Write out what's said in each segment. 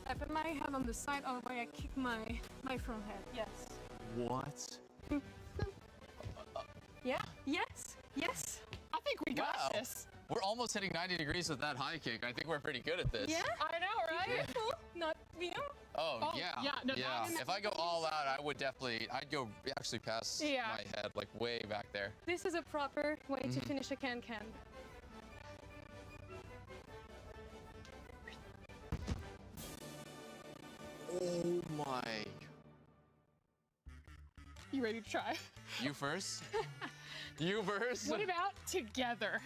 I put my head on the side of where I kick my front head. Yes. What? Yeah. Yes. Yes. I think we got this. We're almost hitting 90 degrees with that high kick. I think we're pretty good at this. Yeah. I know, right? Be careful. Not, you know. Oh, yeah. Yeah. No, If I go all out, I would definitely, I'd go actually past my head, like way back there. This is a proper way to finish a can-can. Oh my. You ready to try? You first? You first? What about together?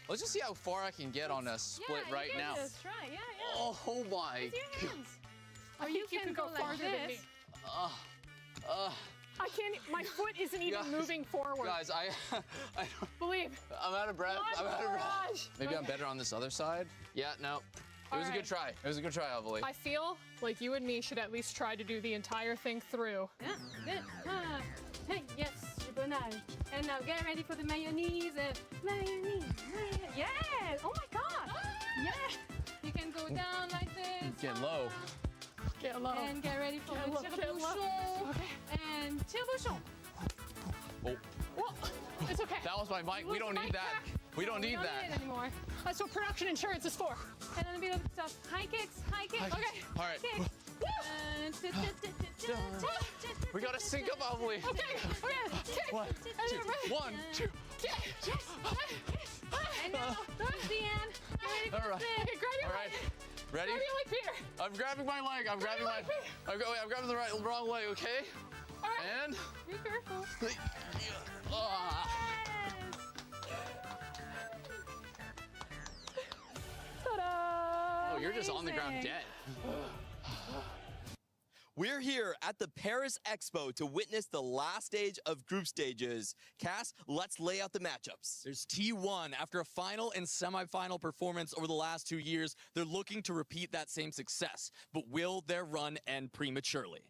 Let's just see how far I can get on a split right you now. can just try. Yeah. Oh my. Use your hands. Or you can go like farther than me. this. I can't, my foot isn't even moving forward. Guys, I don't, Believe. I'm out of breath. I'm out of breath. Maybe I'm Okay. better on this other side. Yeah, no. It was a good try. It was a good try, I believe. I feel like you and me should at least try to do the entire thing through. Yeah, good. Hey, yes, super nice. And now get ready for the mayonnaise. Mayonnaise. Yes. Oh my God. Yeah. You can go down like this. Get low. Get low. And get ready for the tire-bouchon. Okay. And tire-bouchon. Oh, Well, it's okay. that was my mic. We don't need that. We don't need We don't that. need it anymore. That's what production insurance is for. And then a bit of stuff. High kicks. Okay. All right. Kicks. And We gotta sync up, I believe. Okay. Kick. One, two, one, two. Kick. And now, towards the end. Get ready for All right. the Okay, grab your All right. leg. Ready? Grab your leg, Peter. I'm grabbing my leg. I'm grabbing my. I'm grabbing the wrong leg. Okay. All right. And. Be careful. Ah. Ta-da. Oh, you're just on the ground Amazing. dead. We're here at the Paris Expo to witness the last stage of group stages. Cass, let's lay out the matchups. There's T1. After a final and semifinal performance over the last 2 years, they're looking to repeat that same success. But will their run end prematurely?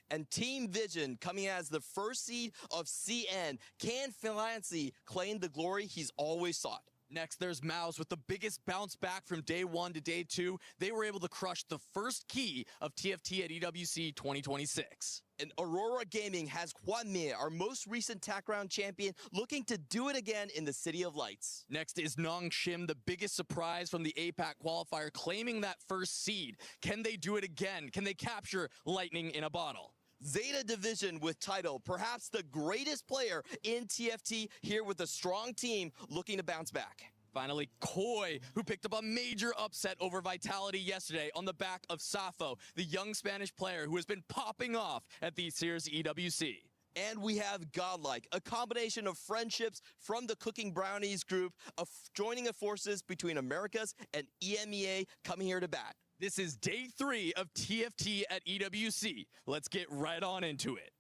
And Team Vision, coming as the first seed of CN, can Filancy claim the glory he's always sought? Next, there's MOUZ with the biggest bounce back from day 1 to day 2. They were able to crush the first key of TFT at EWC 2026. And Aurora Gaming has Kwanme, our most recent TAC round champion, looking to do it again in the City of Lights. Next is Nong Shim, the biggest surprise from the APAC qualifier, claiming that first seed. Can they do it again? Can they capture lightning in a bottle? Zeta Division with title, perhaps the greatest player in TFT, here with a strong team looking to bounce back. Finally, Koi, who picked up a major upset over Vitality yesterday on the back of Safo, the young Spanish player who has been popping off at this year's EWC. And we have Godlike, a combination of friendships from the Cooking Brownies group, of joining the forces between Americas and EMEA, coming here to bat. This is day 3 of TFT at EWC. Let's get right on into it.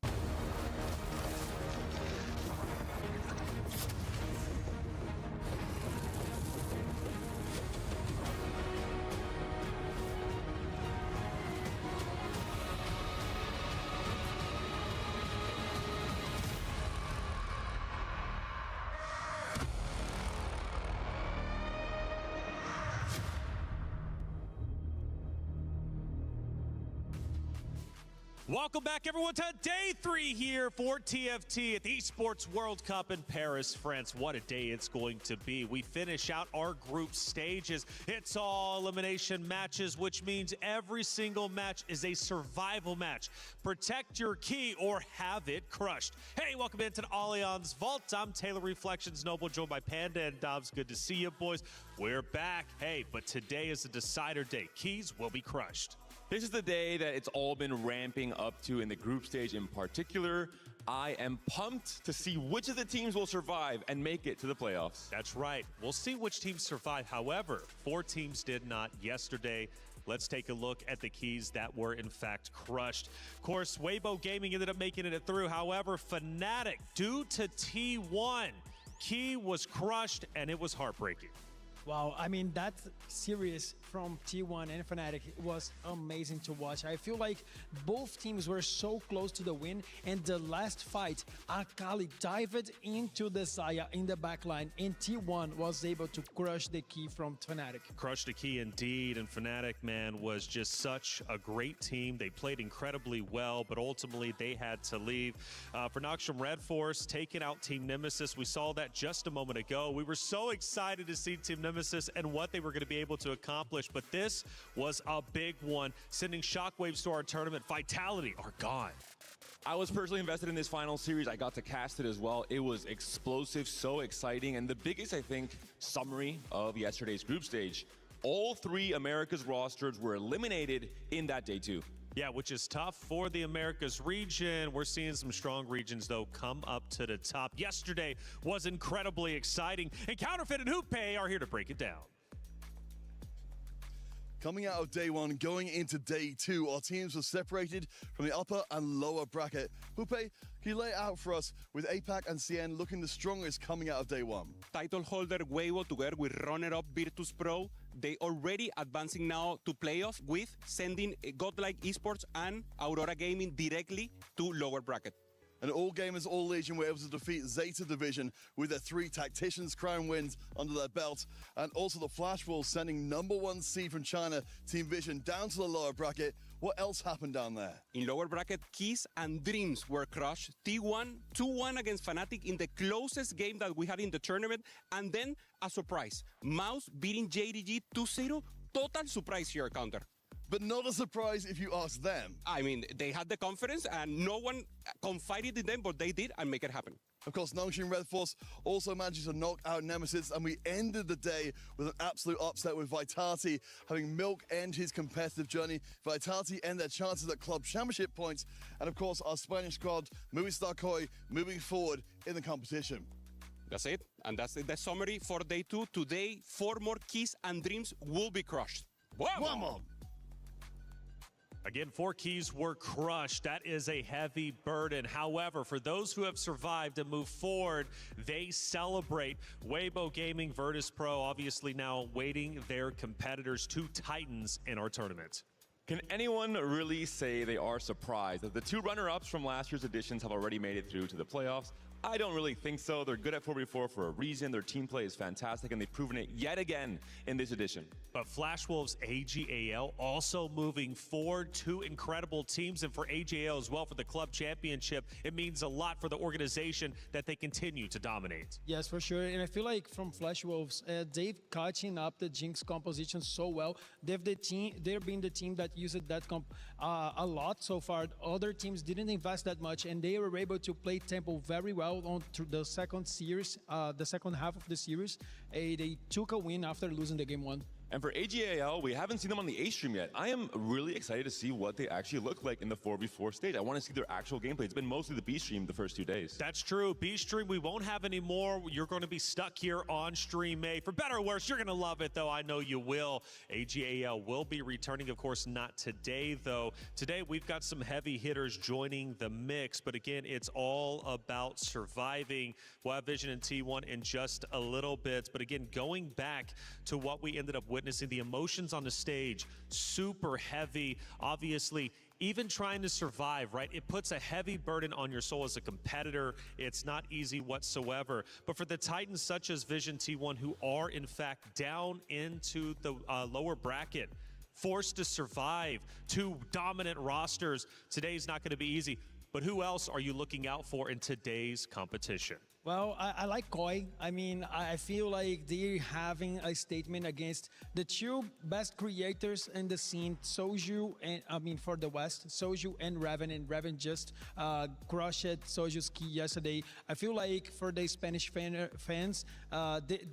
Welcome back, everyone, to day 3 here for TFT at the Esports World Cup in Paris, France. What a day it's going to be. We finish out our group stages. It's all elimination matches, which means every single match is a survival match. Protect your key or have it crushed. Hey, welcome into the Allianz Vault. I'm Taylor Reflections Noble, joined by Panda and Dobbs. Good to see you, boys. We're back. Hey, but today is a decider day. Keys will be crushed. This is the day that it's all been ramping up to in the group stage in particular. I am pumped to see which of the teams will survive and make it to the playoffs. That's right. We'll see which teams survive. However, 4 teams did not yesterday. Let's take a look at the keys that were in fact crushed. Of course, Weibo Gaming ended up making it through. However, Fnatic, due to T1, key was crushed and it was heartbreaking. Wow, I mean, that's serious from T1 and Fnatic was amazing to watch. I feel like both teams were so close to the win, and the last fight, Akali dived into the Xayah in the backline, and T1 was able to crush the key from Fnatic. Crushed the key indeed, and Fnatic, man, was just such a great team. They played incredibly well, but ultimately they had to leave. For Nox from Red Force, taking out Team Nemesis, we saw that just a moment ago. We were so excited to see Team Nemesis and what they were going to be able to accomplish, but this was a big one, sending shockwaves to our tournament. Vitality are gone. I was personally invested in this final series. I got to cast it as well. It was explosive, so exciting, and the biggest, I think, summary of yesterday's group stage, all three Americas rosters were eliminated in that day two. Yeah, which is tough for the Americas region. We're seeing some strong regions, though, come up to the top. Yesterday was incredibly exciting, and Counterfeit and Hoope are here to break it down. Coming out of day one, going into day two, our teams were separated from the upper and lower bracket. Hoope, can you lay it out for us with APAC and CN looking the strongest coming out of day one? Title holder Weibo together with runner-up Virtus Pro, they already advancing now to playoff with sending Godlike Esports and Aurora Gaming directly to lower bracket. And all gamers, all Legion were able to defeat Zeta Division with their 3 Tacticians Crown wins under their belt. And also the Flash Wolves sending #1 seed from China, Team Vision, down to the lower bracket. What else happened down there? In lower bracket, Keys and Dreams were crushed. T1, 2-1 against Fnatic in the closest game that we had in the tournament. And then a surprise, MOUZ beating JDG 2-0. Total surprise here, Counter. But not a surprise if you ask them. I mean, they had the confidence and no one confided in them, but they did and make it happen. Of course, Nongxin Red Force also managed to knock out Nemesis, and we ended the day with an absolute upset with Vitality having Milk end his competitive journey. Vitality end their chances at club championship points, and of course, our Spanish squad, MKOI, moving forward in the competition. That's it, and that's the summary for day two. Today, 4 more Keys and Dreams will be crushed. One more. Again, 4 keys were crushed. That is a heavy burden. However, for those who have survived and moved forward, they celebrate. Weibo Gaming, Virtus Pro, obviously now waiting their competitors, 2 Titans in our tournament. Can anyone really say they are surprised that the 2 runner-ups from last year's editions have already made it through to the playoffs? I don't really think so. They're good at 4v4 for a reason. Their team play is fantastic, and they've proven it yet again in this edition. But Flash Wolves AGAL also moving forward. 2 incredible teams, and for AGAL as well for the club championship, it means a lot for the organization that they continue to dominate. Yes, for sure. And I feel like from Flash Wolves, they've catching up the Jinx composition so well. They've been the team that used that comp a lot so far. Other teams didn't invest that much, and they were able to play tempo very well on the second series, the second half of the series. They took a win after losing the game 1. And for AGAL, we haven't seen them on the A stream yet. I am really excited to see what they actually look like in the 4v4 stage. I want to see their actual gameplay. It's been mostly the B stream the first 2 days. That's true. B stream we won't have anymore. You're going to be stuck here on stream A. For better or worse, you're going to love it, though. I know you will. AGAL will be returning, of course, not today, though. Today, we've got some heavy hitters joining the mix. But again, it's all about surviving. We'll have Vision and T1 in just a little bit. But again, going back to what we ended up witnessing, the emotions on the stage, super heavy. Obviously, even trying to survive, right? It puts a heavy burden on your soul as a competitor. It's not easy whatsoever. But for the Titans such as Vision T1, who are in fact down into the lower bracket, forced to survive 2 dominant rosters, today's not going to be easy. But who else are you looking out for in today's competition? Well, I like KOI. I mean, I feel like they're having a statement against the 2 best creators in the scene, Soju, and for the West, Soju and Raven just crushed Soju's key yesterday. I feel like for the Spanish fans,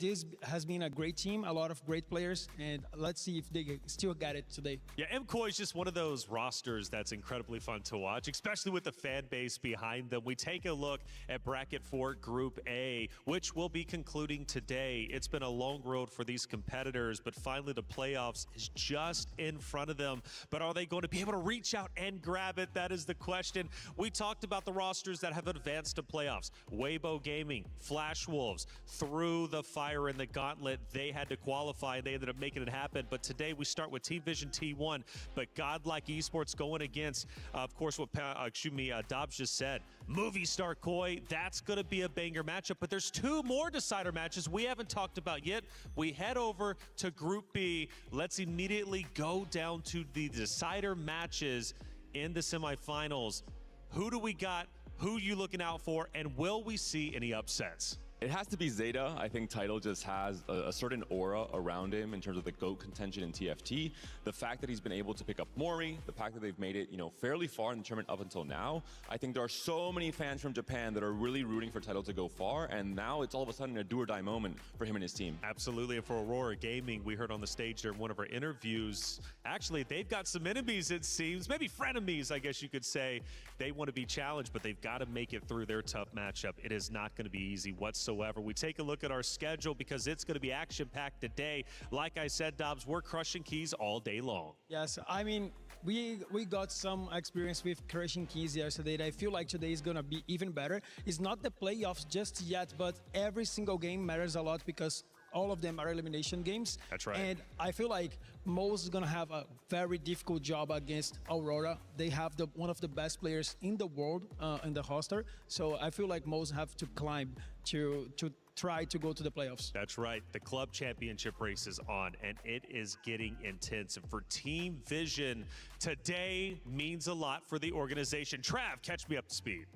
this has been a great team, a lot of great players, and let's see if they still get it today. Yeah, MKOI is just one of those rosters that's incredibly fun to watch, especially with the fan base behind them. We take a look at bracket 4 group Group A, which will be concluding today. It's been a long road for these competitors, but finally the playoffs is just in front of them. But are they going to be able to reach out and grab it? That is the question. We talked about the rosters that have advanced to playoffs. Weibo Gaming, Flash Wolves, through the fire in the gauntlet. They had to qualify and they ended up making it happen. But today we start with Team Vision T1, but Godlike Esports going against, of course, what Dobbs just said. Movie star Koi, that's going to be a banger matchup. But there's two more decider matches we haven't talked about yet. We head over to Group B. Let's immediately go down to the decider matches in the semifinals. Who do we got? Who are you looking out for? And will we see any upsets? It has to be Zeta. I think Tidal just has a certain aura around him in terms of the GOAT contention in TFT. The fact that he's been able to pick up Mori, the fact that they've made it, fairly far in the tournament up until now. I think there are so many fans from Japan that are really rooting for Tidal to go far, and now it's all of a sudden a do or die moment for him and his team. Absolutely, and for Aurora Gaming, we heard on the stage during one of our interviews, actually, they've got some enemies, it seems, maybe frenemies, I guess you could say. They want to be challenged, but they've got to make it through their tough matchup. It is not going to be easy whatsoever. We take a look at our schedule because it's going to be action-packed today. Like I said, Dobbs, we're crushing keys all day long. Yes, I mean, we got some experience with crushing keys yesterday. I feel like today is going to be even better. It's not the playoffs just yet, but every single game matters a lot because all of them are elimination games. That's right. And I feel like MOUZ is going to have a very difficult job against Aurora. They have one of the best players in the world in the roster. So I feel like MOUZ have to climb to try to go to the playoffs. That's right. The club championship race is on, and it is getting intense. And for Team Vision, today means a lot for the organization. Trav, catch me up to speed.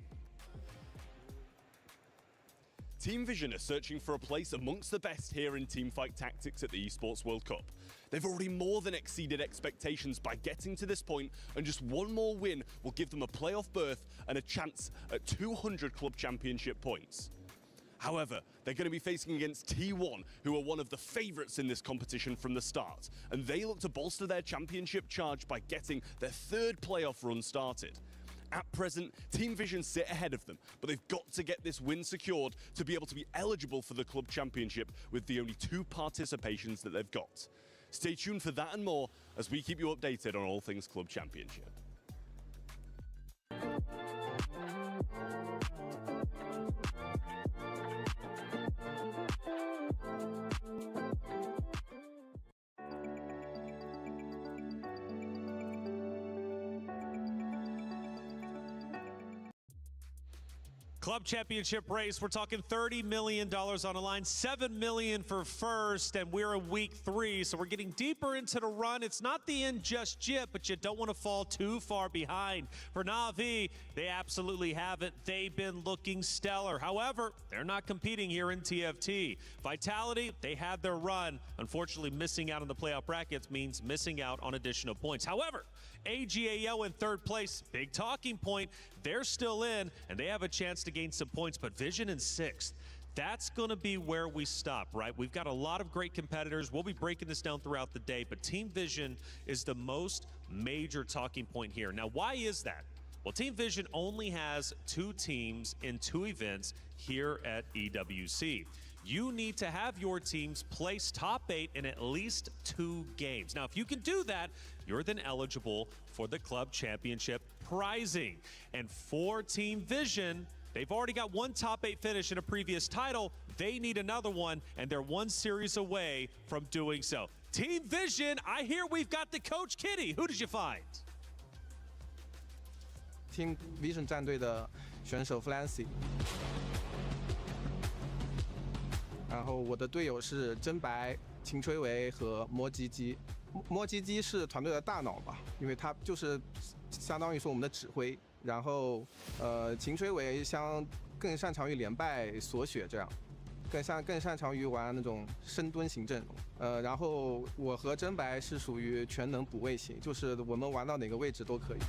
Team Vision are searching for a place amongst the best here in teamfight tactics at the Esports World Cup. They've already more than exceeded expectations by getting to this point, and just one more win will give them a playoff berth and a chance at 200 club championship points. However, they're going to be facing against T1, who are one of the favourites in this competition from the start, and they look to bolster their championship charge by getting their third playoff run started. At present, Team Vision sit ahead of them, but they've got to get this win secured to be able to be eligible for the club championship with the only 2 participations that they've got. Stay tuned for that and more as we keep you updated on all things club championship. Club championship race, we're talking $30 million on the line, $7 million for first, and we're in week 3, so we're getting deeper into the run. It's not the end just yet, but you don't want to fall too far behind. For Na'Vi, they absolutely haven't. They've been looking stellar. However, they're not competing here in TFT. Vitality, they had their run. Unfortunately, missing out on the playoff brackets means missing out on additional points. However, AGAL in 3rd place, big talking point. They're still in, and they have a chance to gain some points, but Vision in 6th. That's going to be where we stop, right? We've got a lot of great competitors. We'll be breaking this down throughout the day, but Team Vision is the most major talking point here. Now, why is that? Well, Team Vision only has 2 teams in 2 events here at EWC. You need to have your teams place top 8 in at least 2 games. Now, if you can do that, you're then eligible for the club championship prizing. And for Team Vision, they've already got 1 top 8 finish in a previous title. They need another one, and they're 1 series away from doing so. Team Vision, I hear we've got the coach Kitty. Who did you find? Team Vision 战队的选手 Flancy。然后我的队友是真白、秦吹维和摸鸡鸡。摸鸡鸡是团队的大脑吧，因为他就是相当于说我们的指挥。然后秦吹维更擅长于连败锁血这样，更擅长于玩那种深蹲型阵容。然后我和真白是属于全能补位型，就是我们玩到哪个位置都可以。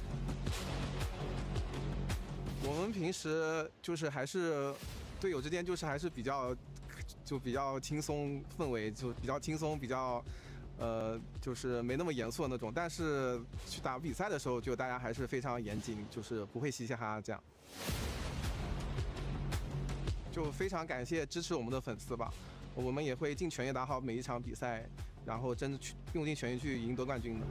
我们平时就是还是队友之间就是还是比较轻松氛围，就比较轻松，比较就是没那么严肃的那种。但是去打比赛的时候，就大家还是非常严谨，就是不会嘻嘻哈哈这样。就非常感谢支持我们的粉丝吧，我们也会尽全力打好每一场比赛，然后真的去用尽全力去赢得冠军的。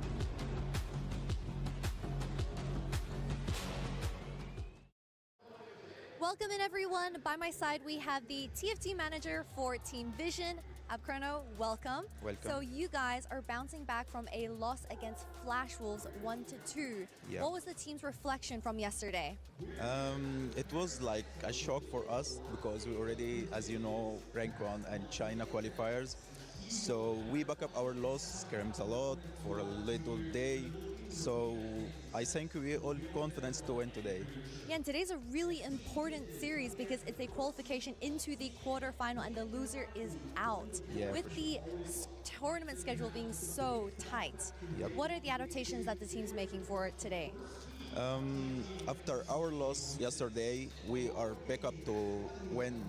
Welcome in everyone. By my side we have the TFT manager for Team Vision. Abchrono, welcome. Welcome. So you guys are bouncing back from a loss against Flash Wolves 1-2. Yeah. What was the team's reflection from yesterday? It was like a shock for us because we already, as you know, rank 1 and China qualifiers. So we back up our loss, scrimmed a lot for a little day. So I think we all confident to win today. Yeah, and today's a really important series because it's a qualification into the quarterfinal and the loser is out. Yeah, With the tournament schedule being so tight, what are the adaptations that the team's making for today? After our loss yesterday, we are back up to win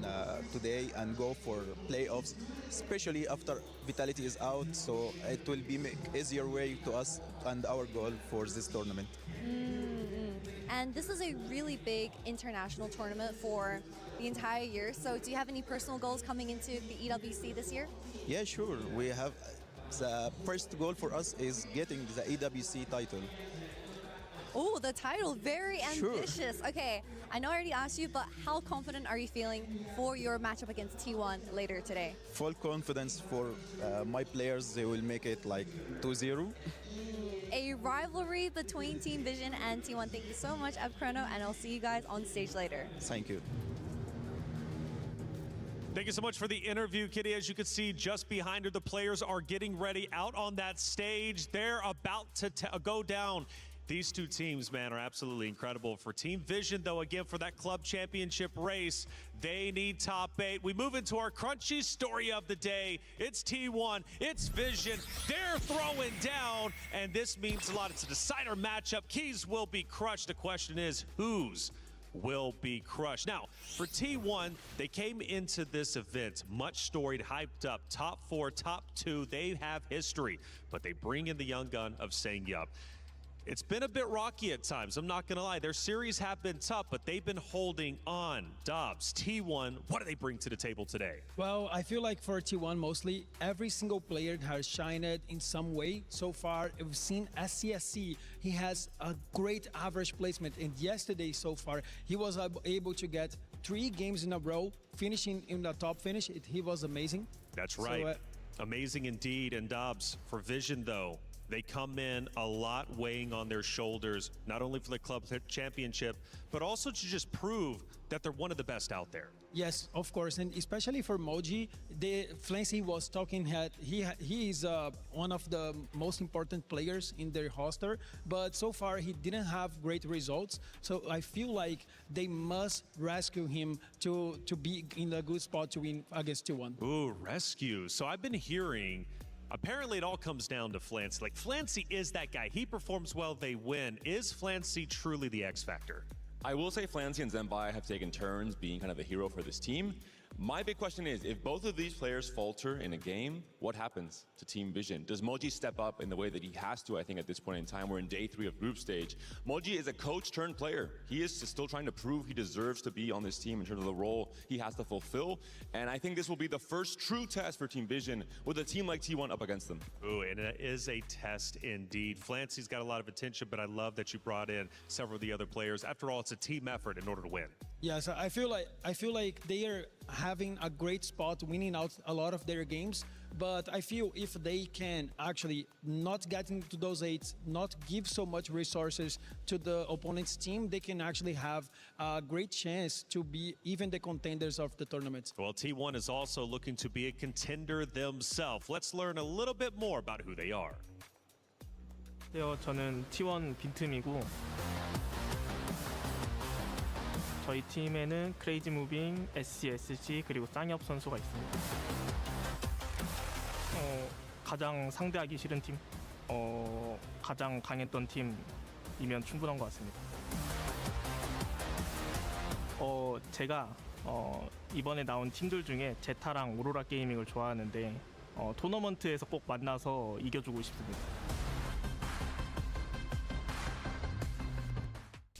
today and go for playoffs, especially after Vitality is out, so it will be make easier way to us and our goal for this tournament. And this is a really big international tournament for the entire year, so do you have any personal goals coming into the EWC this year? Yeah, sure. We have the first goal for us is getting the EWC title. Oh, the title, very Sure. ambitious. Okay, I know I already asked you, but how confident are you feeling for your matchup against T1 later today? Full confidence for my players. They will make it like 2-0. A rivalry between Team Vision and T1. Thank you so much, Abchrono, and I'll see you guys on stage later. Thank you. Thank you so much for the interview, Kitty. As you can see, just behind her, the players are getting ready out on that stage. They're about to go down. These two teams, man, are absolutely incredible. For Team Vision, though, again, for that club championship race, they need top 8. We move into our crunchy story of the day. It's T1, it's Vision. They're throwing down, and this means a lot. It's a decider matchup. Keys will be crushed. The question is, whose will be crushed? Now, for T1, they came into this event much storied, hyped up, top 4, top 2. They have history, but they bring in the young gun of Sang Yup. It's been a bit rocky at times, I'm not gonna lie. Their series have been tough, but they've been holding on. Dobbs, T1, what do they bring to the table today? Well, I feel like for T1 mostly, every single player has shined in some way. So far, we've seen SCSC, he has a great average placement. And yesterday, so far, he was able to get 3 games in a row, finishing in the top finish. He was amazing. That's right, amazing indeed. And Dobbs, for Vision though, they come in a lot weighing on their shoulders, not only for the club championship, but also to just prove that they're one of the best out there. Yes, of course, and especially for MOUZ, Flancy was talking that he is one of the most important players in their roster, but so far he didn't have great results. So I feel like they must rescue him to be in a good spot to win against T1. Ooh, rescue. So I've been hearing, apparently it all comes down to Flancy. Like, Flancy is that guy. He performs well, they win. Is Flancy truly the X factor? I will say Flancy and Zembai have taken turns being kind of a hero for this team. My big question is, if both of these players falter in a game, what happens to Team Vision? Does MOUZ step up in the way that he has to, I think, at this point in time? We're in day 3 of group stage. MOUZ is a coach-turned-player. He is still trying to prove he deserves to be on this team in terms of the role he has to fulfill. And I think this will be the first true test for Team Vision with a team like T1 up against them. Ooh, and it is a test indeed. Flancy's got a lot of attention, but I love that you brought in several of the other players. After all, it's a team effort in order to win. Yes, I feel like they are having a great spot, winning out a lot of their games. But I feel if they can actually not get into those 8s, not give so much resources to the opponent's team, they can actually have a great chance to be even the contenders of the tournament. Well, T1 is also looking to be a contender themselves. Let's learn a little bit more about who they are. 저는 T1 빈틈이고 저희 팀에는 크레이지 무빙, SCSG 그리고 쌍엽 선수가 있습니다. 가장 상대하기 싫은 팀, 가장 강했던 팀이면 충분한 것 같습니다. 제가 이번에 나온 팀들 중에 제타랑 오로라 게이밍을 좋아하는데 토너먼트에서 꼭 만나서 이겨주고 싶습니다.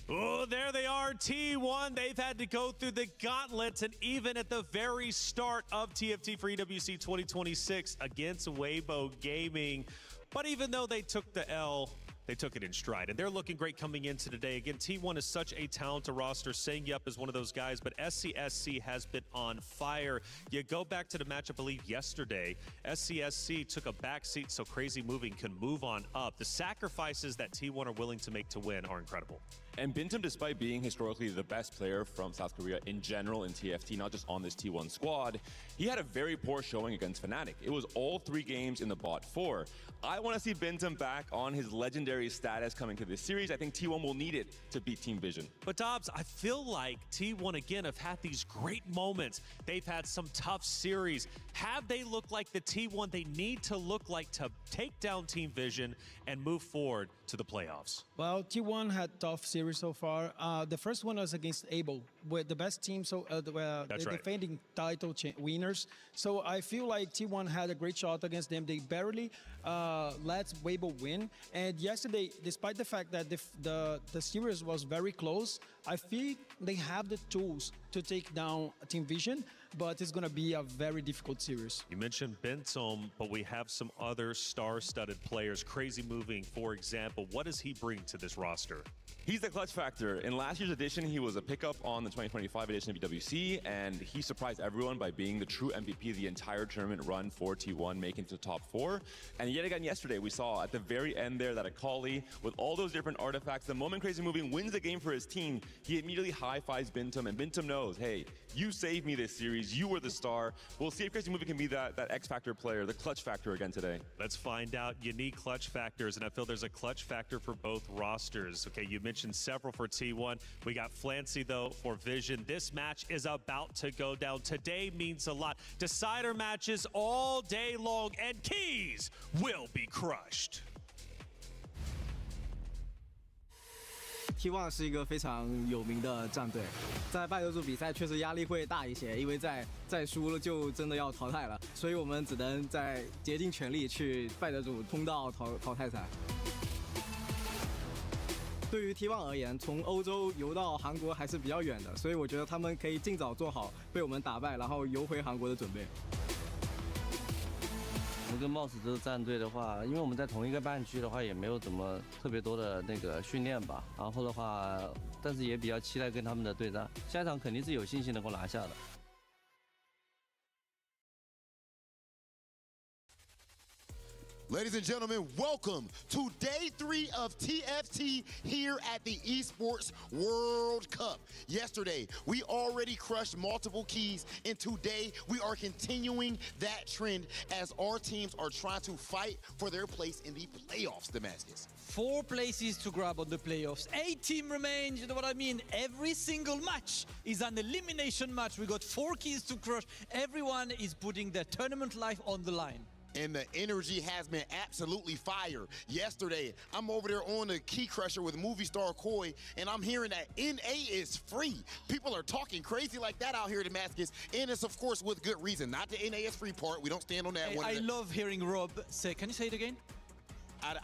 Oh, So there they are, T1. They've had to go through the gauntlet, and even at the very start of TFT for EWC 2026 against Weibo Gaming. But even though they took the L, they took it in stride, and they're looking great coming into today. Again, T1 is such a talented roster. Sang-Yup is one of those guys, but SCSC has been on fire. You go back to the match, I believe, yesterday. SCSC took a backseat so Crazy Moving can move on up. The sacrifices that T1 are willing to make to win are incredible. And Bintum, despite being historically the best player from South Korea in general in TFT, not just on this T1 squad, he had a very poor showing against Fnatic. It was all 3 games in the bot 4. I want to see Bintum back on his legendary status coming to this series. I think T1 will need it to beat Team Vision. But Dobbs, I feel like T1 again have had these great moments. They've had some tough series. Have they looked like the T1 they need to look like to take down Team Vision and move forward to the playoffs? Well, T1 had tough series so far. The first one was against Able, with the best team, so the defending title winners. So I feel like T1 had a great shot against them. They barely let Weibo win. And yesterday, despite the fact that the series was very close, I feel they have the tools to take down Team Vision, but it's going to be a very difficult series. You mentioned Bintum, but we have some other star-studded players. Crazy Moving, for example. What does he bring to this roster? He's the clutch factor. In last year's edition, he was a pickup on the 2025 edition of EWC, and he surprised everyone by being the true MVP the entire tournament run for T1, making it to the top 4. And yet again yesterday, we saw at the very end there that Akali, with all those different artifacts, the moment Crazy Moving wins the game for his team, he immediately high-fives Bintum, and Bintum knows, hey, you saved me this series, you were the star. We'll see if Crazy Moving can be that X-Factor player, the clutch factor again today. Let's find out unique clutch factors, and I feel there's a clutch factor for both rosters. Okay, you mentioned several for T1. We got Flancy, though, for Vision. This match is about to go down. Today means a lot. Decider matches all day long, and keys will be crushed. T1 是一个非常有名的战队，在败者组比赛确实压力会大一些，因为再输了就真的要淘汰了，所以我们只能在竭尽全力去败者组通道淘汰赛。对于 T1 而言，从欧洲游到韩国还是比较远的，所以我觉得他们可以尽早做好被我们打败，然后游回韩国的准备。我们跟MOUZ这个战队的话，因为我们在同一个半区的话，也没有怎么特别多的那个训练吧。然后的话，但是也比较期待跟他们的对战，下一场肯定是有信心能够拿下的。Ladies and gentlemen, welcome to day 3 of TFT here at the Esports World Cup. Yesterday, we already crushed multiple keys, and today we are continuing that trend as our teams are trying to fight for their place in the playoffs, Damascus. 4 places to grab on the playoffs. 8 teams remain, you know what I mean? Every single match is an elimination match. We got 4 keys to crush. Everyone is putting their tournament life on the line. And the energy has been absolutely fire. Yesterday, I'm over there on the Key Crusher with movie star Koi, and I'm hearing that NA is free. People are talking crazy like that out here in Damascus, and it's, of course, with good reason. Not the NA is free part. We don't stand on that one. I love hearing Rob say, can you say it again?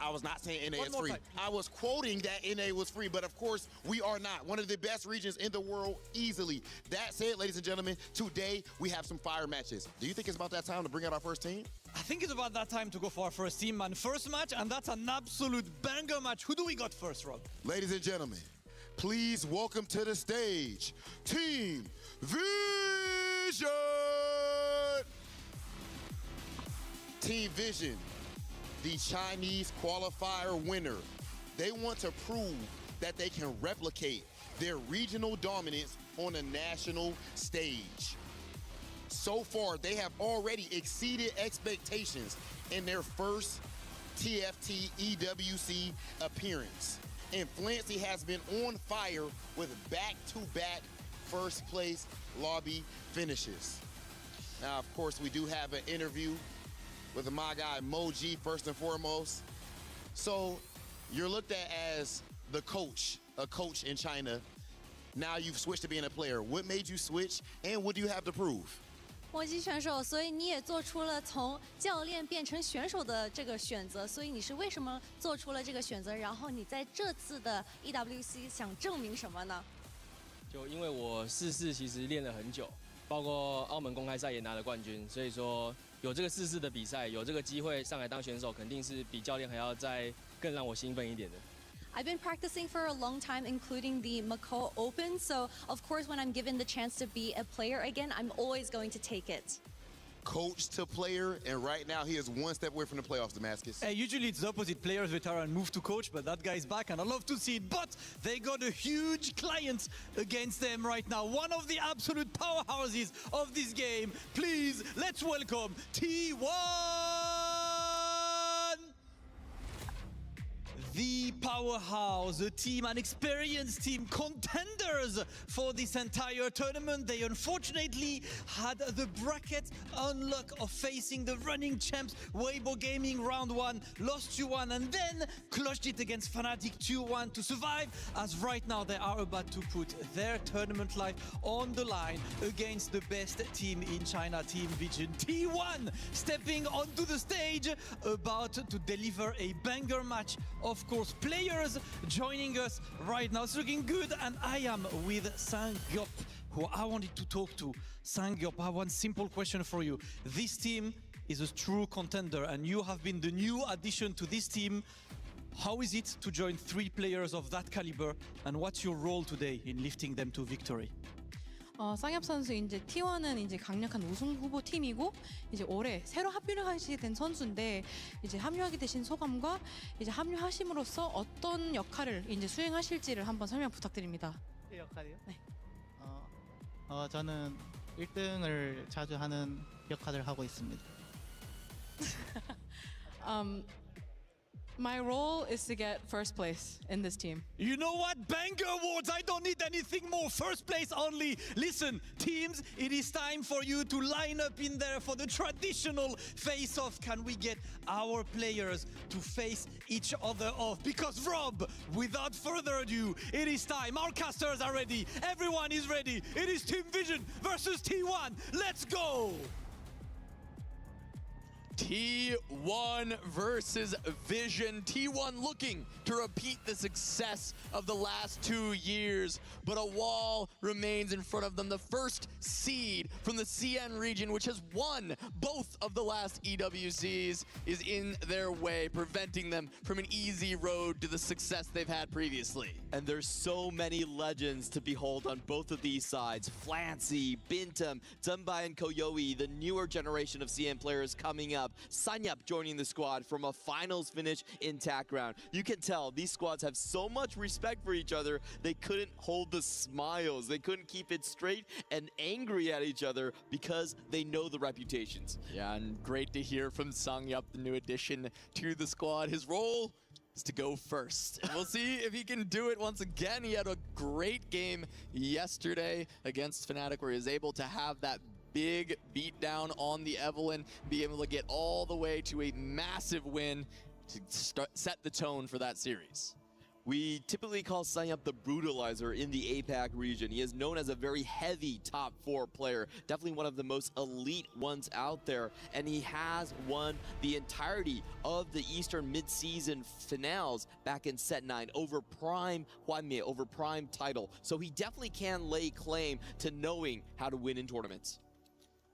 I was not saying NA is free. I was quoting that NA was free, but of course, we are not. One of the best regions in the world, easily. That said, ladies and gentlemen, today we have some fire matches. Do you think it's about that time to bring out our first team? I think it's about that time to go for our first team, man. First match, and that's an absolute banger match. Who do we got first, Rob? Ladies and gentlemen, please welcome to the stage, Team Vision! Team Vision, the Chinese qualifier winner. They want to prove that they can replicate their regional dominance on a national stage. So far, they have already exceeded expectations in their first TFT EWC appearance. And Flancy has been on fire with back-to-back first place lobby finishes. Now, of course, we do have an interview with my guy MOUZ first and foremost. So you're looked at as the coach, a coach in China. Now you've switched to being a player. What made you switch, and what do you have to prove? 搏击选手，所以你也做出了从教练变成选手的这个选择。所以你是为什么做出了这个选择？然后你在这次的 EWC 想证明什么呢？就因为我4-4其实练了很久，包括澳门公开赛也拿了冠军，所以说有这个4-4的比赛，有这个机会上来当选手，肯定是比教练还要再更让我兴奋一点的。I've been practicing for a long time, including the MKOI Open. So, of course, when I'm given the chance to be a player again, I'm always going to take it. Coach to player, and right now he is one step away from the playoffs, Damascus. Hey, usually it's the opposite. Players, veteran, move to coach, but that guy's back, and I love to see it. But they got a huge client against them right now. One of the absolute powerhouses of this game. Please, let's welcome T1! The powerhouse, the team, an experienced team, contenders for this entire tournament. They unfortunately had the bracket unluck of facing the running champs, Weibo Gaming round 1, lost 2-1, and then clutched it against Fnatic 2-1 to survive, as right now they are about to put their tournament life on the line against the best team in China, Team Vision. T1 stepping onto the stage, about to deliver a banger match. Of course, players joining us right now. It's looking good, and I am with Sang-Gyop, who I wanted to talk to. Sang-Gyop, I have one simple question for you. This team is a true contender, and you have been the new addition to this team. How is it to join 3 players of that caliber, and what's your role today in lifting them to victory? 쌍엽 선수 이제 T1은 이제 강력한 우승 후보 팀이고 이제 올해 새로 합류를 하시게 된 선수인데 이제 합류하게 되신 소감과 이제 합류하심으로써 어떤 역할을 이제 수행하실지를 한번 설명 부탁드립니다. 역할이요? 네. 저는 1등을 자주 하는 역할을 하고 있습니다. My role is to get first place in this team. You know what? Banger awards! I don't need anything more. First place only. Listen, teams, it is time for you to line up in there for the traditional face-off. Can we get our players to face each other off? Because Rob, without further ado, it is time. Our casters are ready. Everyone is ready. It is Team Vision versus T1. Let's go! T1 versus Vision. T1 looking to repeat the success of the last 2 years, but a wall remains in front of them. The first seed from the CN region, which has won both of the last EWCs, is in their way, preventing them from an easy road to the success they've had previously. And there's so many legends to behold on both of these sides. Flancy, Bintam, Zumbai, and Koyoi, the newer generation of CN players coming up. Sanyap joining the squad from a finals finish in TAC round. You can tell these squads have so much respect for each other, they couldn't hold the smiles. They couldn't keep it straight and angry at each other because they know the reputations. Yeah, and great to hear from Sangyup, the new addition to the squad. His role is to go first. And we'll see if he can do it once again. He had a great game yesterday against Fnatic where he was able to have that big beatdown on the Evelyn, be able to get all the way to a massive win to set the tone for that series. We typically call Sanyap the brutalizer in the APAC region. He is known as a very heavy top 4 player, definitely one of the most elite ones out there, and he has won the entirety of the Eastern mid-season finals back in Set 9 over Prime Hwanmie, over Prime title. So he definitely can lay claim to knowing how to win in tournaments.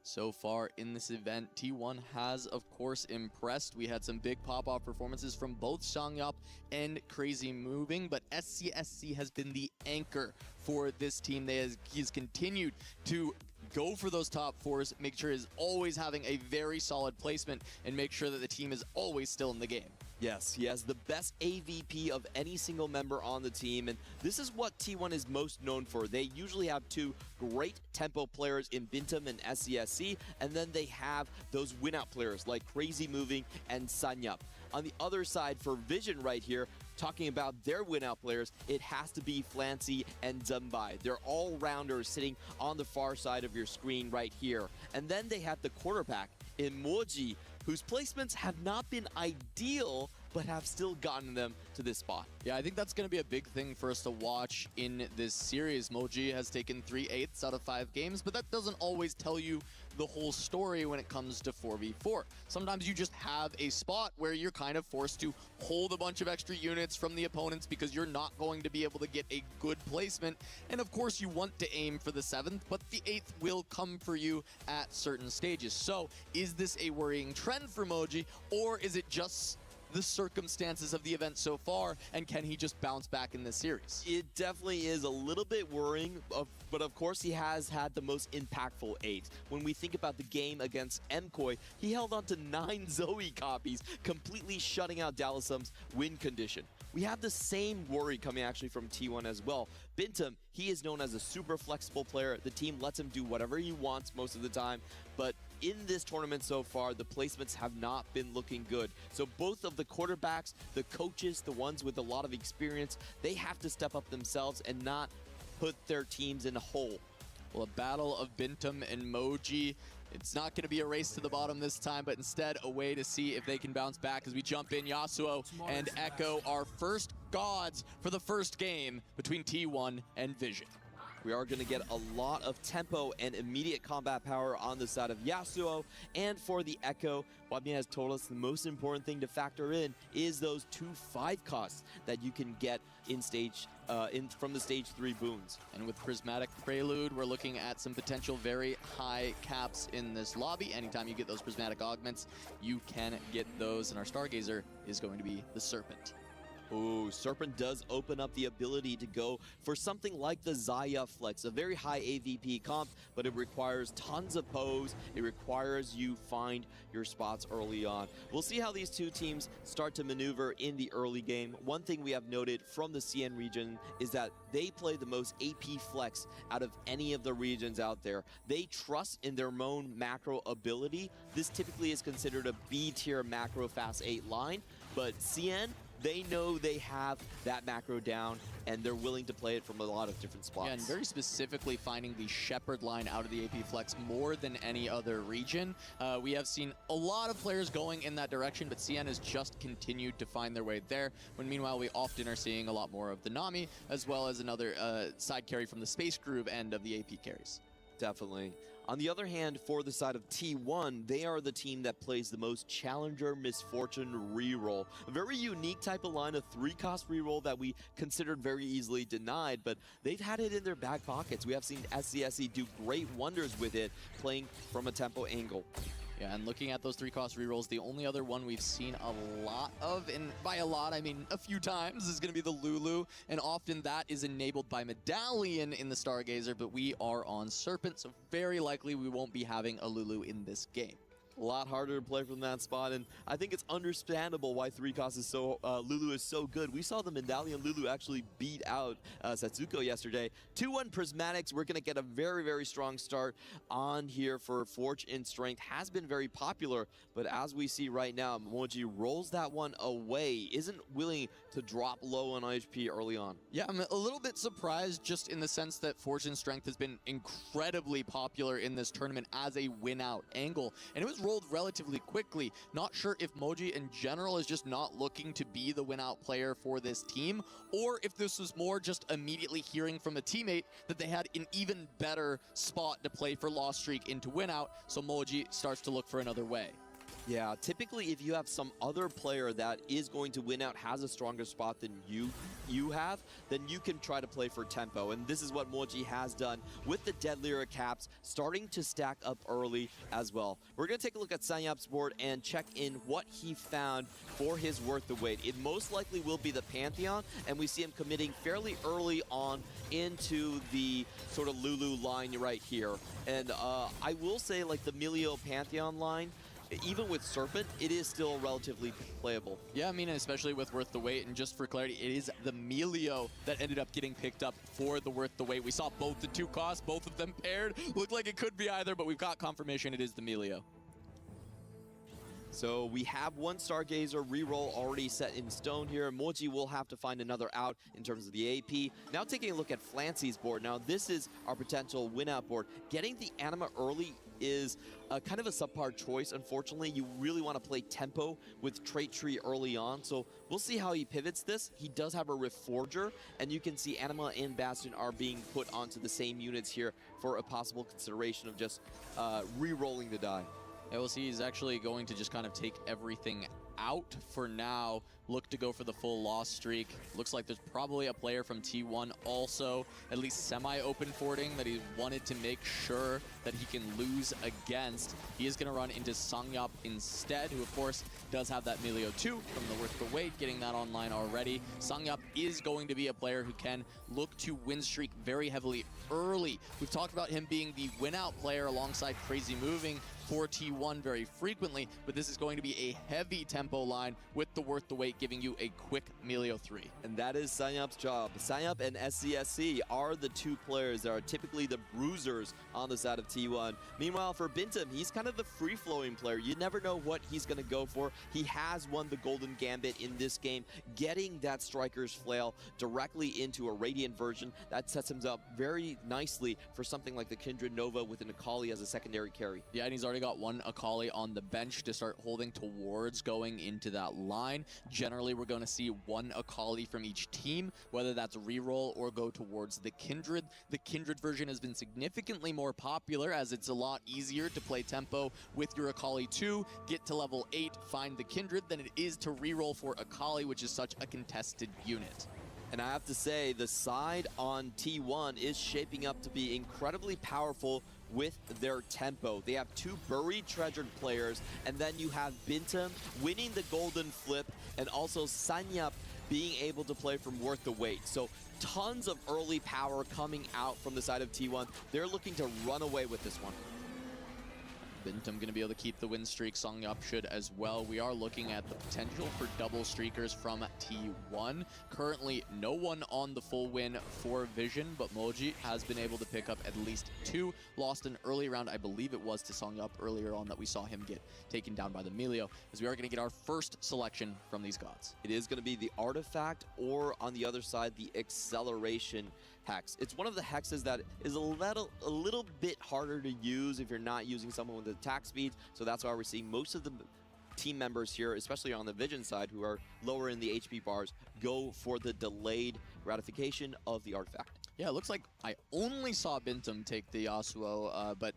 So far in this event, T1 has, of course, impressed. We had some big pop-off performances from both Sangyup and Crazy Moving, but SCSC has been the anchor for this team. He's continued to go for those top 4s, make sure he's always having a very solid placement, and make sure that the team is always still in the game. Yes, he has the best AVP of any single member on the team, and this is what T1 is most known for. They usually have 2 great tempo players in Bintam and SCSC, and then they have those win-out players like Crazy Moving and Sanyap. On the other side for Vision right here, talking about their win-out players, it has to be Flancy and Zumbai. They're all-rounders sitting on the far side of your screen right here. And then they have the quarterback in Moji, whose placements have not been ideal but have still gotten them to this spot. Yeah, I think that's going to be a big thing for us to watch in this series. MOUZ has taken 3/8 out of 5 games, but that doesn't always tell you the whole story when it comes to 4v4. Sometimes you just have a spot where you're kind of forced to hold a bunch of extra units from the opponents because you're not going to be able to get a good placement. And of course you want to aim for the 7th, but the 8th will come for you at certain stages. So is this a worrying trend for MOUZ, or is it just the circumstances of the event so far, and can he just bounce back in this series? It definitely is a little bit worrying, but of course he has had the most impactful 8. When we think about the game against MKOI, he held on to 9 Zoe copies, completely shutting out Dallasum's win condition. We have the same worry coming actually from T1 as well. Bintum, he is known as a super flexible player. The team lets him do whatever he wants most of the time, but in this tournament so far, the placements have not been looking good. So both of the quarterbacks, the coaches, the ones with a lot of experience, they have to step up themselves and not put their teams in a hole. Well, a battle of Bintum and MOUZ. It's not going to be a race to the bottom this time, but instead a way to see if they can bounce back as we jump in. Yasuo and Echo, our first gods for the first game between T1 and Vision. We are going to get a lot of tempo and immediate combat power on the side of Yasuo. And for the Echo, Wabni has told us the most important thing to factor in is those 2 5 costs that you can get in from the stage 3 boons. And with Prismatic Prelude, we're looking at some potential very high caps in this lobby. Anytime you get those Prismatic Augments, you can get those, and our Stargazer is going to be the Serpent. Ooh, Serpent does open up the ability to go for something like the Xayah Flex, a very high AVP comp, but it requires tons of pose. It requires you find your spots early on. We'll see how these two teams start to maneuver in the early game. One thing we have noted from the CN region is that they play the most AP Flex out of any of the regions out there. They trust in their own macro ability. This typically is considered a B tier macro fast 8 line, but CN, they know they have that macro down, and they're willing to play it from a lot of different spots. Yeah, and very specifically finding the Shepherd line out of the AP Flex more than any other region. We have seen a lot of players going in that direction, but CN has just continued to find their way there, when meanwhile we often are seeing a lot more of the Nami, as well as another side carry from the Space Groove end of the AP carries. Definitely. On the other hand, for the side of T1, they are the team that plays the most Challenger Misfortune reroll. A very unique type of line, a 3-cost reroll that we considered very easily denied, but they've had it in their back pockets. We have seen SCSE do great wonders with it, playing from a tempo angle. Yeah, and looking at those 3-cost rerolls, the only other one we've seen a lot of, and by a lot I mean a few times, is going to be the Lulu, and often that is enabled by Medallion in the Stargazer, but we are on Serpent, so very likely we won't be having a Lulu in this game. A lot harder to play from that spot, and I think it's understandable why 3-cost is so Lulu is so good. We saw the Medallion Lulu actually beat out Setsuko yesterday. 2-1 Prismatics, we're going to get a very, very strong start on here for Forge in Strength. Has been very popular, but as we see right now, MOUZ rolls that one away, isn't willing to drop low on HP early on. Yeah, I'm a little bit surprised just in the sense that Forge in Strength has been incredibly popular in this tournament as a win-out angle, and it was rolled relatively quickly. Not sure if MOUZ in general is just not looking to be the win-out player for this team, or if this was more just immediately hearing from a teammate that they had an even better spot to play for loss streak into win-out, so MOUZ starts to look for another way. Yeah, typically if you have some other player that is going to win out, has a stronger spot than you have, then you can try to play for tempo. And this is what MOUZ has done with the Deadlier caps, starting to stack up early as well. We're going to take a look at Sanyap's board and check in what he found for his worth the wait. It most likely will be the Pantheon, and we see him committing fairly early on into the sort of Lulu line right here. And I will say, like, the Milio Pantheon line, even with Serpent, it is still relatively playable. Yeah, I mean, especially with Worth the Wait, and just for clarity, it is the Melio that ended up getting picked up for the Worth the Wait. We saw both the 2 costs, both of them paired. Looked like it could be either, but we've got confirmation it is the Melio. So we have one Stargazer reroll already set in stone here. MOUZ will have to find another out in terms of the AP. Now taking a look at Flancy's board. Now this is our potential win-out board. Getting the Anima early is kind of a subpar choice. Unfortunately, you really want to play tempo with Trait Tree early on. So we'll see how he pivots this. He does have a Rift Forger, and you can see Anima and Bastion are being put onto the same units here for a possible consideration of just re-rolling the die. Yeah, we'll see. He's actually going to just kind of take everything out for now. Look to go for the full loss streak. Looks like there's probably a player from T1 also at least semi-open forting that he wanted to make sure that he can lose against. He is going to run into Sangyap instead, who of course does have that Melio 2 from the Worth the Wait, getting that online already. Sangyap is going to be a player who can look to win streak very heavily early. We've talked about him being the win-out player alongside Crazy Moving for T1 very frequently, but this is going to be a heavy tempo line with the Worth the Wait giving you a quick Melio 3. And that is Sanyap's job. Sanyap and SCSC are the two players that are typically the bruisers on the side of T1. Meanwhile, for Bintum, he's kind of the free-flowing player. You never know what he's going to go for. He has won the Golden Gambit in this game, getting that Striker's Flail directly into a Radiant version. That sets him up very nicely for something like the Kindred Nova with an Akali as a secondary carry. Yeah, and he's already got one Akali on the bench to start holding towards going into that line. Generally, we're going to see one Akali from each team, whether that's reroll or go towards the Kindred. The Kindred version has been significantly more popular as it's a lot easier to play tempo with your Akali 2, get to level 8, find the Kindred, than it is to reroll for Akali, which is such a contested unit. And I have to say, the side on T1 is shaping up to be incredibly powerful with their tempo. They have two buried treasured players, and then you have Bintum winning the golden flip, and also Sanyap being able to play from Worth the Wait. So tons of early power coming out from the side of T1. They're looking to run away with this one. Bintum going to be able to keep the win streak. Sangyap should as well. We are looking at the potential for double streakers from T1. Currently, no one on the full win for Vision, but MOUZ has been able to pick up at least 2. Lost an early round, I believe it was to Sangyap earlier on that we saw him get taken down by the Melio, as we are going to get our first selection from these gods. It is going to be the Artifact, or on the other side, the Acceleration hex. It's one of the hexes that is a little bit harder to use if you're not using someone with attack speed, so that's why we're seeing most of the team members here, especially on the Vision side, who are lower in the HP bars, go for the delayed gratification of the Artifact. Yeah, it looks like I only saw Bintum take the Yasuo, but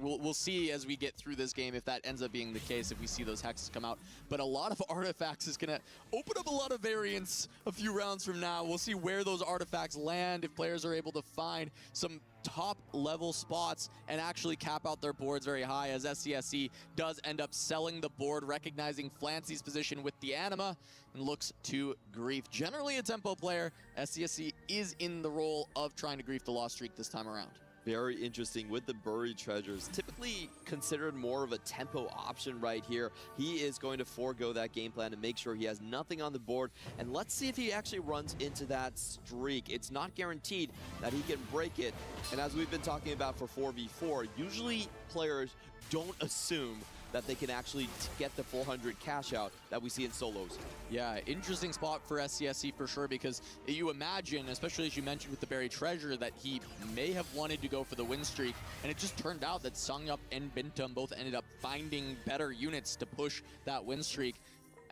we'll see as we get through this game if that ends up being the case, if we see those hexes come out. But a lot of artifacts is going to open up a lot of variance a few rounds from now. We'll see where those artifacts land, if players are able to find some top level spots and actually cap out their boards very high, as SCSC does end up selling the board, recognizing Flancy's position with the Anima, and looks to grief. Generally a tempo player, SCSC is in the role of trying to grief the loss streak this time around. Very interesting with the buried treasures. Typically considered more of a tempo option right here. He is going to forego that game plan to make sure he has nothing on the board. And let's see if he actually runs into that streak. It's not guaranteed that he can break it. And as we've been talking about for 4v4, usually players don't assume that they can actually get the 400 cash out that we see in solos. Yeah, interesting spot for SCSC for sure, because you imagine, especially as you mentioned with the buried treasure, that he may have wanted to go for the win streak, and it just turned out that Sangyap and Bintum both ended up finding better units to push that win streak.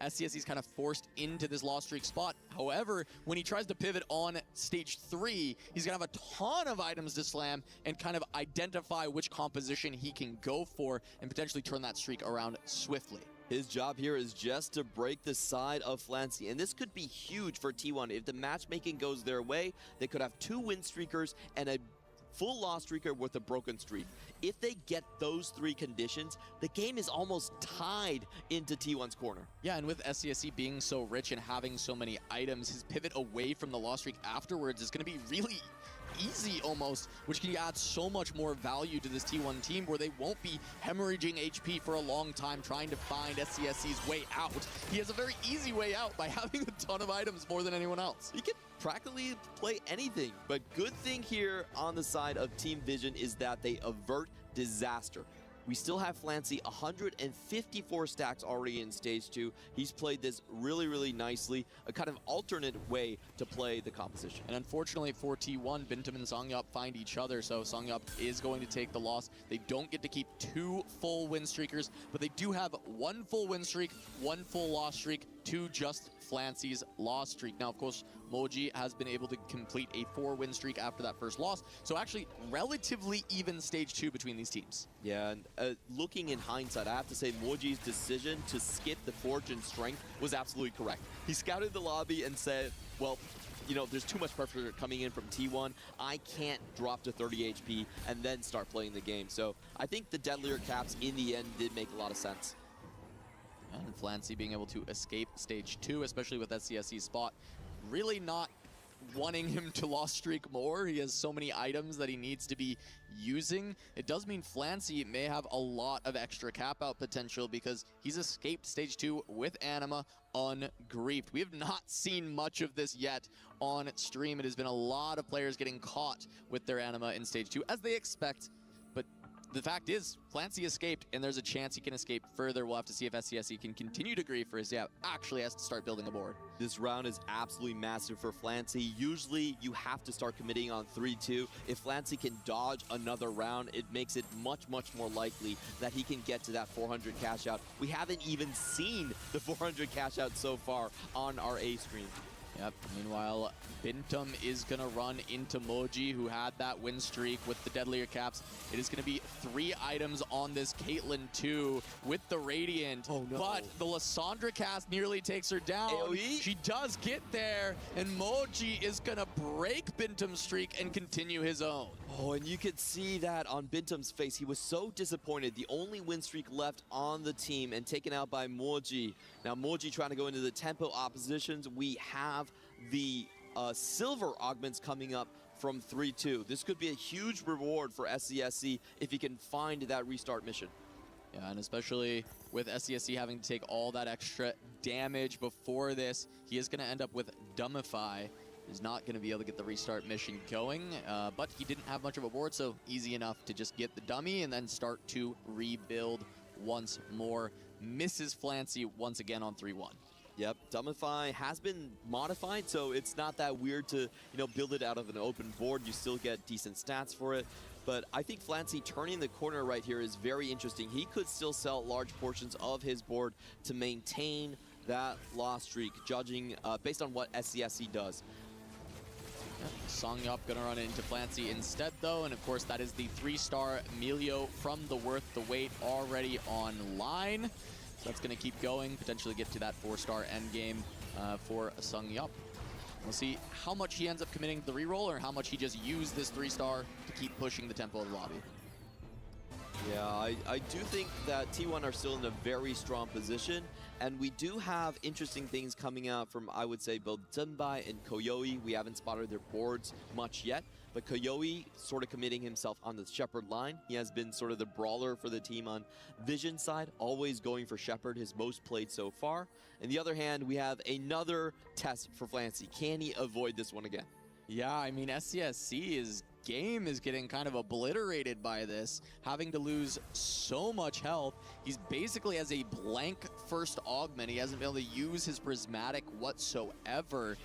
SCSC's kind of forced into this loss streak spot. However, when he tries to pivot on stage 3, he's going to have a ton of items to slam and kind of identify which composition he can go for and potentially turn that streak around swiftly. His job here is just to break the side of Flancy, and this could be huge for T1. If the matchmaking goes their way, they could have 2 win streakers and a full loss streaker with a broken streak. If they get those 3 conditions, the game is almost tied into T1's corner. Yeah, and with SCSC being so rich and having so many items, his pivot away from the loss streak afterwards is going to be really easy almost, which can add so much more value to this T1 team, where they won't be hemorrhaging HP for a long time trying to find SCSC's way out. He has a very easy way out by having a ton of items more than anyone else. He can practically play anything, but good thing here on the side of Team Vision is that they avert disaster. We still have Flancy 154 stacks already in stage 2. He's played this really, really nicely, a kind of alternate way to play the composition. And unfortunately for T1, Bintum and Songyup find each other, so Songyup is going to take the loss. They don't get to keep 2 full win streakers, but they do have 1 full win streak, 1 full loss streak, to just Flancy's loss streak. Now, of course, MOUZ has been able to complete a 4 win streak after that first loss, so actually relatively even stage 2 between these teams. Yeah, and looking in hindsight, I have to say MOUZ's decision to skip the Forge and Strength was absolutely correct. He scouted the lobby and said, well, you know, there's too much pressure coming in from T1. I can't drop to 30 HP and then start playing the game. So I think the deadlier caps in the end did make a lot of sense. And Flancy being able to escape stage 2, especially with SCSC's spot, really not wanting him to loss streak more. He has so many items that he needs to be using. It does mean Flancy may have a lot of extra cap out potential because he's escaped stage 2 with Anima ungriefed. We have not seen much of this yet on stream. It has been a lot of players getting caught with their Anima in stage 2, as they expect. But the fact is, Flancy escaped, and there's a chance he can escape further. We'll have to see if SCSC can continue to grief, or his actually has to start building a board. This round is absolutely massive for Flancy. Usually, you have to start committing on 3-2. If Flancy can dodge another round, it makes it much, much more likely that he can get to that 400 cash out. We haven't even seen the 400 cash out so far on our A stream. Yep, meanwhile, Bintum is going to run into MOUZ, who had that win streak with the deadlier caps. It is going to be 3 items on this Caitlyn 2 with the Radiant. Oh, no. But the Lissandra cast nearly takes her down. AoE? She does get there, and MOUZ is going to break Bintum's streak and continue his own. Oh, and you could see that on Bintum's face. He was so disappointed. The only win streak left on the team and taken out by MOUZ. Now, MOUZ trying to go into the tempo oppositions. We have the silver augments coming up from 3-2. This could be a huge reward for SCSC if he can find that restart mission. Yeah, and especially with SCSC having to take all that extra damage before this, he is going to end up with Dumbify. He's not going to be able to get the restart mission going, but he didn't have much of a board, so easy enough to just get the dummy and then start to rebuild once more. Misses Flancy once again on 3-1. Yep, Dumbify has been modified, so it's not that weird to, build it out of an open board. You still get decent stats for it. But I think Flancy turning the corner right here is very interesting. He could still sell large portions of his board to maintain that loss streak, judging based on what SCSC does. Songyup gonna run into Flancy instead though, and of course that is the 3-star Melio from the Worth the Wait already online. So that's gonna keep going, potentially get to that 4-star endgame for Songyup. We'll see how much he ends up committing to the reroll or how much he just used this 3-star to keep pushing the tempo of the lobby. Yeah, I do think that T1 are still in a very strong position, and we do have interesting things coming out from, I would say, both Zhenbai and Koyoi. We haven't spotted their boards much yet, but Koyoi sort of committing himself on the Shepard line. He has been sort of the brawler for the team on Vision side, always going for Shepard, his most played so far. On the other hand, we have another test for Flancy. Can he avoid this one again? Yeah, I mean, SCSC's game is getting kind of obliterated by this, having to lose so much health. He's basically has a blank first augment. He hasn't been able to use his prismatic whatsoever,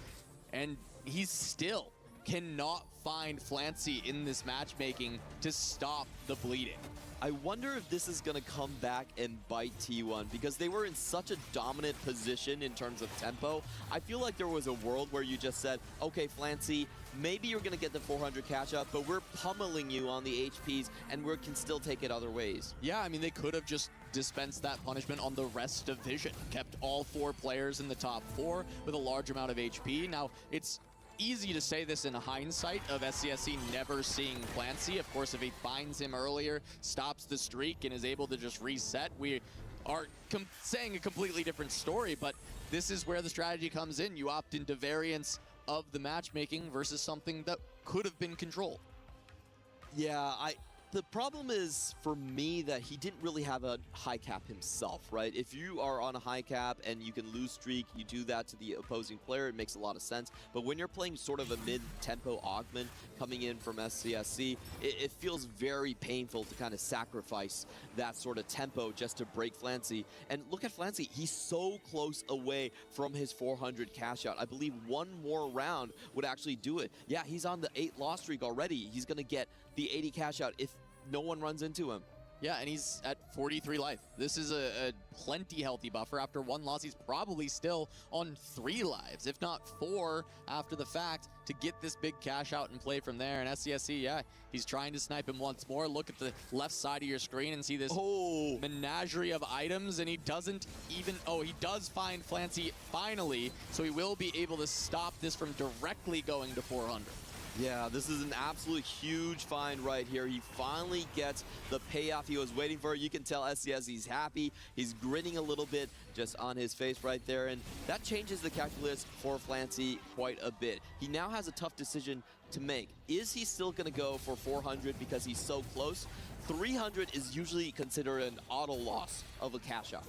and he's still cannot find Flancy in this matchmaking to stop the bleeding. I wonder if this is going to come back and bite T1 because they were in such a dominant position in terms of tempo. I feel like there was a world where you just said, okay, Flancy, maybe you're going to get the 400 catch up, but we're pummeling you on the HPs and we can still take it other ways. Yeah, I mean, they could have just dispensed that punishment on the rest of Vision, kept all 4 players in the top 4 with a large amount of HP. Now, it's easy to say this in hindsight of SCSC never seeing Flancy. Of course, if he finds him earlier, stops the streak, and is able to just reset, we are saying a completely different story, but this is where the strategy comes in. You opt into variance of the matchmaking versus something that could have been controlled. Yeah, The problem is, for me, that he didn't really have a high cap himself, right? If you are on a high cap and you can lose streak, you do that to the opposing player, it makes a lot of sense. But when you're playing sort of a mid-tempo augment coming in from SCSC, it feels very painful to kind of sacrifice that sort of tempo just to break Flancy. And look at Flancy, he's so close away from his 400 cash out. I believe one more round would actually do it. Yeah, he's on the 8 loss streak already. He's going to get the 80 cash out if no one runs into him. Yeah, and he's at 43 life. This is a plenty healthy buffer. After 1 loss, he's probably still on 3 lives, if not 4 after the fact, to get this big cash out and play from there. And SCSC, yeah, he's trying to snipe him once more. Look at the left side of your screen and see this menagerie of items, and he doesn't even, he does find Flancy finally, so he will be able to stop this from directly going to 400. Yeah, this is an absolute huge find right here. He finally gets the payoff he was waiting for. You can tell SCS he's happy. He's grinning a little bit just on his face right there. And that changes the calculus for Flancy quite a bit. He now has a tough decision to make. Is he still going to go for 400 because he's so close? 300 is usually considered an auto loss of a cash out.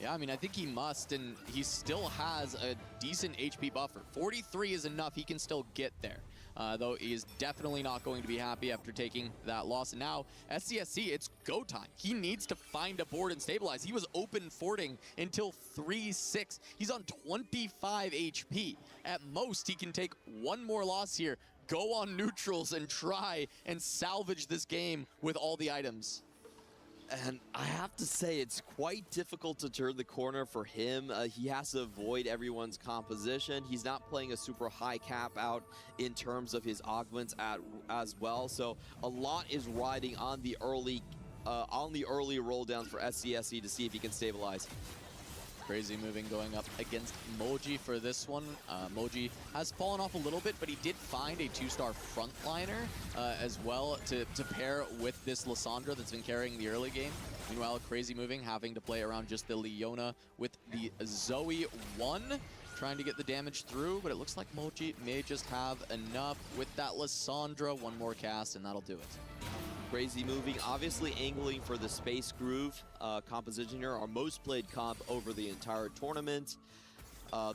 Yeah, I mean, I think he must, and he still has a decent HP buffer. 43 is enough. He can still get there. Though he is definitely not going to be happy after taking that loss. And now, SCSC, it's go time. He needs to find a board and stabilize. He was open forting until 3-6. He's on 25 HP. At most, he can take 1 more loss here, go on neutrals, and try and salvage this game with all the items. And I have to say, it's quite difficult to turn the corner for him. He has to avoid everyone's composition. He's not playing a super high cap out in terms of his augments as well. So a lot is riding on the early roll downs for SCSC to see if he can stabilize. Crazy moving going up against MOUZ for this one. MOUZ has fallen off a little bit, but he did find a 2-star frontliner as well to pair with this Lissandra that's been carrying the early game. Meanwhile, Crazy moving, having to play around just the Leona with the Zoe 1, trying to get the damage through, but it looks like MOUZ may just have enough with that Lissandra. 1 more cast, and that'll do it. Crazy moving, obviously angling for the Space Groove composition here, our most played comp over the entire tournament.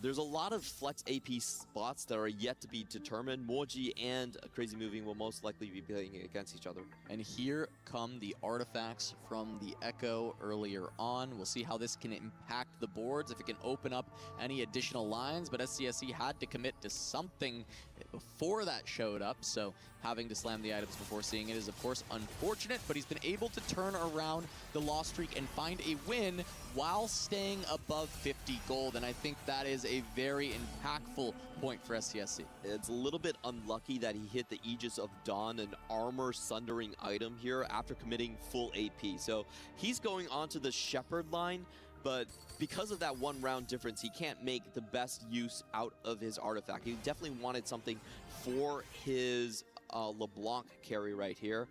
There's a lot of flex AP spots that are yet to be determined. MOUZ and Crazy Moving will most likely be playing against each other. And here come the artifacts from the Echo earlier on. We'll see how this can impact the boards, if it can open up any additional lines, but SCSC had to commit to something before that showed up, so having to slam the items before seeing it is of course unfortunate, but he's been able to turn around the loss streak and find a win while staying above 50 gold, and I think that is a very impactful point for SCSC. It's a little bit unlucky that he hit the Aegis of Dawn, an armor sundering item here after committing full AP. So he's going onto the Shepherd line, but because of that 1 round difference, he can't make the best use out of his artifact. He definitely wanted something for his LeBlanc carry right here.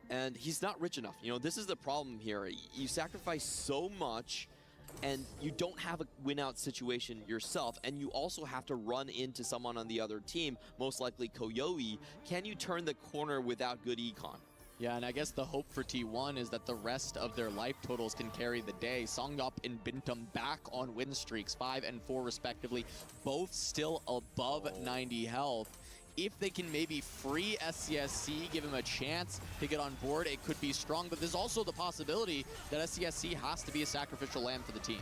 And he's not rich enough. You know, this is the problem here. You sacrifice so much, and you don't have a win-out situation yourself, and you also have to run into someone on the other team, most likely Koyoi. Can you turn the corner without good econ? Yeah, and I guess the hope for T1 is that the rest of their life totals can carry the day. Songyup and Bintum back on win streaks, 5 and 4 respectively, both still above 90 health. If they can maybe free SCSC, give him a chance to get on board, it could be strong. But there's also the possibility that SCSC has to be a sacrificial lamb for the team.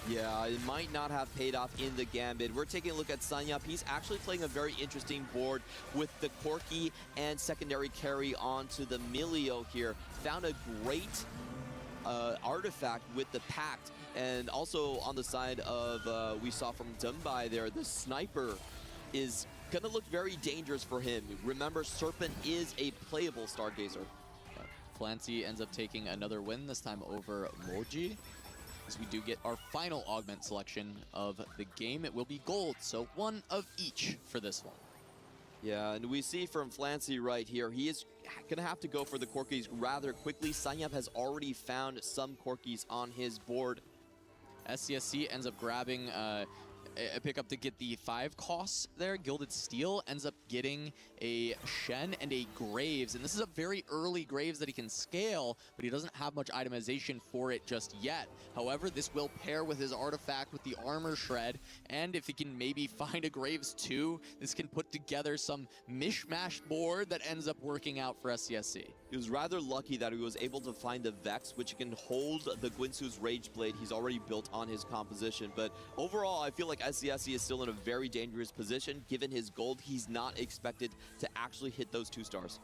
Yeah, it might not have paid off in the Gambit. We're taking a look at Sanyap. He's actually playing a very interesting board with the Corki and secondary carry onto the Milio here. Found a great artifact with the Pact. And also on the side of, we saw from Dumbai there, the Sniper is going to look very dangerous for him. Remember, Serpent is a playable Stargazer. Flancy ends up taking another win, this time over MOUZ. As we do get our final augment selection of the game, it will be gold, so 1 of each for this one. Yeah, and we see from Flancy right here, he is going to have to go for the Corkis rather quickly. Sanyap has already found some Corkis on his board. SCSC ends up grabbing a pickup to get the 5 costs there. Gilded Steel ends up getting a Shen and a Graves, and this is a very early Graves that he can scale, but he doesn't have much itemization for it just yet. However, this will pair with his artifact with the armor shred, and if he can maybe find a Graves too, this can put together some mishmash board that ends up working out for SCSC. He was rather lucky that he was able to find the Vex, which can hold the Guinsoo's Rage Blade he's already built on his composition. But overall, I feel like SCSC is still in a very dangerous position. Given his gold, he's not expected to actually hit those 2 stars.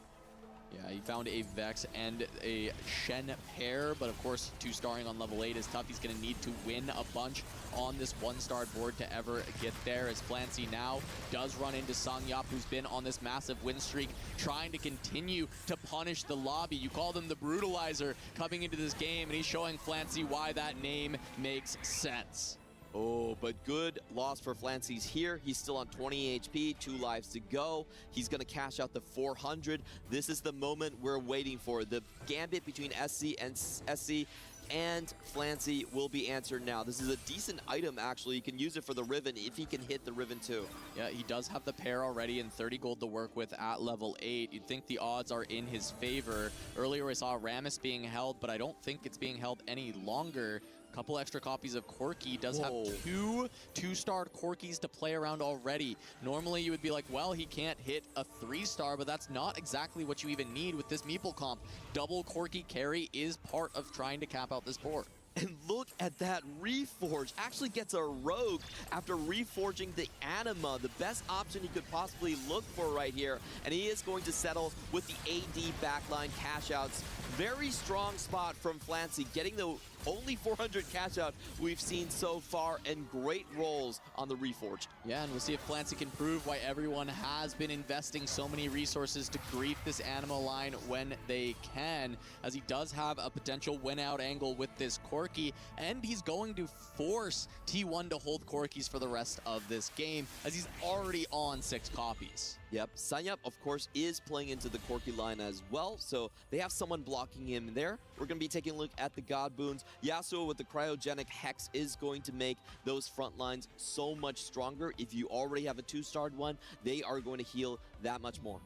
Yeah, he found a Vex and a Shen pair, but of course, 2-starring on level 8 is tough. He's going to need to win a bunch on this 1-star board to ever get there, as Flancy now does run into Sangyap, who's been on this massive win streak, trying to continue to punish the lobby. You called him the Brutalizer coming into this game, and he's showing Flancy why that name makes sense. Oh, but good loss for Flancy's here. He's still on 20 HP, 2 lives to go. He's going to cash out the 400. This is the moment we're waiting for. The gambit between SC and SC and Flancy will be answered now. This is a decent item, actually. You can use it for the Riven if he can hit the Riven too. Yeah, he does have the pair already and 30 gold to work with at level 8. You'd think the odds are in his favor. Earlier we saw Rammus being held, but I don't think it's being held any longer. Couple extra copies of Corki. Does have 2 2-star Corkis to play around already. Normally you would be like, well, he can't hit a 3-star, but that's not exactly what you even need with this Meeple comp. Double Corki carry is part of trying to cap out this board. And look at that Reforge. Actually gets a Rogue after reforging the Anima, the best option he could possibly look for right here. And he is going to settle with the AD backline cash outs. Very strong spot from Flancy, getting the only 400 cash out we've seen so far, and great rolls on the Reforged. Yeah, and we'll see if Flancy can prove why everyone has been investing so many resources to grief this Anima line when they can, as he does have a potential win-out angle with this Corki, and he's going to force T1 to hold Corkis for the rest of this game, as he's already on 6 copies. Yep, Sangyap, of course, is playing into the Corki line as well, so they have someone blocking him there. We're going to be taking a look at the God Boons. Yasuo with the Cryogenic Hex is going to make those front lines so much stronger. If you already have a 2-starred one, they are going to heal that much more.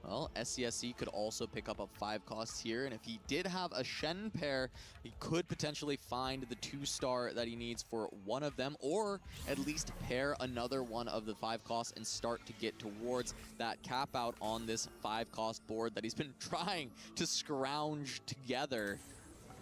Well, SCSC could also pick up a 5 costs here, and if he did have a Shen pair, he could potentially find the 2-star that he needs for one of them, or at least pair another one of the 5 costs and start to get towards that cap out on this 5-cost board that he's been trying to scrounge together.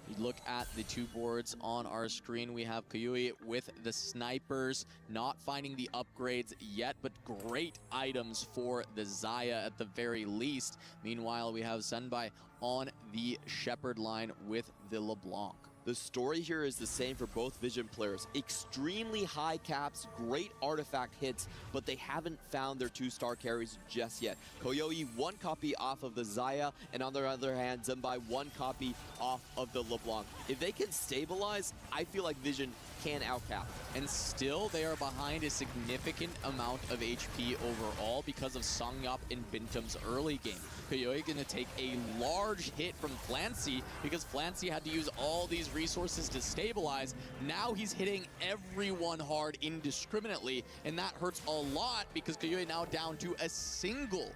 You look at the 2 boards on our screen. We have Koyui with the snipers, not finding the upgrades yet, but great items for the Xayah at the very least. Meanwhile, we have Senbai on the Shepherd line with the LeBlanc. The story here is the same for both Vision players. Extremely high caps, great artifact hits, but they haven't found their 2-star carries just yet. Koyoi 1 copy off of the Xayah, and on the other hand, Zenbai 1 copy off of the LeBlanc. If they can stabilize, I feel like Vision can outcap. And still, they are behind a significant amount of HP overall because of Sangyap and Bintum's early game. Koyoi going to take a large hit from Flancy because Flancy had to use all these resources to stabilize. Now he's hitting everyone hard indiscriminately, and that hurts a lot because Koyoi now down to a single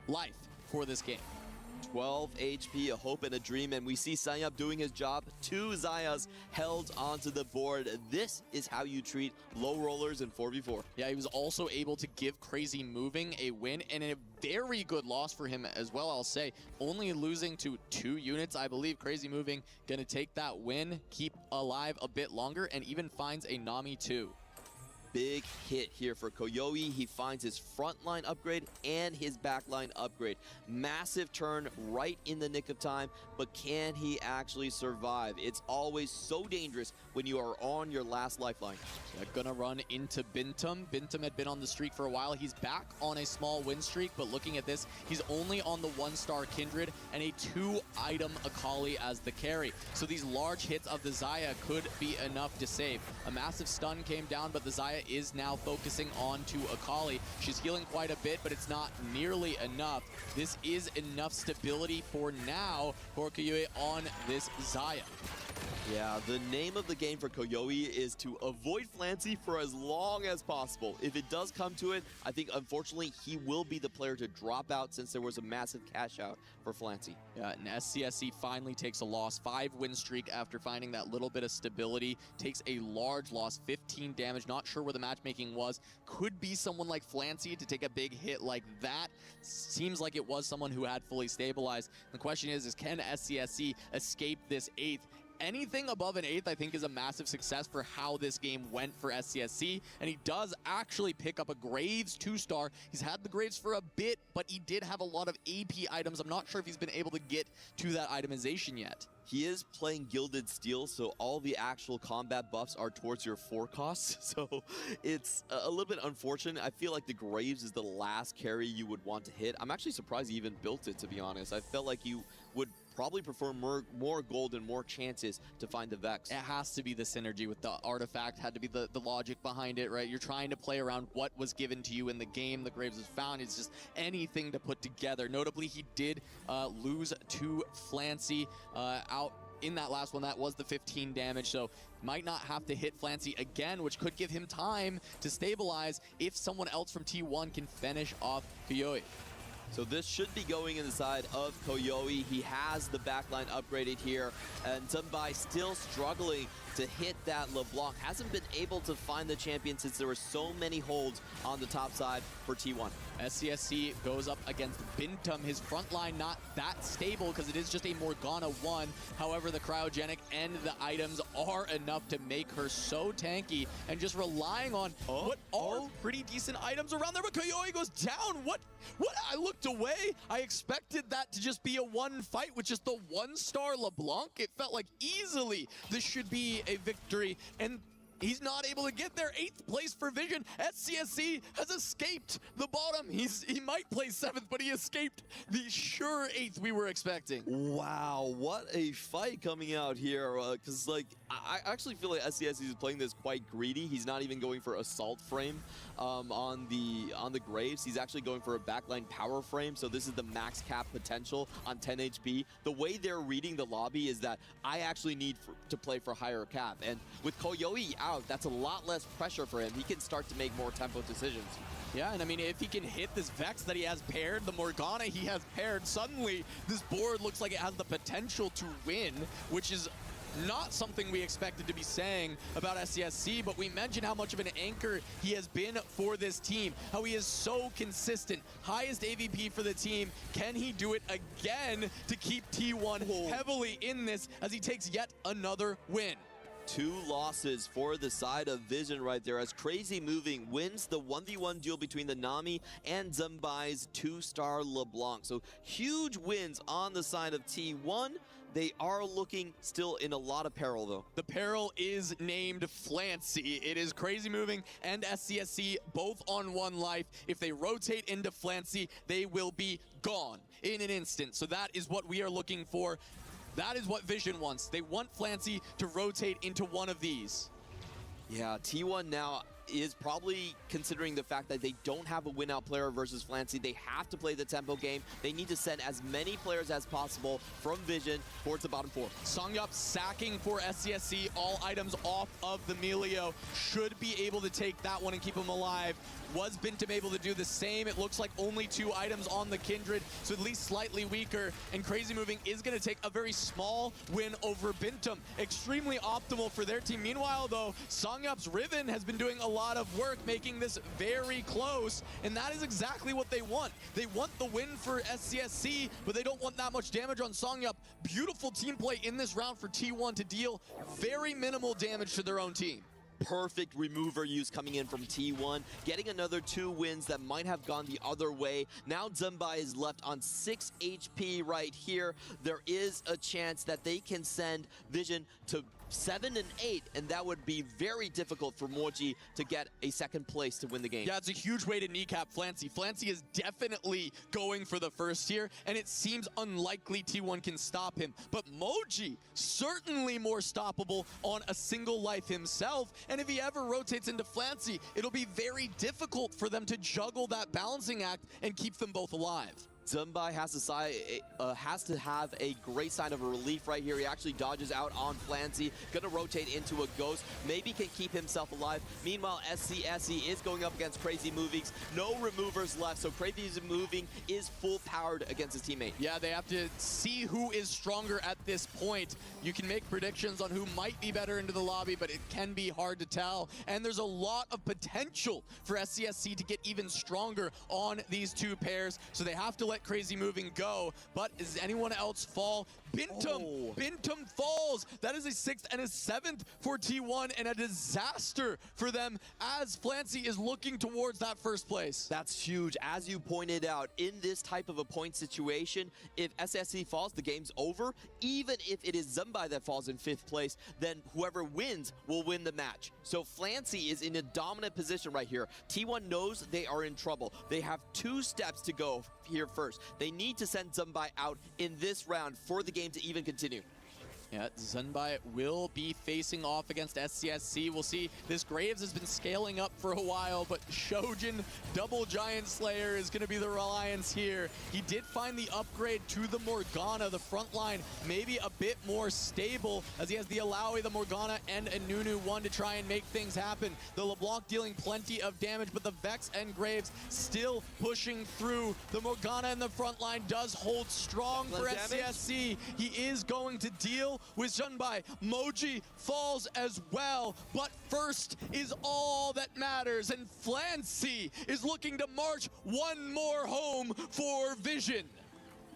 life for this game. 12 HP, a hope and a dream, and we see Sangyap doing his job. 2 Xayahs held onto the board. This is how you treat low rollers in 4v4. Yeah, he was also able to give Crazy Moving a win, and a very good loss for him as well, I'll say. Only losing to 2 units, I believe. Crazy Moving gonna take that win, keep alive a bit longer, and even finds a Nami too. Big hit here for Koyoi. He finds his frontline upgrade and his backline upgrade. Massive turn right in the nick of time, but can he actually survive? It's always so dangerous when you are on your last lifeline. Yeah, gonna run into Bintum. Bintum had been on the streak for a while. He's back on a small win streak, but looking at this, he's only on the 1-star Kindred and a 2-item Akali as the carry. So these large hits of the Xayah could be enough to save. A massive stun came down, but the Xayah is now focusing on to Akali. She's healing quite a bit, but it's not nearly enough. This is enough stability for now for Koyui on this Xayah. Yeah, the name of the game for Koyoi is to avoid Flancy for as long as possible. If it does come to it, I think unfortunately he will be the player to drop out since there was a massive cash out for Flancy. Yeah, and SCSC finally takes a loss. 5-win streak after finding that little bit of stability. Takes a large loss, 15 damage. Not sure where the matchmaking was. Could be someone like Flancy to take a big hit like that. Seems like it was someone who had fully stabilized. The question is can SCSC escape this 8th? Anything above an 8th, I think, is a massive success for how this game went for SCSC. And he does actually pick up a Graves 2-star. He's had the Graves for a bit, but he did have a lot of AP items. I'm not sure if he's been able to get to that itemization yet. He is playing Gilded Steel, so all the actual combat buffs are towards your 4 costs. So it's a little bit unfortunate. I feel like the Graves is the last carry you would want to hit. I'm actually surprised he even built it, to be honest. I felt like you would probably prefer more gold and more chances to find the Vex. It has to be the synergy with the artifact, had to be the logic behind it, right? You're trying to play around what was given to you in the game. The Graves was found. It's just anything to put together. Notably, he did lose to Flancy out in that last one. That was the 15 damage, so might not have to hit Flancy again, which could give him time to stabilize if someone else from T1 can finish off Koyoi. So this should be going in the side of Koyoi. He has the backline upgraded here, and Zumbai still struggling to hit that LeBlanc. Hasn't been able to find the champion since there were so many holds on the top side for T1. SCSC goes up against Bintum. His front line not that stable because it is just a Morgana 1. However, the cryogenic and the items are enough to make her so tanky, and just relying on what are pretty decent items around there. But Koyoi goes down. What? I looked away. I expected that to just be a one fight with just the 1-star LeBlanc. It felt like easily this should be a victory, and he's not able to get there. 8th place for Vision. SCSC has escaped the bottom. He might play 7th, but he escaped the sure 8th we were expecting. Wow, what a fight coming out here. Because I actually feel like SCSC is playing this quite greedy. He's not even going for assault frame on the Graves. He's actually going for a backline power frame. So this is the max cap potential on 10 HP. The way they're reading the lobby is that I actually need to play for higher cap. And with Koyoi out, that's a lot less pressure for him. He can start to make more tempo decisions. Yeah, and I mean, if he can hit this Vex that he has paired, the Morgana he has paired, suddenly this board looks like it has the potential to win, which is not something we expected to be saying about SCSC, but we mentioned how much of an anchor he has been for this team, how he is so consistent. Highest AVP for the team. Can he do it again to keep T1 heavily in this as he takes yet another win? 2 losses for the side of Vision right there, as Crazy Moving wins the 1v1 duel between the Nami and Zumbai's 2-star LeBlanc. So huge wins on the side of T1. They are looking still in a lot of peril, though. The peril is named Flancy. It is Crazy Moving and SCSC both on 1 life. If they rotate into Flancy, they will be gone in an instant. So that is what we are looking for. That is what Vision wants. They want Flancy to rotate into one of these. Yeah, T1 now is probably considering the fact that they don't have a win-out player versus Flancy. They have to play the tempo game. They need to send as many players as possible from Vision towards the bottom 4. Songyup sacking for SCSC. All items off of the Melio. Should be able to take that one and keep him alive. Was Bintum able to do the same? It looks like only 2 items on the Kindred, so at least slightly weaker. And Crazy Moving is going to take a very small win over Bintum. Extremely optimal for their team. Meanwhile, though, Songyup's Riven has been doing a lot of work, making this very close, and that is exactly what they want. They want the win for SCSC, but they don't want that much damage on Songyup. Beautiful team play in this round for T1 to deal very minimal damage to their own team. Perfect remover use coming in from T1, getting another 2 wins that might have gone the other way. Now Zumbai is left on 6 HP right here. There is a chance that they can send Vision to 7 and 8, and that would be very difficult for Moji to get a 2nd place to win the game. Yeah, it's a huge way to kneecap Flancy. Flancy is definitely going for the first here, and it seems unlikely T1 can stop him. But Moji, certainly more stoppable on a single life himself, and if he ever rotates into Flancy, it'll be very difficult for them to juggle that balancing act and keep them both alive. Zumbai has to have a great sign of a relief right here. He actually dodges out on Flancy, gonna rotate into a Ghost, maybe can keep himself alive. Meanwhile, SCSE is going up against Crazy Movings. No removers left, so Crazy Moving is full powered against his teammate. Yeah, they have to see who is stronger at this point. You can make predictions on who might be better into the lobby, but it can be hard to tell. And there's a lot of potential for SCSC to get even stronger on these two pairs, so they have to let Crazy Moving go. But does anyone else fall? Bintum! Bintum falls! That is a 6th and a 7th for T1, and a disaster for them as Flancy is looking towards that first place. That's huge. As you pointed out, in this type of a point situation, if SSC falls, the game's over. Even if it is Zumbai that falls in 5th place, then whoever wins will win the match. So Flancy is in a dominant position right here. T1 knows they are in trouble. They have 2 steps to go here first. They need to send Zumbai out in this round for the game to even continue. Yeah, Zunbai will be facing off against SCSC. We'll see. This Graves has been scaling up for a while, but Shojin, double Giant Slayer, is going to be the reliance here. He did find the upgrade to the Morgana. The front line maybe a bit more stable as he has the Alawi, the Morgana, and a Nunu 1 to try and make things happen. The LeBlanc dealing plenty of damage, but the Vex and Graves still pushing through. The Morgana in the front line does hold strong for SCSC. He is going to deal with Zunbai. Moji falls as well, but first is all that matters, and Flancy is looking to march one more home for Vision.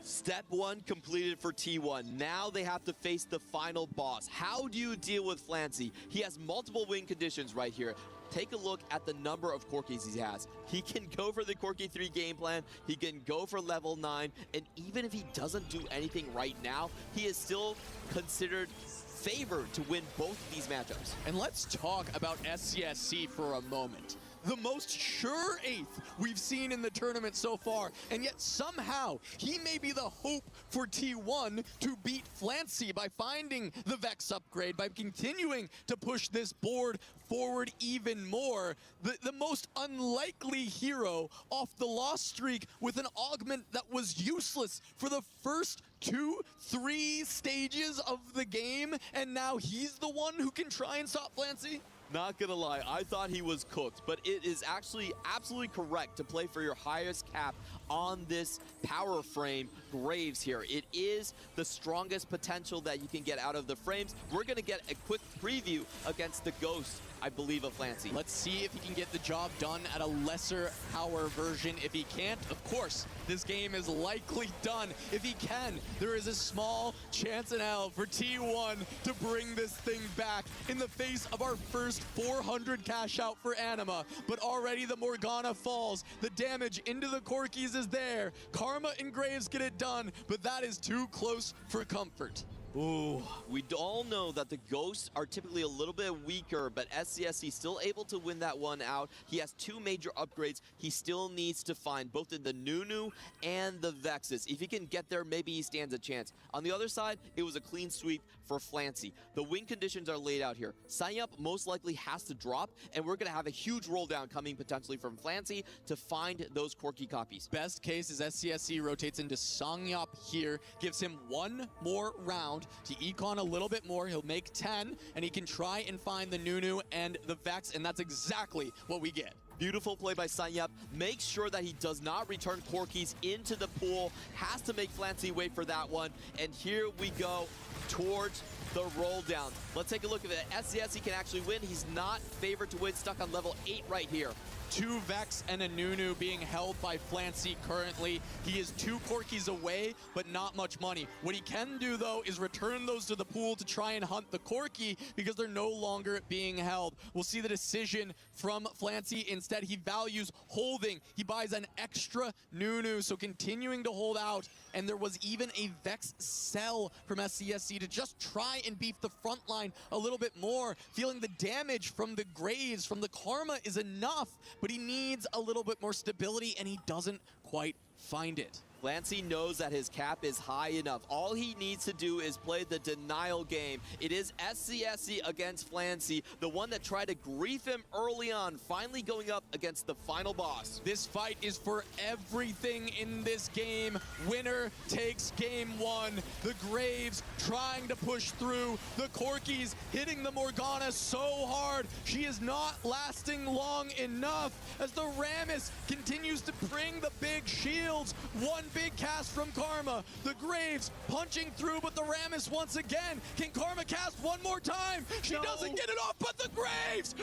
Step 1 completed for T1. Now they have to face the final boss. How do you deal with Flancy? He has multiple win conditions right here. Take a look at the number of Corkis he has. He can go for the Corki 3 game plan, he can go for level 9, and even if he doesn't do anything right now, he is still considered favored to win both of these matchups. And let's talk about SCSC for a moment. The most sure 8th we've seen in the tournament so far, and yet somehow he may be the hope for T1 to beat Flancy by finding the Vex upgrade, by continuing to push this board forward even more. The most unlikely hero off the loss streak with an augment that was useless for the first 2-3 stages of the game, and now he's the one who can try and stop Flancy? Not gonna lie, I thought he was cooked, but it is actually absolutely correct to play for your highest cap on this power frame Graves here. It is the strongest potential that you can get out of the frames. We're gonna get a quick preview against the Ghost, I believe, of Flancy. Let's see if he can get the job done at a lesser power version. If he can't, of course, this game is likely done. If he can, there is a small chance in hell for T1 to bring this thing back in the face of our first 400 cash out for Anima. But already the Morgana falls. The damage into the Corkis is there. Karma and Graves get it done, but that is too close for comfort. Ooh, we all know that the Ghosts are typically a little bit weaker, but SCSC still able to win that one out. He has 2 major upgrades he still needs to find, both in the Nunu and the Vexus. If he can get there, maybe he stands a chance. On the other side, it was a clean sweep for Flancy. The win conditions are laid out here. Sanyup most likely has to drop, and we're going to have a huge roll down coming potentially from Flancy to find those Corki copies. Best case is SCSC rotates into Sangyup here, gives him 1 more round to econ a little bit more. He'll make 10, and he can try and find the Nunu and the Vex, and that's exactly what we get. Beautiful play by Sanyup. Makes sure that he does not return Corkis into the pool. Has to make Flancy wait for that one. And here we go towards the roll down. Let's take a look at it. SCSC can actually win. He's not favored to win, stuck on level 8 right here. 2 Vex and a Nunu being held by Flancy currently. He is 2 Corkis away, but not much money. What he can do, though, is return those to the pool to try and hunt the Corki because they're no longer being held. We'll see the decision from Flancy. Instead, he values holding. He buys an extra Nunu, so continuing to hold out. And there was even a Vex sell from SCSC to just try and beef the front line a little bit more. Feeling the damage from the Graves, from the Karma is enough, but he needs a little bit more stability, and he doesn't quite find it. Flancy knows that his cap is high enough. All he needs to do is play the denial game. It is SCSC against Flancy, the one that tried to grief him early on, finally going up against the final boss. This fight is for everything in this game. Winner takes game one. The Graves trying to push through. The Corkies hitting the Morgana so hard. She is not lasting long enough as the Rammus continues to bring the big shields. One big cast from Karma. The Graves punching through, but the Rammus once again. Can Karma cast one more time? She doesn't get it off, but the Graves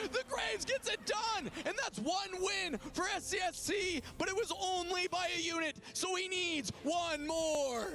gets it done. And that's one win for SCSC, but it was only by a unit, so he needs one more.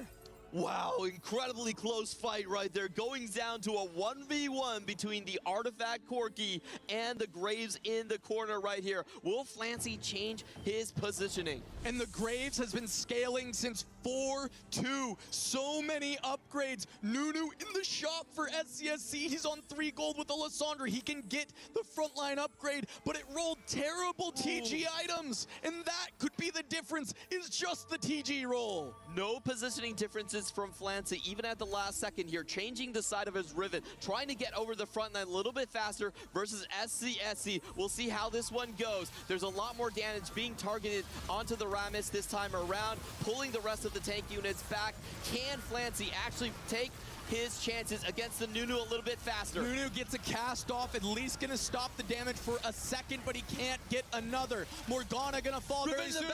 Wow, incredibly close fight right there. Going down to a 1v1 between the Artifact Corki and the Graves in the corner right here. Will Flancy change his positioning? And the Graves has been scaling since 4-2. So many upgrades. Nunu in the shop for SCSC. He's on 3 gold with the Lysandra. He can get the frontline upgrade, but it rolled terrible TG items. And that could be the difference, is just the TG roll. No positioning differences from Flancy, even at the last second here, changing the side of his Riven, trying to get over the front line a little bit faster versus SCSC. We'll see how this one goes. There's a lot more damage being targeted onto the Rammus this time around, pulling the rest of the tank units back. Can Flancy actually take his chances against the Nunu a little bit faster? Nunu gets a cast off, at least gonna stop the damage for a second, but he can't get another. Morgana gonna fall very soon,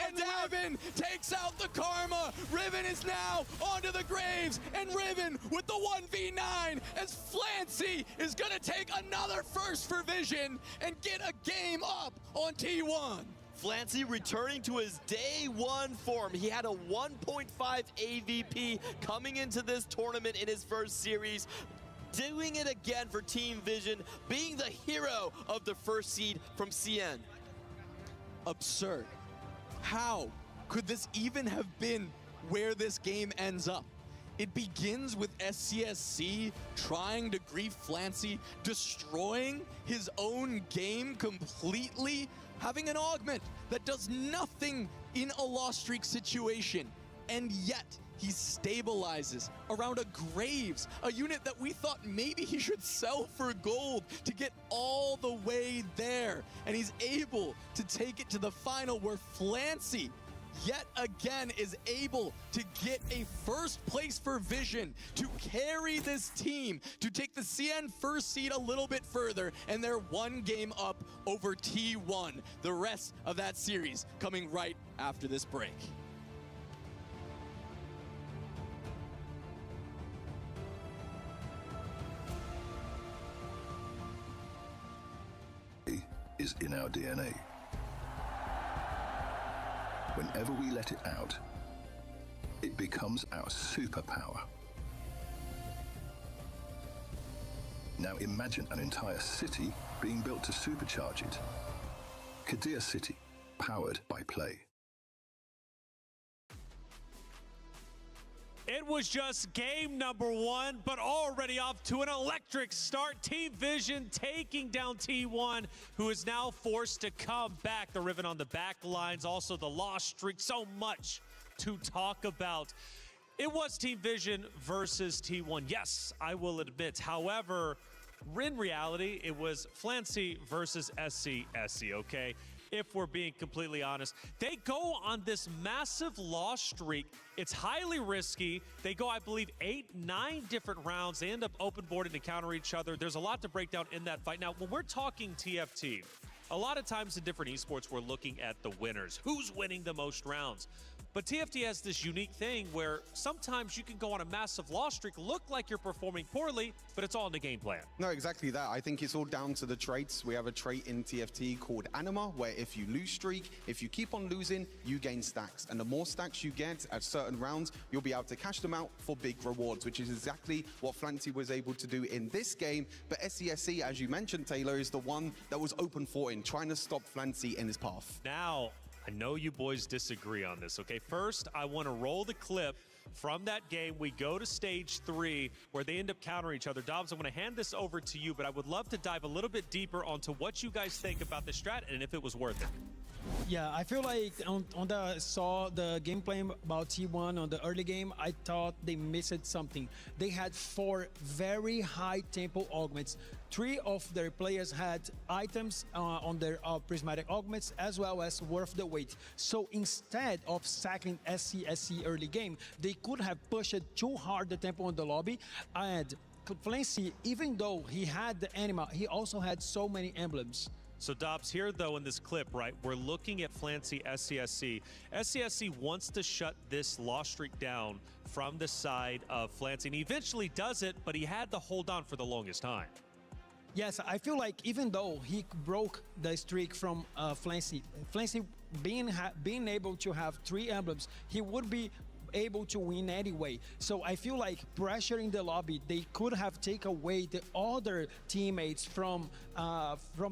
and Riven takes out the Karma. Riven is now onto the Graves, and Riven with the 1v9 as Flancy is gonna take another first for Vision and get a game up on T1. Flancy returning to his day one form. He had a 1.5 AVP coming into this tournament in his first series. Doing it again for Team Vision, being the hero of the first seed from CN. Absurd. How could this even have been where this game ends up? It begins with SCSC trying to grief Flancy, destroying his own game completely, having an augment that does nothing in a lost streak situation, and yet he stabilizes around a Graves, a unit that we thought maybe he should sell for gold to get all the way there, and he's able to take it to the final where Flancy yet again is able to get a first place for Vision, to carry this team, to take the CN first seed a little bit further, and they're one game up over T1. The rest of that series coming right after this break. Is in our DNA. Whenever we let it out, it becomes our superpower. Now imagine an entire city being built to supercharge it. Kadir City, powered by play. It was just game number 1, but already off to an electric start. Team Vision taking down T1, who is now forced to come back. The Riven on the back lines, also the lost streak, so much to talk about. It was Team Vision versus T1, yes, I will admit. However, in reality, it was Flancy versus SCSC, okay? If we're being completely honest. They go on this massive loss streak. It's highly risky. They go, I believe, 8, 9 different rounds. They end up open boarding to counter each other. There's a lot to break down in that fight. Now, when we're talking TFT, a lot of times in different esports, we're looking at the winners. Who's winning the most rounds? But TFT has this unique thing where sometimes you can go on a massive loss streak, look like you're performing poorly, but it's all in the game plan. No, exactly that. I think it's all down to the traits. We have a trait in TFT called Anima, where if you lose streak, if you keep on losing, you gain stacks. And the more stacks you get at certain rounds, you'll be able to cash them out for big rewards, which is exactly what Flancy was able to do in this game. But SCSC, as you mentioned, Taylor, is the one that was open for him, trying to stop Flancy in his path. Now, I know you boys disagree on this, okay? First, I want to roll the clip from that game. We go to stage 3 where they end up countering each other. Dobbs, I'm going to hand this over to you, but I would love to dive a little bit deeper onto what you guys think about the strat and if it was worth it. Yeah, I feel like saw the gameplay about T1 on the early game. I thought they missed something. They had 4 very high tempo augments. 3 of their players had items on their prismatic augments as well as worth the wait. So instead of sacking SCSC early game, they could have pushed too hard the tempo on the lobby. And Flancy, even though he had the anima, he also had so many emblems. So Dobbs, here though in this clip, right, we're looking at Flancy SCSC. SCSC wants to shut this loss streak down from the side of Flancy, and he eventually does it, but he had to hold on for the longest time. Yes, I feel like even though he broke the streak from Flancy being able to have 3 emblems, he would be able to win anyway. So I feel like pressuring the lobby, they could have taken away the other teammates from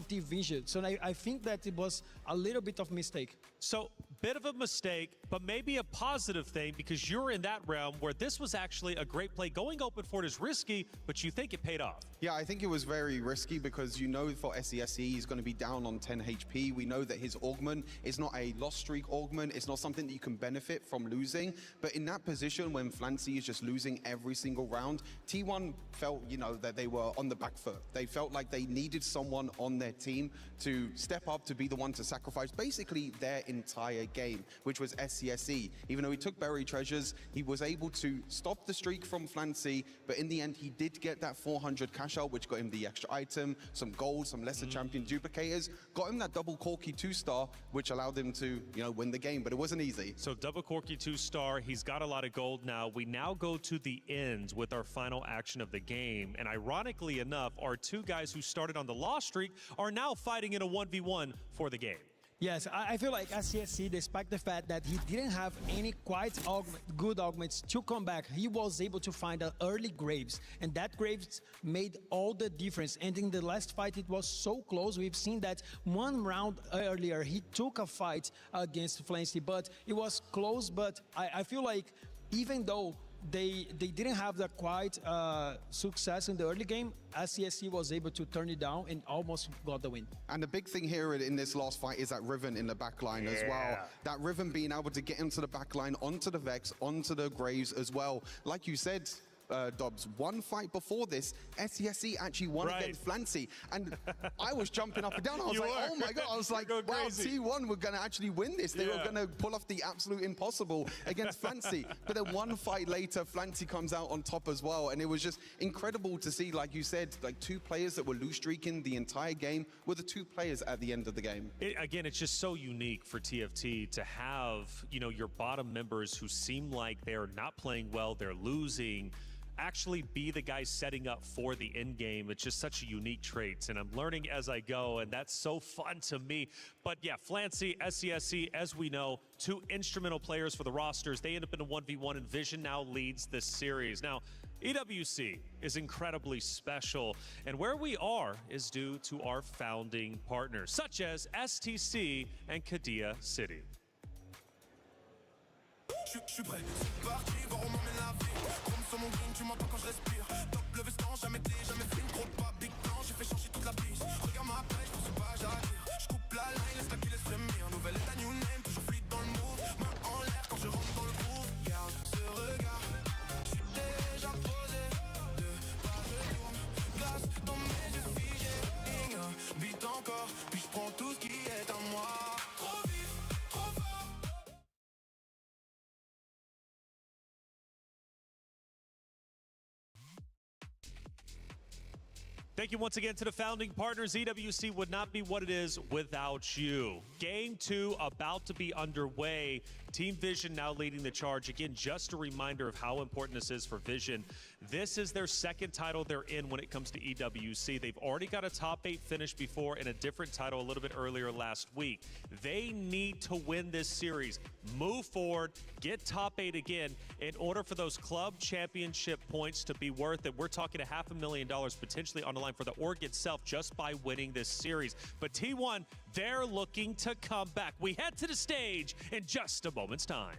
T-Vision. So I think that it was a little bit of mistake. So bit of a mistake, but maybe a positive thing, because you're in that realm where this was actually a great play. Going open for it is risky, but you think it paid off. Yeah, I think it was very risky because you know for SCSC he's going to be down on 10 HP. We know that his augment is not a loss streak augment. It's not something that you can benefit from losing. But in that position when Flancy is just losing every single round, T1 felt, you know, that they were on the back foot. They felt like they needed someone on their team to step up, to be the one to sacrifice basically their entire game, which was SCSC. Even though he took Berry Treasures, he was able to stop the streak from Flancy, but in the end he did get that 400 cash out, which got him the extra item, some gold, some lesser champion duplicators, got him that double Corky 2-star, which allowed him to, you know, win the game, but it wasn't easy. So double Corky 2-star, he's got a lot of gold now. We now go to the ends with our final action of the game, and ironically enough, our 2 guys who started on the loss streak are now fighting in a 1v1 for the game. Yes, I feel like SCSC, despite the fact that he didn't have any quite good augments to come back, he was able to find an early Graves, and that Graves made all the difference. And in the last fight, it was so close. We've seen that 1 round earlier, he took a fight against Flancy, but it was close. But I feel like even though they didn't have the quite success in the early game, SCSC was able to turn it down and almost got the win. And the big thing here in this last fight is that Riven in the backline as well. That Riven being able to get into the backline, onto the Vex, onto the Graves as well. Like you said, Dobbs, 1 fight before this, SCSC actually won against Flancy. And I was jumping up and down. I was oh my God. I was like, wow, T1 were going to actually win this. They were going to pull off the absolute impossible against Flancy. But then 1 fight later, Flancy comes out on top as well. And it was just incredible to see, like you said, like 2 players that were lose streaking the entire game were the 2 players at the end of the game. Again, it's just so unique for TFT to have, you know, your bottom members who seem like they're not playing well, they're losing, actually be the guys setting up for the end game. It's just such a unique trait, and I'm learning as I go, and that's so fun to me. But yeah, Flancy, SCSC, as we know, 2 instrumental players for the rosters. They end up in a 1v1, and Vision now leads this series. Now, EWC is incredibly special, and where we are is due to our founding partners, such as STC and Kadia City. Je suis prêt, c'est parti, voir où m'emmène la vie. Chrome sur mon green, tu m'entends quand je respire. Top le veston, jamais dit, jamais fait une trop de pas. Big plan, j'ai fait changer toute la piste. Regarde ma pêche, je pense pas, j'attire. Je coupe la line, laisse la qui laisse frémir. Nouvelle état, new name, toujours fluide dans le move. Main en l'air quand je rentre dans le groove. Garde ce regard, j'suis déjà posé. 2 pas, je tourne, glace dans mes yeux figés. Ligne, beat encore, puis j'prends tout ce qui est à moi. Trop vif, trop fort. Thank you once again to the founding partners. EWC would not be what it is without you. Game 2 about to be underway. Team Vision now leading the charge. Again, just a reminder of how important this is for Vision. This is their 2nd title they're in when it comes to EWC. They've already got a top 8 finish before in a different title a little bit earlier last week. They need to win this series, move forward, get top 8 again in order for those club championship points to be worth it. We're talking $500,000 potentially on the line for the org itself just by winning this series. But T1, they're looking to come back. We head to the stage in just a moment's time.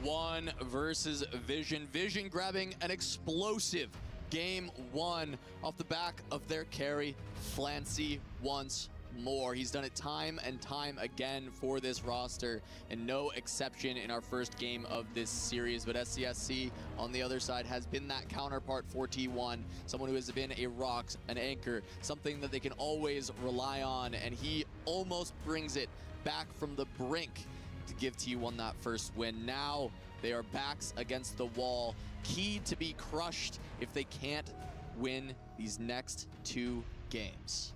T1 versus Vision. Vision grabbing an explosive game one off the back of their carry, Flancy, once more. He's done it time and time again for this roster, and no exception in our first game of this series. But SCSC on the other side has been that counterpart for T1, someone who has been a rock, an anchor, something that they can always rely on, and he almost brings it back from the brink to give T1 that first win. Now they are backs against the wall, key to be crushed if they can't win these next two games.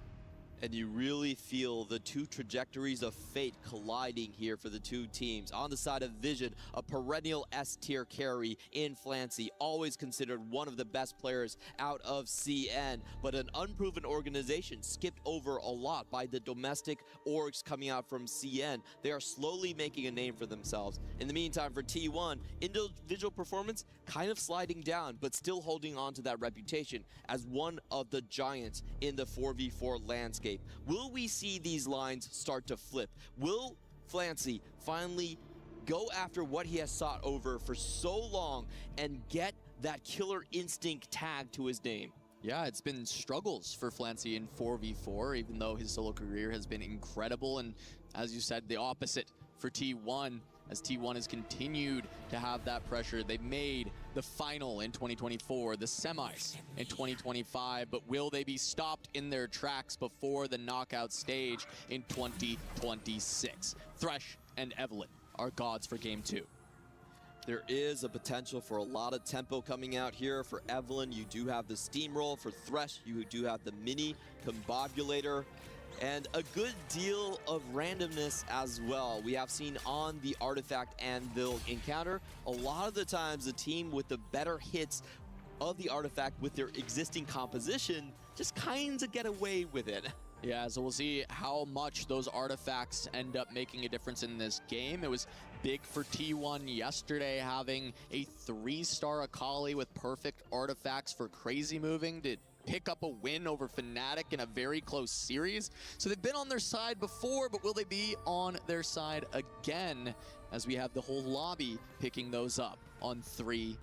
And you really feel the two trajectories of fate colliding here for the two teams. On the side of Vision, a perennial S-tier carry in Flancy, always considered one of the best players out of CN, but an unproven organization skipped over a lot by the domestic orgs coming out from CN. They are slowly making a name for themselves. In the meantime, for T1, individual performance kind of sliding down, but still holding on to that reputation as one of the giants in the 4v4 landscape. Will we see these lines start to flip? Will Flancy finally go after what he has sought over for so long and get that killer instinct tag to his name? Yeah, it's been struggles for Flancy in 4v4, even though his solo career has been incredible. And as you said, the opposite for T1, as T1 has continued to have that pressure. They made the final in 2024, the semis in 2025, but will they be stopped in their tracks before the knockout stage in 2026? Thresh and Evelyn are gods for game two. There is a potential for a lot of tempo coming out here. For Evelyn, you do have the steamroll. For Thresh, you do have the mini combobulator. And a good deal of randomness as well. We have seen on the Artifact Anvil encounter, a lot of the times the team with the better hits of the Artifact with their existing composition just kind of get away with it. Yeah, so we'll see how much those artifacts end up making a difference in this game. It was big for T1 yesterday, having a 3-star Akali with perfect artifacts for crazy moving to pick up a win over Fnatic in a very close series. So they've been on their side before, but will they be on their side again as we have the whole lobby picking those up on 3-3?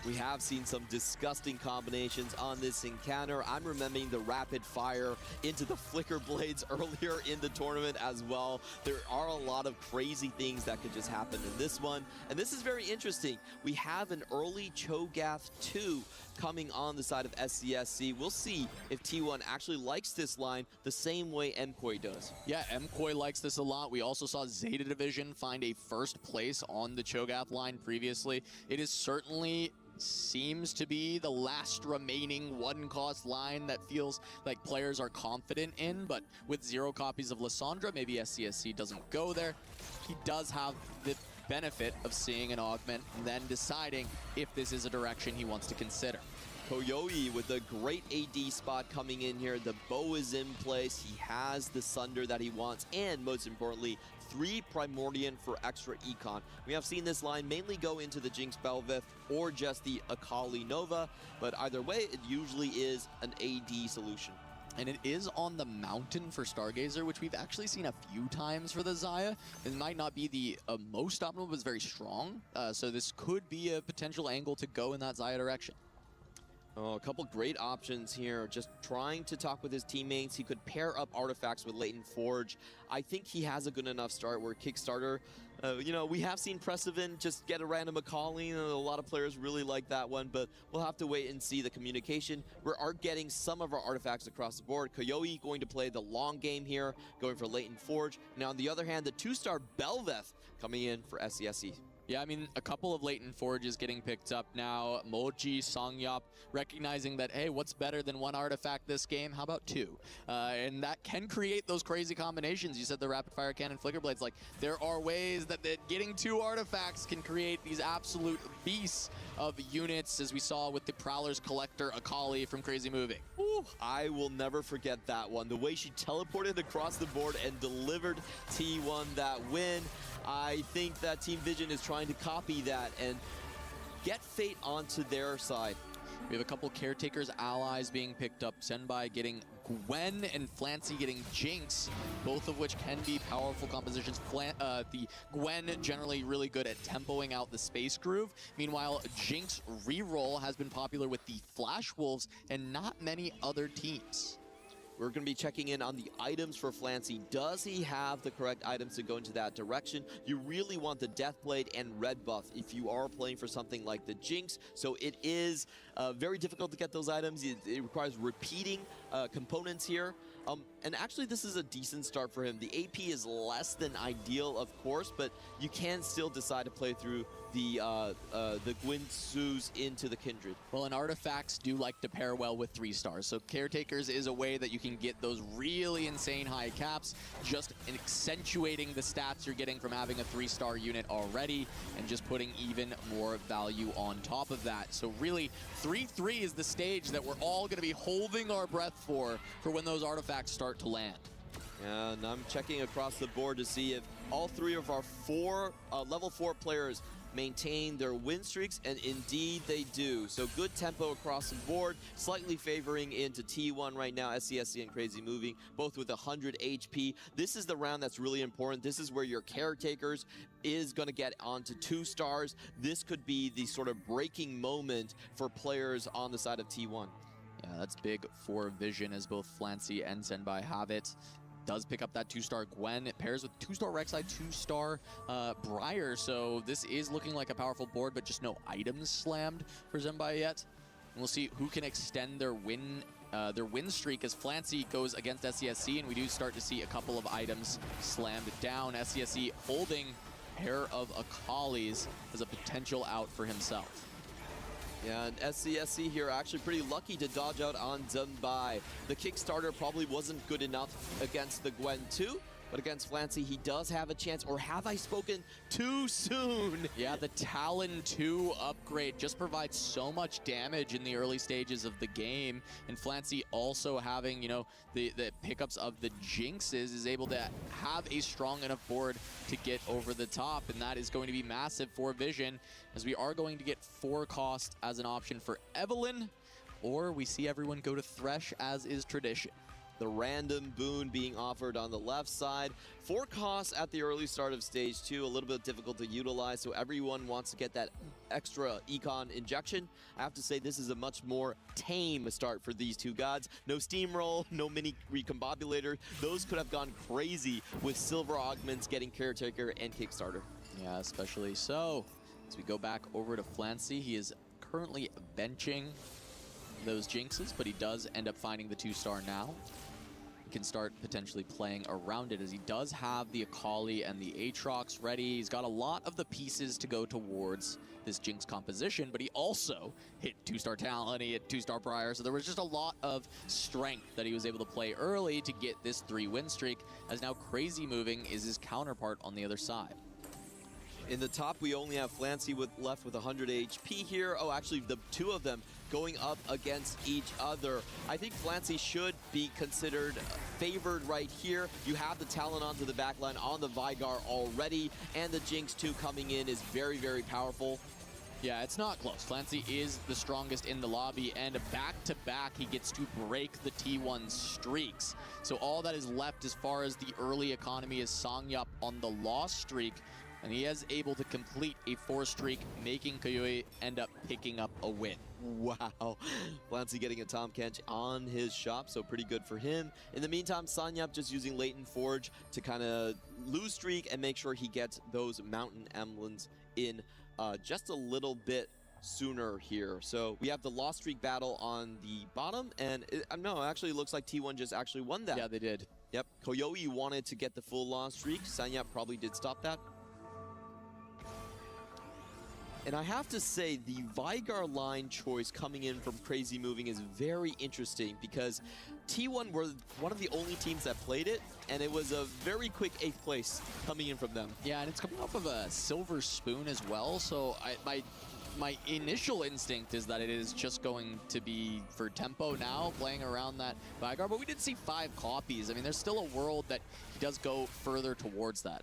We have seen some disgusting combinations on this encounter. I'm remembering the rapid fire into the flicker blades earlier in the tournament as well. There are a lot of crazy things that could just happen in this one. And this is very interesting. We have an early Cho'Gath 2 coming on the side of SCSC. We'll see if T1 actually likes this line the same way MKOI does. Yeah, MKOI likes this a lot. We also saw Zeta Division find a first place on the Cho'Gath line previously. It is certainly seems to be the last remaining one-cost line that feels like players are confident in, but with 0 copies of Lissandra, maybe SCSC doesn't go there. He does have the benefit of seeing an augment and then deciding if this is a direction he wants to consider. Koyoi with a great AD spot coming in here. The bow is in place. He has the Sunder that he wants, and most importantly, 3 Primordian for extra econ. We have seen this line mainly go into the Jinx Bel'Veth or just the Akali Nova, but either way, it usually is an AD solution. And it is on the mountain for Stargazer, which we've actually seen a few times for the Xayah. It might not be the most optimal, but it's very strong. So this could be a potential angle to go in that Xayah direction. Oh, a couple great options here. Just trying to talk with his teammates. He could pair up artifacts with Latent Forge. I think he has a good enough start where Kickstarter, you know, we have seen Preciven just get a random Akali, and a lot of players really like that one, but we'll have to wait and see the communication. We are getting some of our artifacts across the board. Koyoi going to play the long game here, going for Latent Forge. Now, on the other hand, the 2-star Bel'Veth coming in for SCSC. Yeah, I mean, a couple of Latent Forges getting picked up now. Moji, Songyop, recognizing that, hey, what's better than 1 artifact this game? How about 2? And that can create those crazy combinations. You said the Rapid Fire Cannon Flicker Blades. Like, there are ways that getting 2 artifacts can create these absolute beasts of units, as we saw with the Prowler's Collector Akali from Crazy Moving. Ooh, I will never forget that one. The way she teleported across the board and delivered T1 that win. I think that Team Vision is trying to copy that and get Fate onto their side. We have a couple Caretaker's allies being picked up. Senbai getting Gwen and Flancy getting Jinx, both of which can be powerful compositions. The Gwen generally really good at tempoing out the Space Groove. Meanwhile, Jinx reroll has been popular with the Flash Wolves and not many other teams. We're going to be checking in on the items for Flancy. Does he have the correct items to go into that direction? You really want the Deathblade and Red buff if you are playing for something like the Jinx. So it is very difficult to get those items. It requires repeating components here. And actually, this is a decent start for him. The AP is less than ideal, of course, but you can still decide to play through the Gwynsu's into the Kindred. Well, and artifacts do like to pair well with 3 stars. So Caretakers is a way that you can get those really insane high caps, just accentuating the stats you're getting from having a 3-star unit already, and just putting even more value on top of that. So really, 3-3 is the stage that we're all going to be holding our breath for when those artifacts start to land. And I'm checking across the board to see if all 3 of our level 4 players maintain their win streaks, and indeed they do. So good tempo across the board, slightly favoring into T1 right now. SCSC and Crazy Moving, both with 100 HP. This is the round that's really important. This is where your Caretakers is going to get onto 2 stars. This could be the sort of breaking moment for players on the side of T1. Yeah, that's big for Vision, as both Flancy and Senbai have it. Does pick up that 2-star Gwen. It pairs with 2-star Rek'Sai, 2-star Briar. So this is looking like a powerful board, but just no items slammed for Senbai yet. And we'll see who can extend their win streak as Flancy goes against SCSC, and we do start to see a couple of items slammed down. SCSC holding a pair of Akalis as a potential out for himself. Yeah, and SCSC here actually pretty lucky to dodge out on Senbai. The Kickstarter probably wasn't good enough against the Gwen 2, but against Flancy, he does have a chance. Or have I spoken too soon? Yeah, the Talon 2 upgrade just provides so much damage in the early stages of the game. And Flancy also having, you know, the pickups of the Jinxes is able to have a strong enough board to get over the top. And that is going to be massive for Vision, as we are going to get 4 cost as an option for Evelynn, or we see everyone go to Thresh as is tradition. The random boon being offered on the left side. 4 costs at the early start of stage 2, a little bit difficult to utilize, so everyone wants to get that extra econ injection. I have to say this is a much more tame start for these 2 gods. No steamroll, no mini recombobulator. Those could have gone crazy with silver augments getting Caretaker and Kickstarter. Yeah, especially so. As we go back over to Flancy, he is currently benching those Jinxes, but he does end up finding the 2-star now. He can start potentially playing around it, as he does have the Akali and the Aatrox ready. He's got a lot of the pieces to go towards this Jinx composition, but he also hit 2-star Talon, he hit 2-star Briar, so there was just a lot of strength that he was able to play early to get this 3-win streak, as now Crazy Moving is his counterpart on the other side. In the top, we only have Flancy left with 100 HP here. Oh, actually, the 2 of them going up against each other. I think Flancy should be considered favored right here. You have the Talon onto the backline on the Veigar already, and the Jinx 2 coming in is very, very powerful. Yeah, it's not close. Flancy is the strongest in the lobby, and back-to-back, he gets to break the T1 streaks. So all that is left as far as the early economy is Songyup on the loss streak, and he is able to complete a 4 streak, making MKOI end up picking up a win. Wow. Flancy getting a Tom Kench on his shop, so pretty good for him. In the meantime, Songyup just using Latent Forge to kind of lose streak and make sure he gets those Mountain Emblems in just a little bit sooner here. So we have the lost streak battle on the bottom, and no, actually it looks like T1 just actually won that. Yeah, they did. Yep, MKOI wanted to get the full lost streak. Songyup probably did stop that. And I have to say, the Veigar line choice coming in from Crazy Moving is very interesting, because T1 were one of the only teams that played it, and it was a very quick 8th place coming in from them. Yeah, and it's coming off of a Silver Spoon as well, so my initial instinct is that it is just going to be for tempo now, playing around that Veigar, but we did see 5 copies. I mean, there's still a world that he does go further towards that.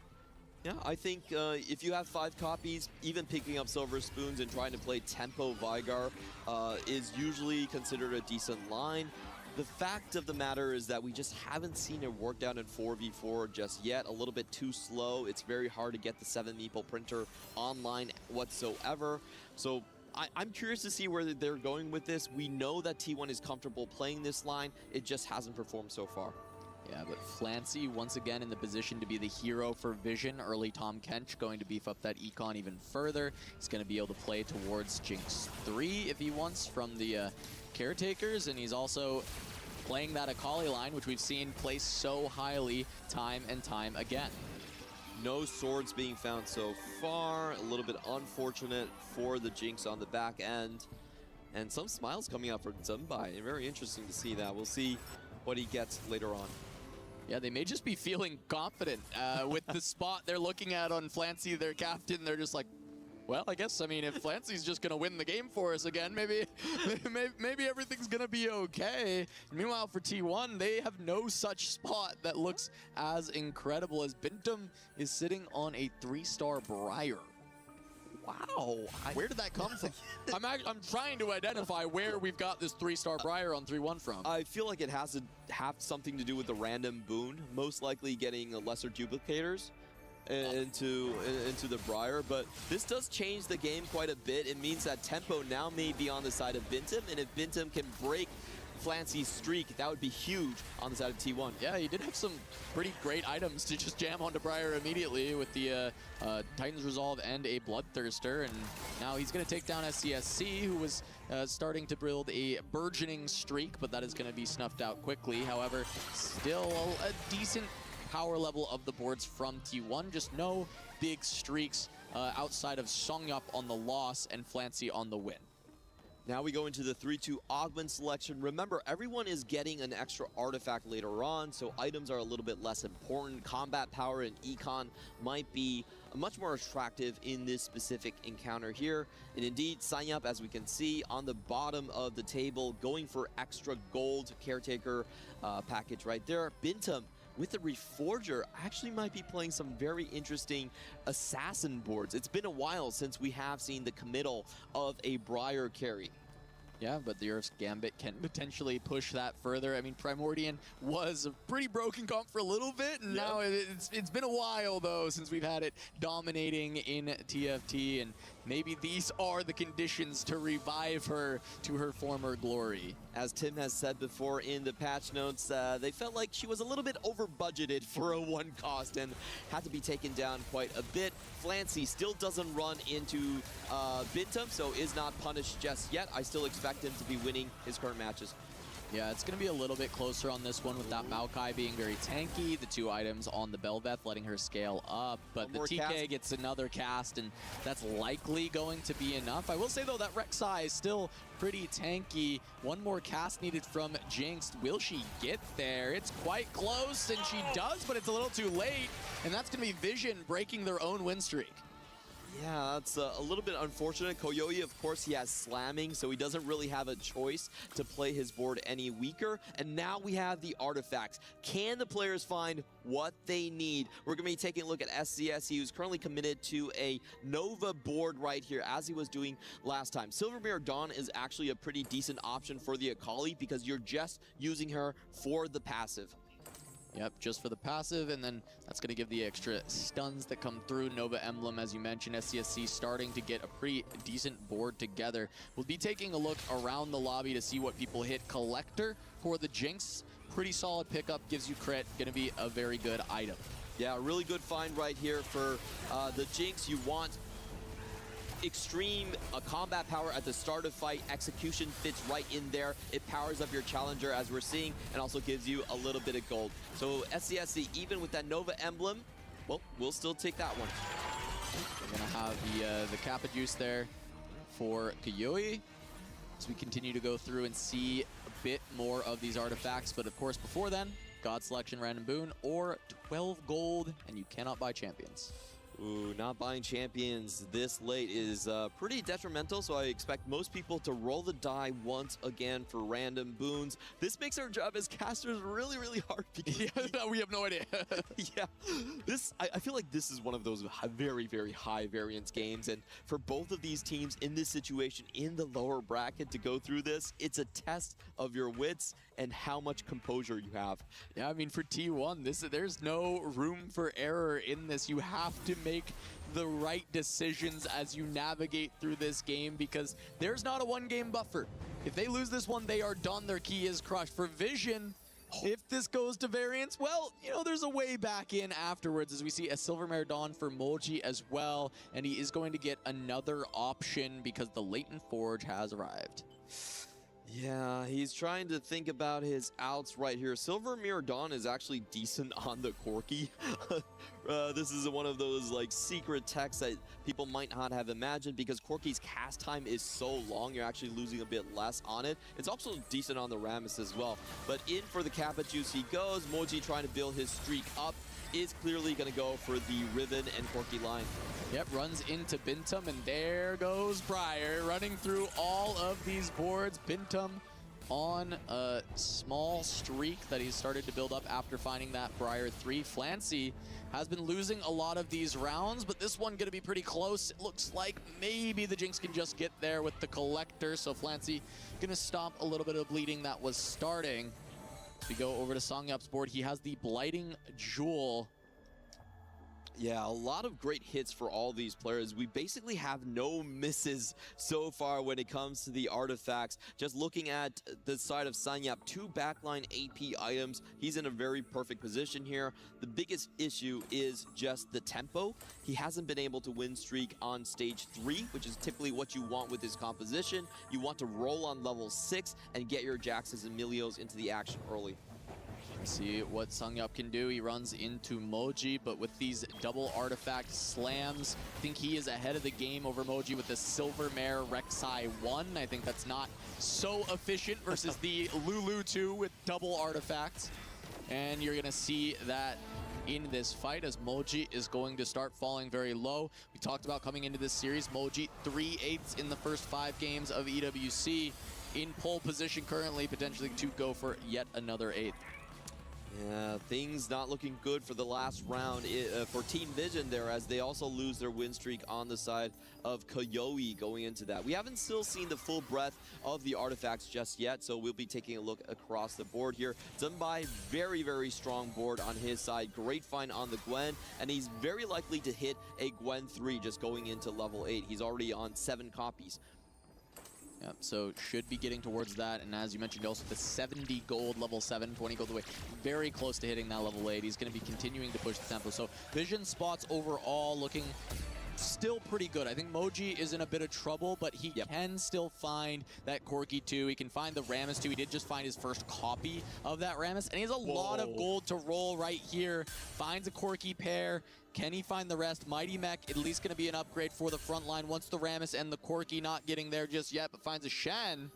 Yeah, I think if you have 5 copies, even picking up Silver Spoons and trying to play Tempo Vigar is usually considered a decent line. The fact of the matter is that we just haven't seen it work out in 4v4 just yet. A little bit too slow. It's very hard to get the 7 meeple printer online whatsoever. So I'm curious to see where they're going with this. We know that T1 is comfortable playing this line. It just hasn't performed so far. Yeah, but Flancy once again in the position to be the hero for Vision. Early Tom Kench going to beef up that econ even further. He's going to be able to play towards Jinx 3 if he wants from the Caretakers, and he's also playing that Akali line, which we've seen placed so highly time and time again. No swords being found so far. A little bit unfortunate for the Jinx on the back end. And some smiles coming out for Zunbai. Very interesting to see that. We'll see what he gets later on. Yeah, they may just be feeling confident with the spot they're looking at on Flancy, their captain. They're just like, well, I guess, I mean, if Flancy's just going to win the game for us again, maybe everything's going to be okay. Meanwhile, for T1, they have no such spot that looks as incredible as Bintum is sitting on a 3-star Briar. Wow, where did that come from? I'm trying to identify where we've got this 3-star Briar on 3-1 from. I feel like it has to have something to do with the random boon, most likely getting lesser duplicators into the Briar, but this does change the game quite a bit. It means that Tempo now may be on the side of Bintum, and if Bintum can break Flancy's streak, that would be huge on the side of T1. Yeah, he did have some pretty great items to just jam onto Briar immediately with the Titan's Resolve and a Bloodthirster, and now he's going to take down SCSC, who was starting to build a burgeoning streak, but that is going to be snuffed out quickly. However, still a decent power level of the boards from T1, just no big streaks outside of Songyup on the loss and Flancy on the win. Now we go into the 3-2 augment selection. Remember, everyone is getting an extra artifact later on, so items are a little bit less important. Combat power and econ might be much more attractive in this specific encounter here. And indeed, Songyup, as we can see, on the bottom of the table, going for extra gold caretaker package right there. Bintum, with the Reforger, actually might be playing some very interesting assassin boards. It's been a while since we have seen the committal of a Briar carry. Yeah, but the Earth's Gambit can potentially push that further. I mean, Primordian was a pretty broken comp for a little bit, and now it's been a while, though, since we've had it dominating in TFT, and maybe these are the conditions to revive her to her former glory. As Tim has said before in the patch notes, they felt like she was a little bit over budgeted for a 1 cost and had to be taken down quite a bit. Flancy still doesn't run into Bintum, so is not punished just yet. I still expect him to be winning his current matches. Yeah, it's going to be a little bit closer on this one with that Maokai being very tanky, the 2 items on the Belveth letting her scale up, but the TK gets another cast, and that's likely going to be enough. I will say, though, that Rek'Sai is still pretty tanky. 1 more cast needed from Jinx. Will she get there? It's quite close, and she does, but it's a little too late, and that's going to be Vision breaking their own win streak. Yeah, that's a little bit unfortunate. Koyoyi, of course, he has slamming, so he doesn't really have a choice to play his board any weaker. And now we have the artifacts. Can the players find what they need? We're going to be taking a look at SCSC, who's currently committed to a Nova board right here, as he was doing last time. Silvermere Dawn is actually a pretty decent option for the Akali because you're just using her for the passive. Yep, just for the passive, and then that's going to give the extra stuns that come through. Nova Emblem, as you mentioned, SCSC starting to get a pretty decent board together. We'll be taking a look around the lobby to see what people hit. Collector for the Jinx, pretty solid pickup, gives you crit, going to be a very good item. Yeah, a really good find right here for the Jinx. You want extreme combat power at the start of fight. Execution fits right in there. It powers up your challenger, as we're seeing, and also gives you a little bit of gold. So SCSC, even with that Nova emblem, well, we'll still take that one. We're gonna have the Kappa juice there for Koyoyi as we continue to go through and see a bit more of these artifacts. But of course, before then, God Selection Random Boon or 12 gold, and you cannot buy champions. Ooh, not buying champions this late is pretty detrimental, so I expect most people to roll the die once again for random boons. This makes our job as casters really, really hard because we have no idea. yeah, I feel like this is one of those very, very high variance games, and for both of these teams in this situation in the lower bracket to go through this, it's a test of your wits and how much composure you have. Yeah, I mean, for T1, there's no room for error in this. You have to make the right decisions as you navigate through this game because there's not a one-game buffer. If they lose this one, they are done. Their key is crushed. For Vision, if this goes to variance, well, you know, there's a way back in afterwards as we see a Silvermare Dawn for MOUZ as well, and he is going to get another option because the Latent Forge has arrived. Yeah, he's trying to think about his outs right here. Silvermare Dawn is actually decent on the Corki. This is one of those like secret techs that people might not have imagined because Corki's cast time is so long, you're actually losing a bit less on it. It's also decent on the Rammus as well. But in for the Kappa Juice he goes. MOUZ trying to build his streak up. Is clearly going to go for the Riven and Corki line. Yep, runs into Bintum, and there goes Briar running through all of these boards. Bintum on a small streak that he's started to build up after finding that Briar 3. Flancy has been losing a lot of these rounds, but this one going to be pretty close. It looks like maybe the Jinx can just get there with the Collector, so Flancy going to stop a little bit of bleeding that was starting. We go over to Songyup's board. He has the Blighting Jewel. Yeah, a lot of great hits for all these players. We basically have no misses so far when it comes to the artifacts. Just looking at the side of Sanyap, 2 backline AP items. He's in a very perfect position here. The biggest issue is just the tempo. He hasn't been able to win streak on stage 3, which is typically what you want with his composition. You want to roll on level 6 and get your Jaxes and Milios into the action early. See what Songyup can do. He runs into MOUZ, but with these double artifact slams, I think he is ahead of the game over MOUZ with the Silvermare Rek'Sai 1. I think that's not so efficient versus the Lulu 2 with double artifacts. And you're going to see that in this fight as MOUZ is going to start falling very low. We talked about coming into this series, MOUZ 3/8 in the first 5 games of EWC. In pole position currently, potentially to go for yet another 8th. Yeah, things not looking good for the last round for Team Vision there as they also lose their win streak on the side of KOI going into that. We haven't still seen the full breadth of the artifacts just yet, so we'll be taking a look across the board here. Zumbai, very, very strong board on his side. Great find on the Gwen, and he's very likely to hit a Gwen 3 just going into level 8. He's already on 7 copies. Yep, so should be getting towards that, and as you mentioned also the 70 gold, level 7, 20 gold away, very close to hitting that level 8. He's going to be continuing to push the tempo. So Vision spots overall looking still pretty good. I think MOUZ is in a bit of trouble, but he can still find that Corki 2. He can find the Rammus 2. He did just find his first copy of that Rammus, and he has a lot of gold to roll right here. Finds a Corki pair. Can he find the rest? Mighty Mech, at least going to be an upgrade for the front line once the Rammus and the Corki not getting there just yet, but finds a Shen.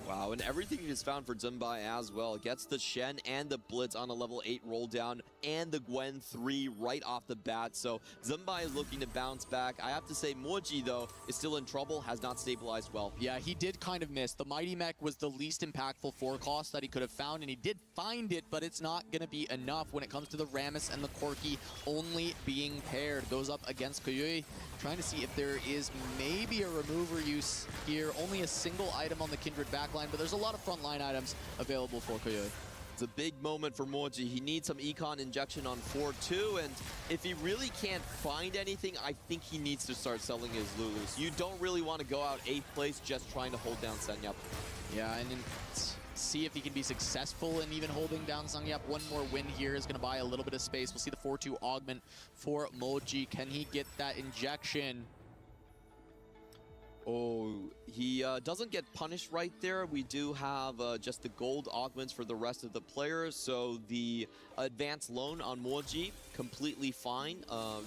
Wow, and everything is found for Zumbai as well. Gets the Shen and the Blitz on a level 8 roll down and the Gwen 3 right off the bat. So Zumbai is looking to bounce back. I have to say MOUZ, though, is still in trouble, has not stabilized well. Yeah, he did kind of miss. The Mighty Mech was the least impactful forecast that he could have found, and he did find it, but it's not going to be enough when it comes to the Rammus and the Corki only being paired. Goes up against KOI, trying to see if there is maybe a remover use here. Only a single item on the Kindred backline, but there's a lot of frontline items available for KOI. It's a big moment for MOUZ. He needs some econ injection on 4-2, and if he really can't find anything, I think he needs to start selling his Lulus. You don't really want to go out 8th place just trying to hold down Sanyap. Yeah, and then see if he can be successful in even holding down Songyup. One more win here is going to buy a little bit of space. We'll see the 4-2 augment for MOUZ. Can he get that injection? Oh, he doesn't get punished right there. We do have just the gold augments for the rest of the players. So the advanced loan on MOUZ, completely fine.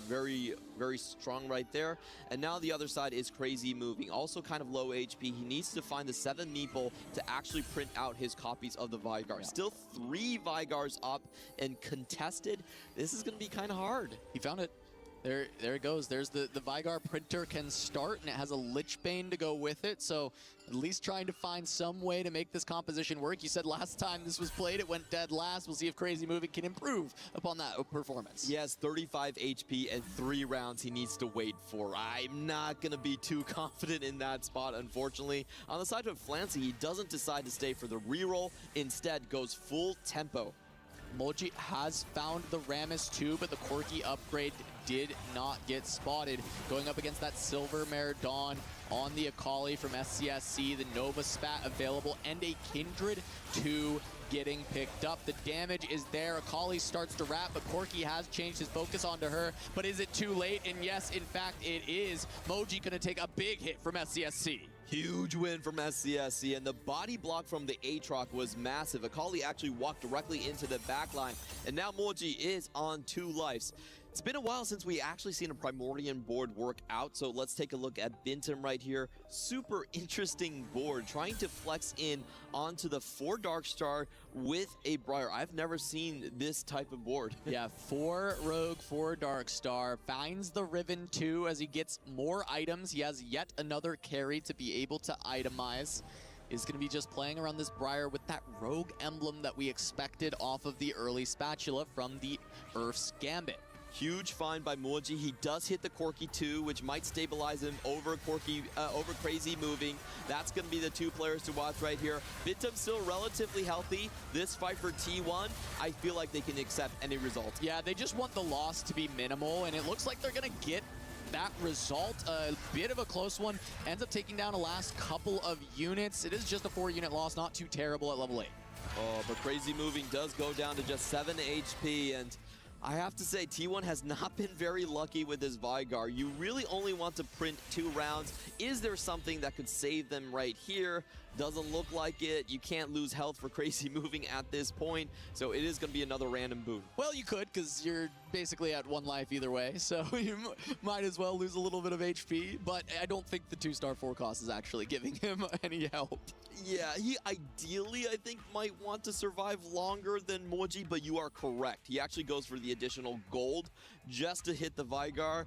Very, very strong right there. And now the other side is crazy moving. Also kind of low HP. He needs to find the 7 meeple to actually print out his copies of the Vygar. Still 3 Vygars up and contested. This is going to be kind of hard. He found it. There it goes. There's the Vygar printer can start, and it has a Lichbane to go with it. So at least trying to find some way to make this composition work. You said last time this was played, it went dead last. We'll see if Crazy Moving can improve upon that performance. He has 35 HP and 3 rounds he needs to wait for. I'm not going to be too confident in that spot, unfortunately. On the side of Flancy, he doesn't decide to stay for the reroll. Instead, goes full tempo. MOUZ has found the Rammus too, but the Corki upgrade did not get spotted. Going up against that Silver Mare Dawn on the Akali from SCSC, the Nova Spat available, and a Kindred 2 getting picked up. The damage is there. Akali starts to wrap, but Corki has changed his focus onto her. But is it too late? And yes, in fact, it is. MOUZ gonna take a big hit from SCSC. Huge win from SCSC, and the body block from the Aatrox was massive. Akali actually walked directly into the backline, and now MOUZ is on 2 lives. It's been a while since we actually seen a Primordian board work out, so let's take a look at Bintum right here. Super interesting board, trying to flex in onto the 4 Darkstar with a Briar. I've never seen this type of board. Yeah, 4 Rogue, 4 Darkstar, finds the Riven 2 as he gets more items. He has yet another carry to be able to itemize. Is going to be just playing around this Briar with that Rogue emblem that we expected off of the early Spatula from the Earth's Gambit. Huge find by MOUZ. He does hit the Corki 2, which might stabilize him over Crazy Moving. That's going to be the 2 players to watch right here. Bintum still relatively healthy. This fight for T1, I feel like they can accept any result. Yeah, they just want the loss to be minimal, and it looks like they're going to get that result. A bit of a close one. Ends up taking down the last couple of units. It is just a 4-unit loss, not too terrible at level 8. Oh, but Crazy Moving does go down to just 7 HP, and I have to say, T1 has not been very lucky with his Vygar. You really only want to print 2 rounds. Is there something that could save them right here? Doesn't look like it. You can't lose health for Crazy Moving at this point, so it is going to be another random boon. Well, you could, because you're basically at 1 life either way, so you might as well lose a little bit of HP, but I don't think the 2-star 4 cost is actually giving him any help. Yeah, he ideally, I think, might want to survive longer than MOUZ, but you are correct. He actually goes for the additional gold just to hit the Vygar.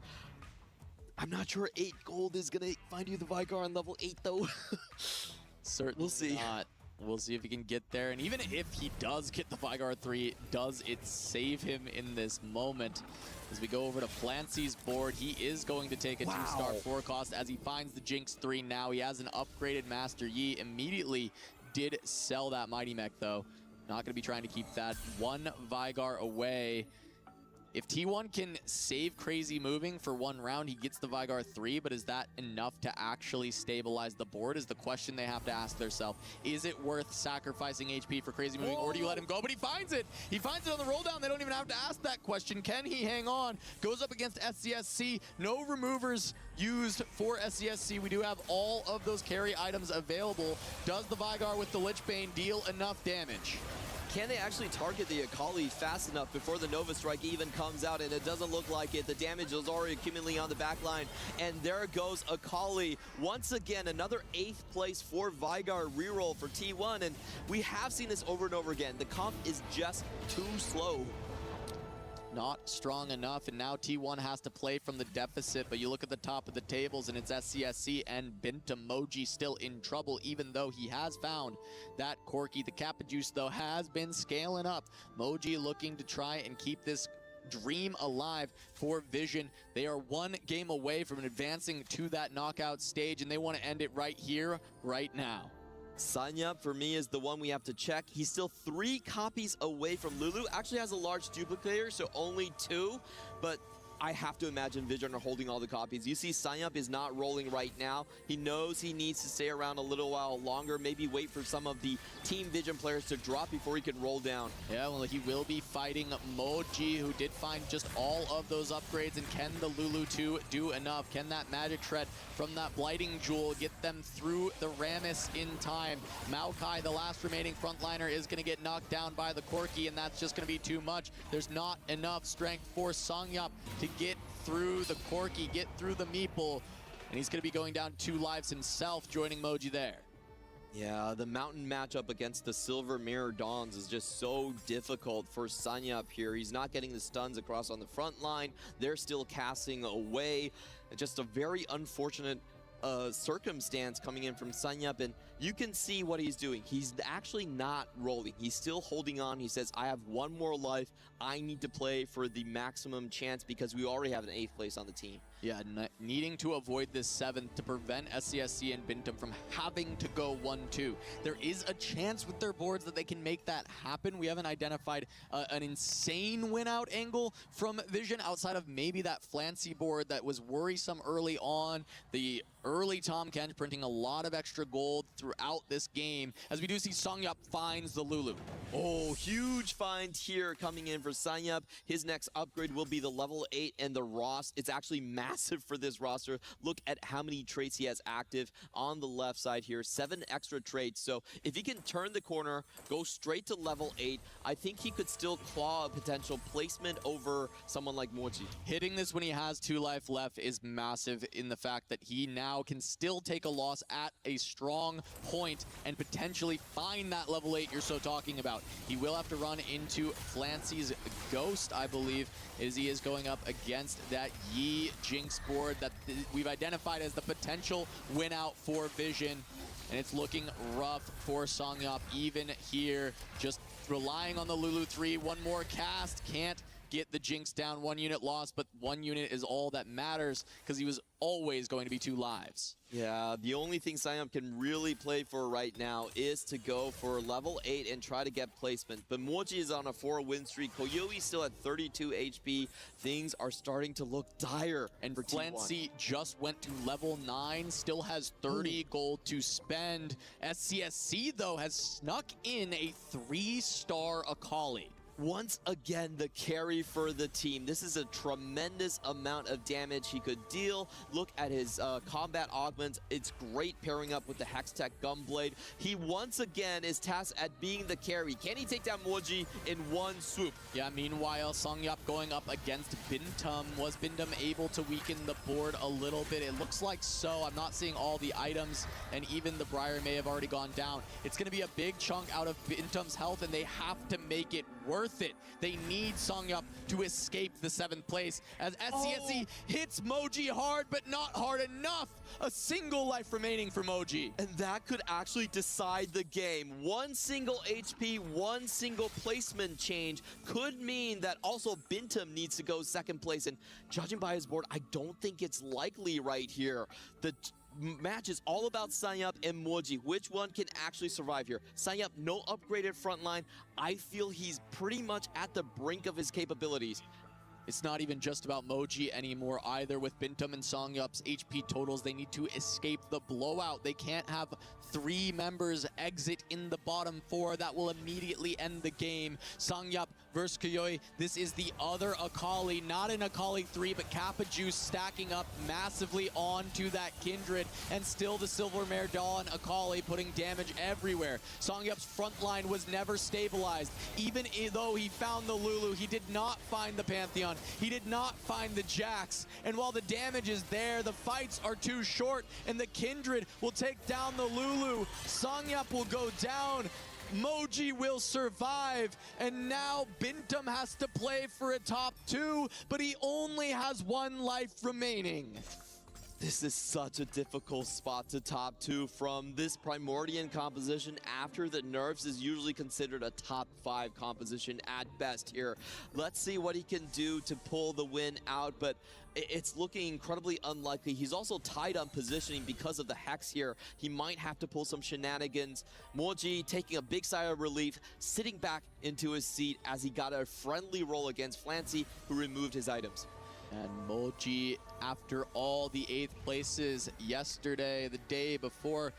I'm not sure 8 gold is going to find you the Vygar on level 8, though. Certainly we'll see. Not. We'll see if he can get there. And even if he does get the Vygar 3, does it save him in this moment? As we go over to Flancy's board, he is going to take a 2-star 4 cost as he finds the Jinx 3 now. He has an upgraded Master Yi. Immediately did sell that Mighty Mech, though. Not going to be trying to keep that 1 Vygar away. If T1 can save Crazy Moving for 1 round, he gets the Vygar 3, but is that enough to actually stabilize the board is the question they have to ask themselves. Is it worth sacrificing HP for Crazy Moving, or do you let him go? But he finds it! He finds it on the roll down. They don't even have to ask that question. Can he hang on? Goes up against SCSC. No removers used for SCSC. We do have all of those carry items available. Does the Vygar with the Lichbane deal enough damage? Can they actually target the Akali fast enough before the Nova Strike even comes out? And it doesn't look like it. The damage is already accumulating on the back line. And there goes Akali. Once again, another 8th place for Vygar reroll for T1. And we have seen this over and over again. The comp is just too slow. Not strong enough, and now T1 has to play from the deficit, but you look at the top of the tables and it's SCSC and Bintum. MOUZ still in trouble, even though he has found that Corki. The Kappa Juice, though, has been scaling up. MOUZ looking to try and keep this dream alive for Vision. They are 1 game away from advancing to that knockout stage, and they want to end it right here, right now. Sanya, for me, is the one we have to check. He's still 3 copies away from Lulu. Actually has a large duplicator, so only 2. But I have to imagine Vision are holding all the copies. You see Sanyup is not rolling right now. He knows he needs to stay around a little while longer, maybe wait for some of the Team Vision players to drop before he can roll down. Yeah, well, he will be fighting MOUZ, who did find just all of those upgrades, and can the Lulu 2 do enough? Can that Magic Shred from that Blighting Jewel get them through the Rammus in time? Maokai, the last remaining frontliner, is going to get knocked down by the Corki, and that's just going to be too much. There's not enough strength for Songyup to get through the Corki, get through the Meeple, and he's going to be going down 2 lives himself, joining MOUZ there. Yeah, the Mountain matchup against the Silver Mirror Dawns is just so difficult for Sanyup here. He's not getting the stuns across on the front line. They're still casting away. Just a very unfortunate circumstance coming in from Sanyup, and you can see what he's doing. He's actually not rolling. He's still holding on. He says, I have 1 more life. I need to play for the maximum chance because we already have an 8th place on the team. Yeah, needing to avoid this 7th to prevent SCSC and Bintum from having to go 1-2. There is a chance with their boards that they can make that happen. We haven't identified an insane win-out angle from Vision outside of maybe that Flancy board that was worrisome early on. The early Tom Kench printing a lot of extra gold throughout this game, as we do see Songyup finds the Lulu. Oh, huge find here coming in for Sanyup. His next upgrade will be the level 8 and the Ross. It's actually massive for this roster. Look at how many traits he has active on the left side here. 7 extra traits. So if he can turn the corner, go straight to level 8, I think he could still claw a potential placement over someone like MOUZ. Hitting this when he has 2 life left is massive in the fact that he now can still take a loss at a strong point and potentially find that level 8 you're so talking about. He will have to run into Flancy's Ghost, I believe, as he is going up against that Yi Jinx board that we've identified as the potential win out for Vision. And it's looking rough for Songyup even here. Just relying on the Lulu 3. 1 more cast. Can't get the Jinx down. 1 unit lost, but 1 unit is all that matters because he was always going to be 2 lives. Yeah, the only thing Sanyup can really play for right now is to go for level 8 and try to get placement. But MOUZ is on a 4-win streak. Koyoi's still at 32 HP. Things are starting to look dire. And for Flancy just went to level 9, still has 30 gold to spend. SCSC, though, has snuck in a 3-star Akali. Once again, the carry for the team. This is a tremendous amount of damage he could deal. Look at his combat augments. It's great pairing up with the Hextech Gunblade. He once again is tasked at being the carry. Can he take down MOUZ in 1 swoop? Yeah, meanwhile, Songyup going up against Bintum. Was Bintum able to weaken the board a little bit? It looks like so. I'm not seeing all the items, and even the Briar may have already gone down. It's going to be a big chunk out of Bintum's health, and they have to make it worth it. They need Songyup to escape the 7th place as SCSC hits MOUZ hard, but not hard enough. A single life remaining for MOUZ. And that could actually decide the game. 1 single HP, 1 single placement change could mean that also Bintum needs to go 2nd place. And judging by his board, I don't think it's likely right here. The match is all about Sanyup and MOUZ. Which one can actually survive here? Sanyup, no upgraded front line. I feel he's pretty much at the brink of his capabilities. It's not even just about MOUZ anymore either. With Bintum and Songyup's HP totals, they need to escape the blowout. They can't have 3 members exit in the bottom 4. That will immediately end the game. Songyup versus Koyoi. This is the other Akali, not an Akali 3, but Kappa Juice stacking up massively onto that Kindred, and still the Silver Mare Dawn Akali putting damage everywhere. Songyup's front line was never stabilized. Even though he found the Lulu, he did not find the Pantheon. He did not find the Jax. And while the damage is there, the fights are too short, and the Kindred will take down the Lulu. Songyup will go down. MOUZ will survive, and now Bintum has to play for a top 2, but he only has 1 life remaining. This is such a difficult spot to top 2 from this Primordian composition. After the nerfs is usually considered a top 5 composition at best here. Let's see what he can do to pull the win out, but it's looking incredibly unlikely. He's also tied on positioning because of the Hex here. He might have to pull some shenanigans. MOUZ taking a big sigh of relief, sitting back into his seat as he got a friendly roll against Flancy, who removed his items. And MOUZ, after all the 8th places yesterday, the day before,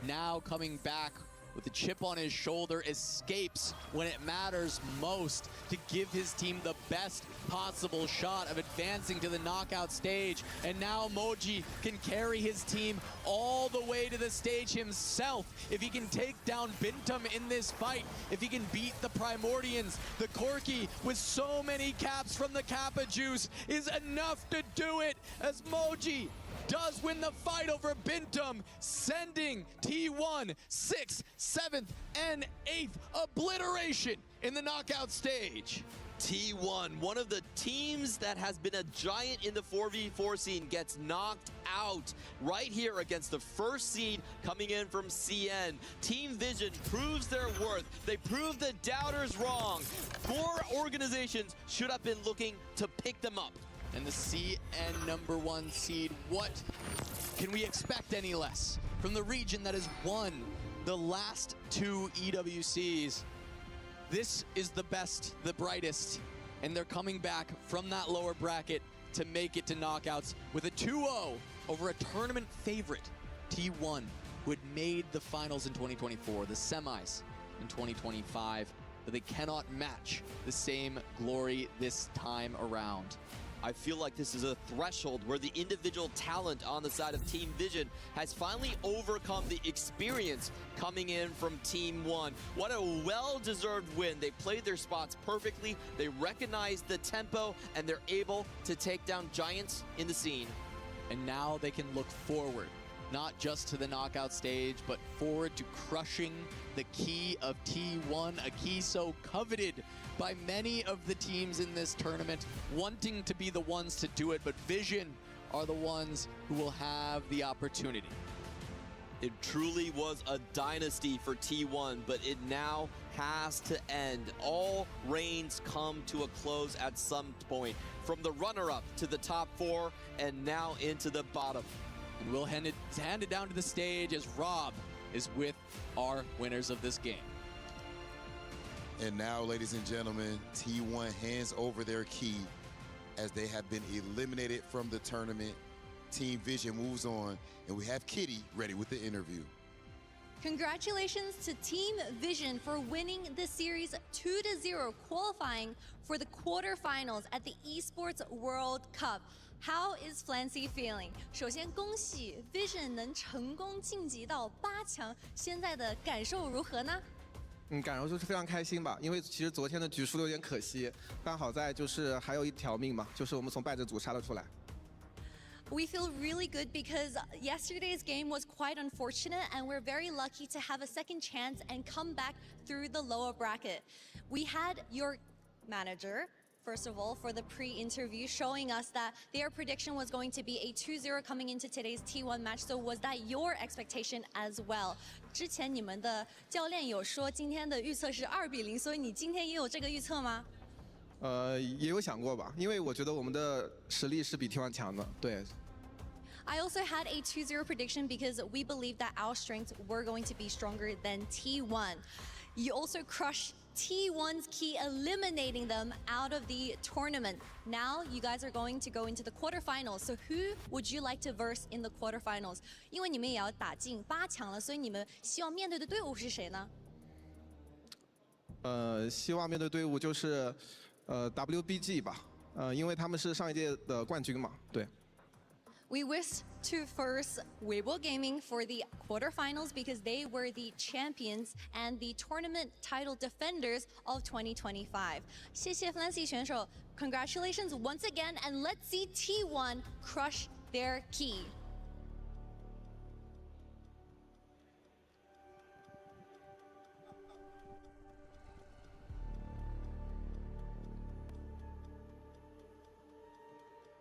now coming back with a chip on his shoulder, escapes when it matters most to give his team the best possible shot of advancing to the knockout stage. And now MOUZ can carry his team all the way to the stage himself. If he can take down Bintum in this fight, if he can beat the Primordians, the Corki with so many caps from the Kappa Juice is enough to do it, as MOUZ does win the fight over Bintum, sending T1 6th, 7th, and 8th obliteration in the knockout stage. T1, one of the teams that has been a giant in the 4v4 scene, gets knocked out right here against the first seed coming in from CN. Team Vision proves their worth. They prove the doubters wrong. More organizations should have been looking to pick them up. And the CN #1 seed, what can we expect any less from the region that has won the last 2 EWCs? This is the best, the brightest, and they're coming back from that lower bracket to make it to knockouts with a 2-0 over a tournament favorite, T1, who had made the finals in 2024, the semis in 2025, but they cannot match the same glory this time around. I feel like this is a threshold where the individual talent on the side of Team Vision has finally overcome the experience coming in from Team 1. What a well-deserved win. They played their spots perfectly, they recognized the tempo, and they're able to take down giants in the scene. And now they can look forward, not just to the knockout stage, but forward to crushing the key of T1, a key so coveted by many of the teams in this tournament, wanting to be the ones to do it, but Vision are the ones who will have the opportunity. It truly was a dynasty for T1, but it now has to end. All reigns come to a close at some point, from the runner-up to the top 4, and now into the bottom. And we'll hand it down to the stage as Rob is with our winners of this game. And now, ladies and gentlemen, T1 hands over their key as they have been eliminated from the tournament. Team Vision moves on, and we have Kitty ready with the interview. Congratulations to Team Vision for winning the series 2-0, qualifying for the quarterfinals at the Esports World Cup. How is Flancy feeling? 首先恭喜 Vision 能成功晋级到8强，现在的感受如何呢？感受就是非常开心吧，因为其实昨天的局输的有点可惜，但好在就是还有一条命嘛，就是我们从败者组杀了出来。We feel really good because yesterday's game was quite unfortunate and we're very lucky to have a second chance and come back through the lower bracket. We had your manager, first of all, for the pre-interview, showing us that their prediction was going to be a 2-0 coming into today's T1 match. So was that your expectation as well? 之前你们的教练有说今天的预测是2-0，所以你今天也有这个预测吗？也有想过吧，因为我觉得我们的实力是比 T1 强的，对。I also had a 2-0 prediction because we believe that our strengths were going to be stronger than T1. You also crushed T1's key, eliminating them out of the tournament. Now you guys are going to go into the quarterfinals. So who would you like to verse in the quarterfinals? 因为你们也要打进8强了，所以你们希望面对的队伍是谁呢？希望面对队伍就是WBG 吧，因为他们是上一届的冠军嘛，对。We wish to first Weibo Gaming for the quarterfinals because they were the champions and the tournament title defenders of 2025. 谢谢 Flancy 选手 Congratulations once again, and let's see T1 crush their key.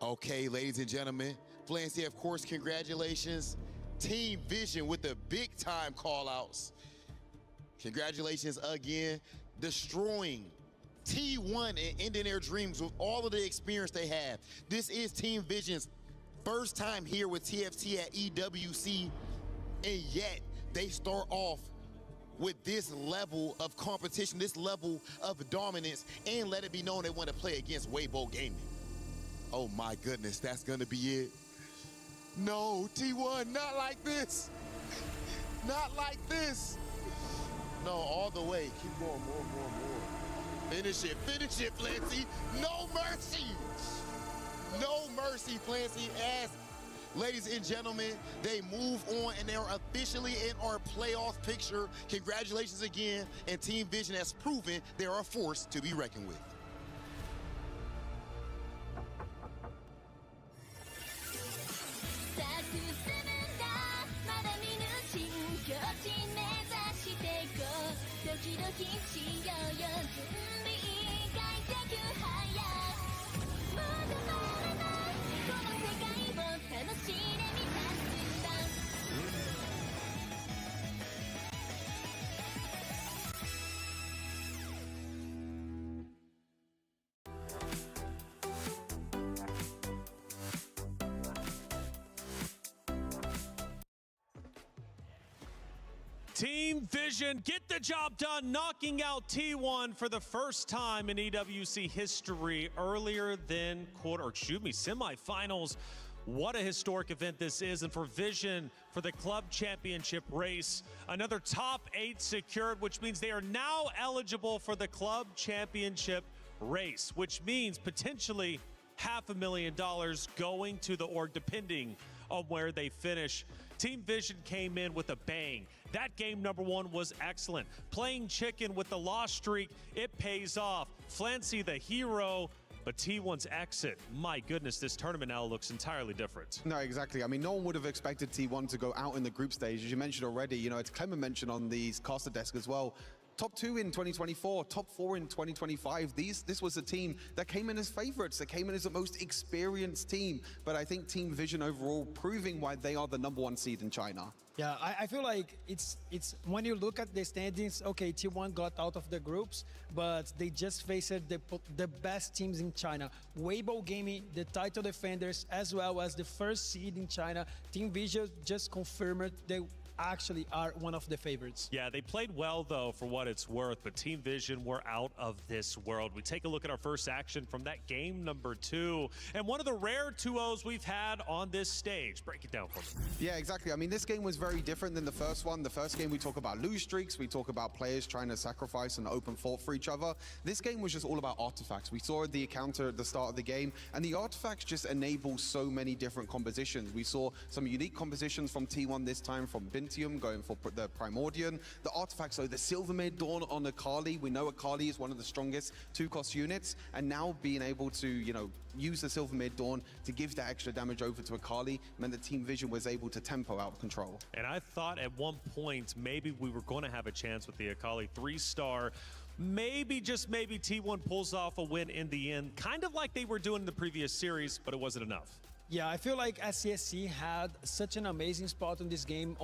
Okay, ladies and gentlemen, Flancy, of course, congratulations. Team Vision with the big time call outs. Congratulations again, destroying T1 and ending their dreams with all of the experience they have. This is Team Vision's first time here with TFT at EWC, and yet they start off with this level of competition, this level of dominance, and let it be known they want to play against Weibo Gaming. Oh my goodness, that's gonna be it. No, T1, not like this. Not like this. No, all the way. Keep going, more. Finish it, Clancy. No mercy. No mercy, Clancy, as, ladies and gentlemen, they move on and they're officially in our playoff picture. Congratulations again, and Team Vision has proven they're a force to be reckoned with. Team Vision get the job done, knocking out T1 for the first time in EWC history earlier than semifinals. What a historic event this is, and for Vision, for the club championship race, another top 8 secured, which means they are now eligible for the club championship race, which means potentially $500,000 going to the org, depending on where they finish. Team Vision came in with a bang. That game number 1 was excellent. Playing chicken with the loss streak, it pays off. Flancy the hero, but T1's exit, my goodness, this tournament now looks entirely different. No, exactly. I mean, no one would have expected T1 to go out in the group stage. As you mentioned already, you know, it's Clement mentioned on the caster desk as well. Top 2 in 2024, top 4 in 2025. This was a team that came in as favorites, that came in as the most experienced team. But I think Team Vision overall proving why they are the #1 seed in China. Yeah, I feel like it's when you look at the standings, okay, T1 got out of the groups, but they just faced the best teams in China. Weibo Gaming, the title defenders, as well as the first seed in China. Team Vision just confirmed they actually are one of the favorites. Yeah, they played well though, for what it's worth, but Team Vision were out of this world. We take a look at our first action from that game number 2, and one of the rare 2-0s we've had on this stage. Break it down for me. Yeah, exactly. I mean, this game was very different than the first one. The first game we talk about lose streaks, we talk about players trying to sacrifice and open fort for each other. This game was just all about artifacts. We saw the encounter at the start of the game, and the artifacts just enable so many different compositions. We saw some unique compositions from T1 this time, from going for the Primordian. The artifacts, so the Silvermere Dawn on Akali. We know Akali is one of the strongest 2-cost units, and now being able to, you know, use the Silvermere Dawn to give that extra damage over to Akali meant that Team Vision was able to tempo out control. And I thought at one point maybe we were going to have a chance with the Akali 3-star. Maybe, just maybe, T1 pulls off a win in the end, kind of like they were doing in the previous series, but it wasn't enough. Yeah, I feel like SCSC had such an amazing spot in this game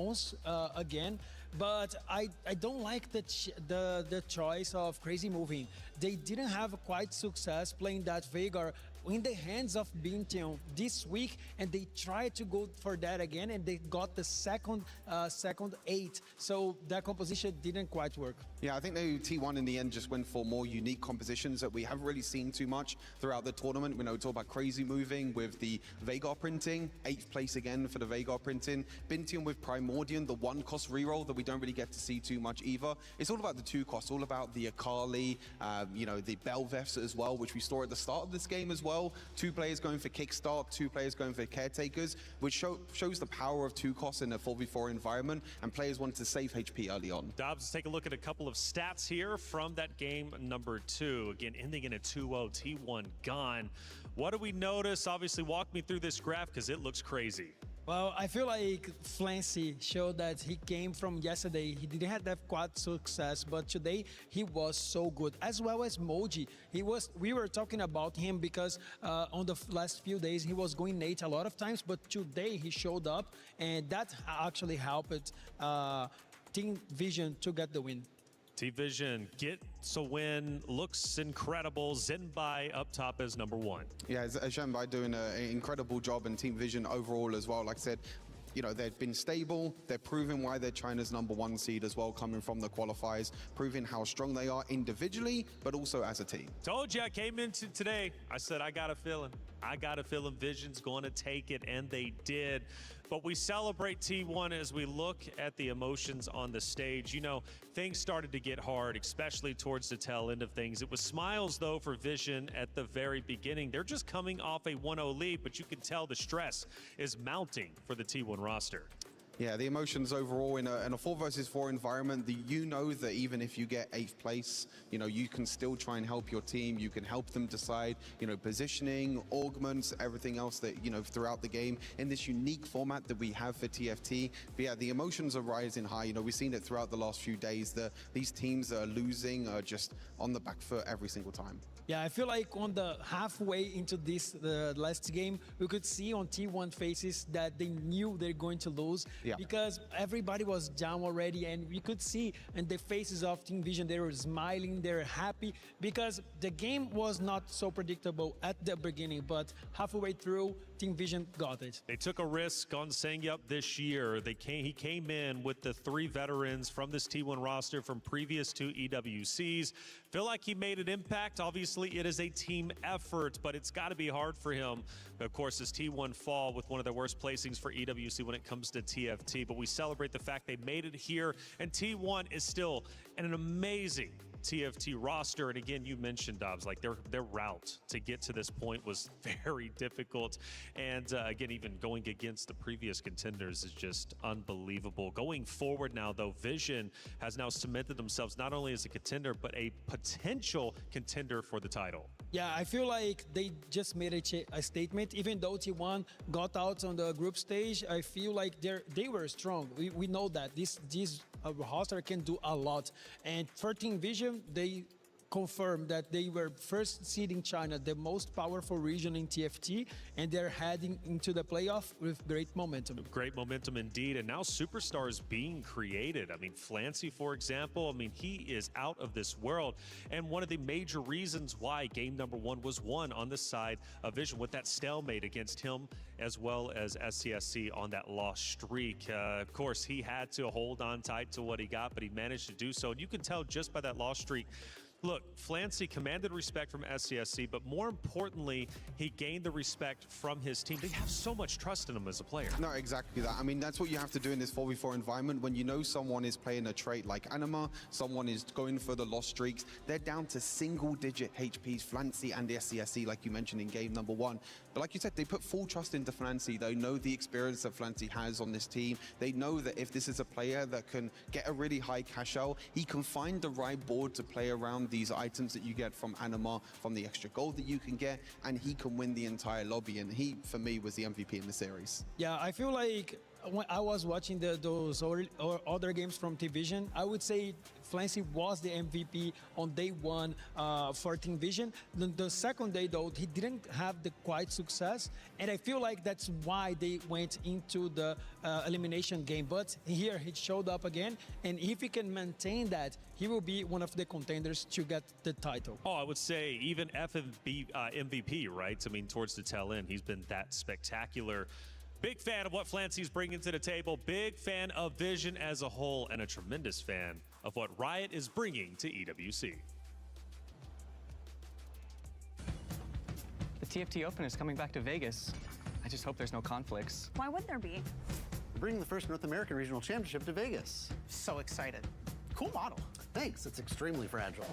again, but I don't like the choice of Crazy Moving. They didn't have quite success playing that Veigar in the hands of Bintian this week, and they tried to go for that again, and they got the second 8. So that composition didn't quite work. Yeah, I think T1 in the end just went for more unique compositions that we haven't really seen too much throughout the tournament. We know we talk about Crazy Moving with the Veigar printing, 8th place again for the Veigar printing. Bintian with Primordian, the 1-cost reroll that we don't really get to see too much either. It's all about the 2 costs, all about the Akali, you know, the Belveths as well, which we saw at the start of this game as well. 2 players going for Kickstart, 2 players going for Caretakers, which shows the power of 2 costs in a 4v4 environment, and players wanted to save HP early on. Dobbs, let's take a look at a couple of stats here from that game number 2. Again, ending in a 2-0, T1 gone. What do we notice? Obviously, walk me through this graph because it looks crazy. Well, I feel like Flancy showed that he came from yesterday. He didn't have that quite success, but today he was so good. As well as MOUZ. We were talking about him because on the last few days he was going nate a lot of times, but today he showed up, and that actually helped Team Vision to get the win. Team Vision gets a win, looks incredible. Zenbai up top as number 1. Yeah, Zenbai doing an incredible job, and Team Vision overall as well. Like I said, you know, they've been stable. They're proving why they're China's #1 seed as well, coming from the qualifiers, proving how strong they are individually, but also as a team. Told you I came into today. I said I got a feeling. I got a feeling Vision's going to take it, and they did. But we celebrate T1 as we look at the emotions on the stage. You know, things started to get hard, especially towards the tail end of things. It was smiles, though, for Vision at the very beginning. They're just coming off a 1-0 lead, but you can tell the stress is mounting for the T1 roster. Yeah, the emotions overall in a 4 versus 4 environment, you know that even if you get 8th place, you know, you can still try and help your team. You can help them decide, you know, positioning, augments, everything else that, you know, throughout the game in this unique format that we have for TFT. But yeah, the emotions are rising high. You know, we've seen it throughout the last few days. These teams that are losing are just on the back foot every single time. Yeah, I feel like on the halfway into this last game, we could see on T1 faces that they knew they're going to lose because everybody was down already, and we could see in the faces of Team Vision, they were smiling, they were happy because the game was not so predictable at the beginning, but halfway through, Team Vision got it. They took a risk on Sangyup this year. He came in with the 3 veterans from this T1 roster from previous 2 EWCs. Feel like he made an impact. Obviously, it is a team effort, but it's got to be hard for him. Of course, this T1 fall with one of the worst placings for EWC when it comes to TFT, but we celebrate the fact they made it here, and T1 is still an amazing TFT roster. And again, you mentioned, Dobbs, like their route to get to this point was very difficult. And again, even going against the previous contenders is just unbelievable. Going forward now, though, Vision has now cemented themselves not only as a contender, but a potential contender for the title. Yeah, I feel like they just made a statement. Even though T1 got out on the group stage, I feel like they were strong. We know that this roster can do a lot. And for Team Vision, they confirmed that they were first seed in China, the most powerful region in TFT, and they're heading into the playoff with great momentum. Great momentum indeed, and now superstars being created. I mean, Flancy, for example, I mean, he is out of this world, and one of the major reasons why game number 1 was won on the side of Vision with that stalemate against him as well as SCSC on that loss streak. Of course, he had to hold on tight to what he got, but he managed to do so, and you can tell just by that loss streak. Look, Flancy commanded respect from SCSC, but more importantly, he gained the respect from his team. They have so much trust in him as a player. No, exactly that. I mean, that's what you have to do in this 4v4 environment. When you know someone is playing a trait like Anima, someone is going for the loss streaks, they're down to single-digit HPs, Flancy and the SCSC, like you mentioned in game number 1. But like you said, they put full trust into Flancy. They know the experience that Flancy has on this team. They know that if this is a player that can get a really high cash out, he can find the right board to play around these items that you get from Anima, from the extra gold that you can get, and he can win the entire lobby. And he, for me, was the MVP in the series. Yeah, I feel like when I was watching those other games from T-Vision, I would say Flancy was the MVP on day 1 for Team Vision. The second day, though, he didn't have the quite success, and I feel like that's why they went into the elimination game. But here, he showed up again, and if he can maintain that, he will be one of the contenders to get the title. Oh, I would say even FMB MVP, right? I mean, towards the tail end, he's been that spectacular. Big fan of what Flancy's bringing to the table. Big fan of Vision as a whole, and a tremendous fan of what Riot is bringing to EWC. The TFT Open is coming back to Vegas. I just hope there's no conflicts. Why would there be? We're bringing the first North American Regional Championship to Vegas. So excited. Cool model. Thanks, it's extremely fragile.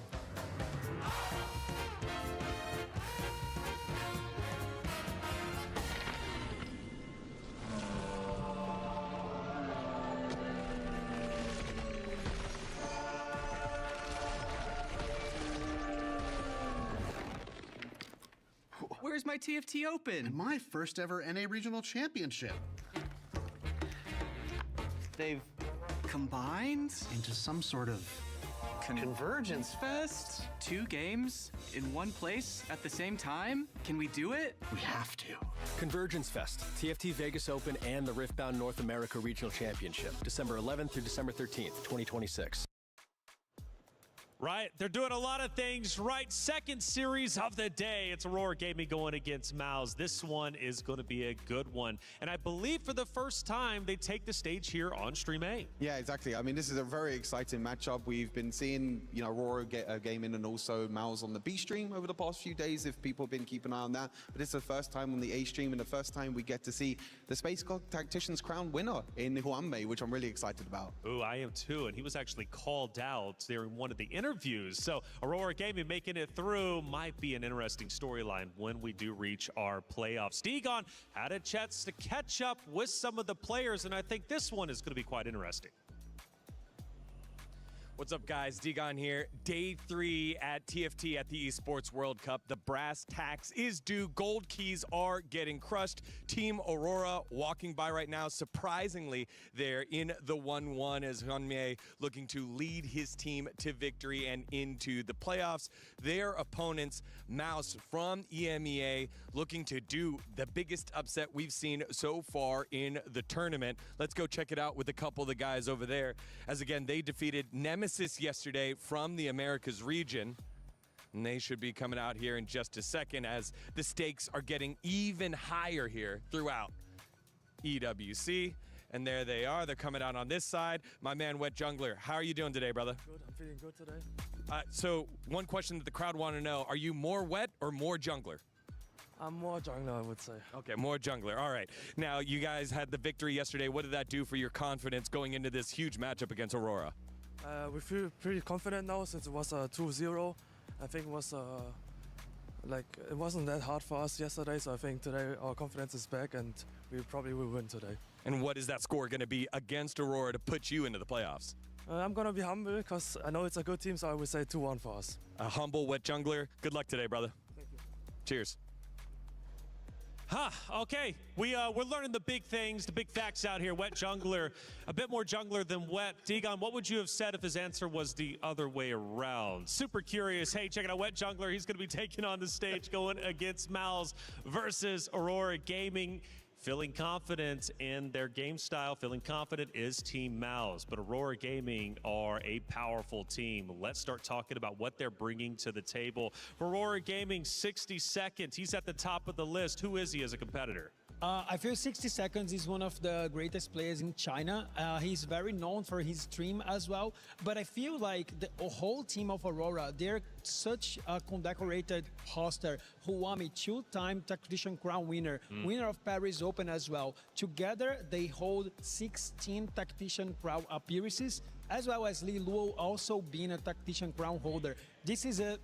Where's my TFT Open? And my first ever NA Regional Championship. They've combined into some sort of Convergence Fest? 2 games in one place at the same time? Can we do it? We have to. Convergence Fest, TFT Vegas Open, and the Riftbound North America Regional Championship, December 11th through December 13th, 2026. Right, they're doing a lot of things right. Second series of the day. It's Aurora Gaming going against MOUZ. This one is going to be a good one. And I believe for the first time, they take the stage here on Stream A. Yeah, exactly. I mean, this is a very exciting matchup. We've been seeing, Aurora gaming and also MOUZ on the B stream over the past few days, if people have been keeping an eye on that. But it's the first time on the A stream and the first time we get to see the Space God Tactician's Crown winner in Huanmei, which I'm really excited about. Ooh, I am too. And he was actually called out during one of the interviews. So Aurora Gaming making it through might be an interesting storyline when we do reach our playoffs. Degon had a chance to catch up with some of the players, and I think this one is going to be quite interesting. What's up, guys? Degon here. Day 3 at TFT at the Esports World Cup. The brass tacks is due. Gold keys are getting crushed. Team Aurora walking by right now. Surprisingly, they're in the 1-1 as Huanmei looking to lead his team to victory and into the playoffs. Their opponents, MOUZ from EMEA, looking to do the biggest upset we've seen so far in the tournament. Let's go check it out with a couple of the guys over there. As again, they defeated Nemesis yesterday from the Americas region. And they should be coming out here in just a second as the stakes are getting even higher here throughout EWC. And there they are. They're coming out on this side. My man, Wet Jungler, how are you doing today, brother? Good. I'm feeling good today. So one question that the crowd want to know, are you more Wet or more Jungler? I'm more jungler, I would say. Okay, more Jungler. All right. Now, you guys had the victory yesterday. What did that do for your confidence going into this huge matchup against Aurora? We feel pretty confident now since it was 2-0. I think it was it wasn't that hard for us yesterday, so I think today our confidence is back and we probably will win today. And what is that score going to be against Aurora to put you into the playoffs? I'm going to be humble because I know it's a good team, so I would say 2-1 for us. A humble Wet Jungler. Good luck today, brother. Thank you. Cheers. Okay. We're learning the big things, the big facts out here. Wet Jungler, a bit more jungler than Wet. Degon, what would you have said if his answer was the other way around? Super curious. Hey, check it out, Wet Jungler. He's going to be taking on the stage going against MOUZ versus Aurora Gaming. Feeling confident in their game style, feeling confident is Team MOUZ. But Aurora Gaming are a powerful team. Let's start talking about what they're bringing to the table. For Aurora Gaming, 60 seconds. He's at the top of the list. Who is he as a competitor? I feel 60 Seconds is one of the greatest players in China. He's very known for his stream as well. But I feel like the whole team of Aurora, they're such a condecorated hoster. Huami, 2-time Tactician Crown winner, winner of Paris Open as well. Together, they hold 16 Tactician Crown appearances, as well as Li Luo also being a Tactician Crown holder. This is an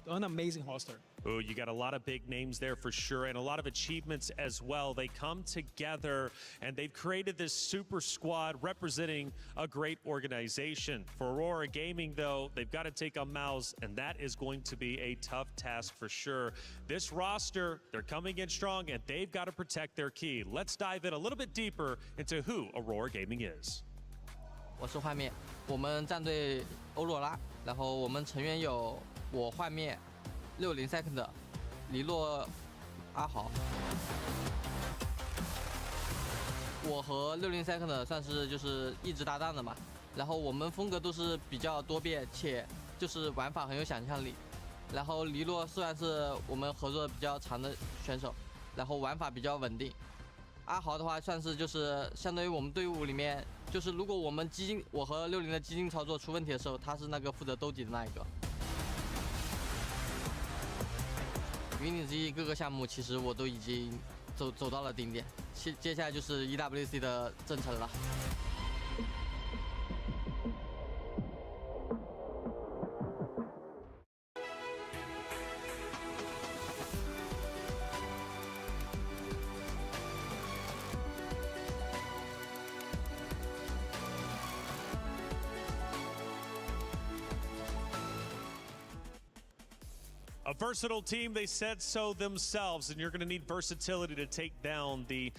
amazing hoster. Oh, you got a lot of big names there for sure, and a lot of achievements as well. They come together, and they've created this super squad representing a great organization. For Aurora Gaming, though, they've got to take on MOUZ, and that is going to be a tough task for sure. This roster, they're coming in strong, and they've got to protect their key. Let's dive in a little bit deeper into who Aurora Gaming is. 我是幻灭，我们战队欧若拉，然后我们成员有我幻灭。60 second 黎洛阿豪，我和60 second 算是就是一直搭档的嘛，然后我们风格都是比较多变，且就是玩法很有想象力。然后黎洛虽然是我们合作比较长的选手，然后玩法比较稳定。阿豪的话算是就是相当于我们队伍里面，就是如果我们我和60的基金操作出问题的时候，他是那个负责兜底的那一个。云顶之弈各个项目其实我都已经走到了顶点，接下来就是 EWC 的征程了。A versatile team, they said so themselves, and you're going to need versatility to take down the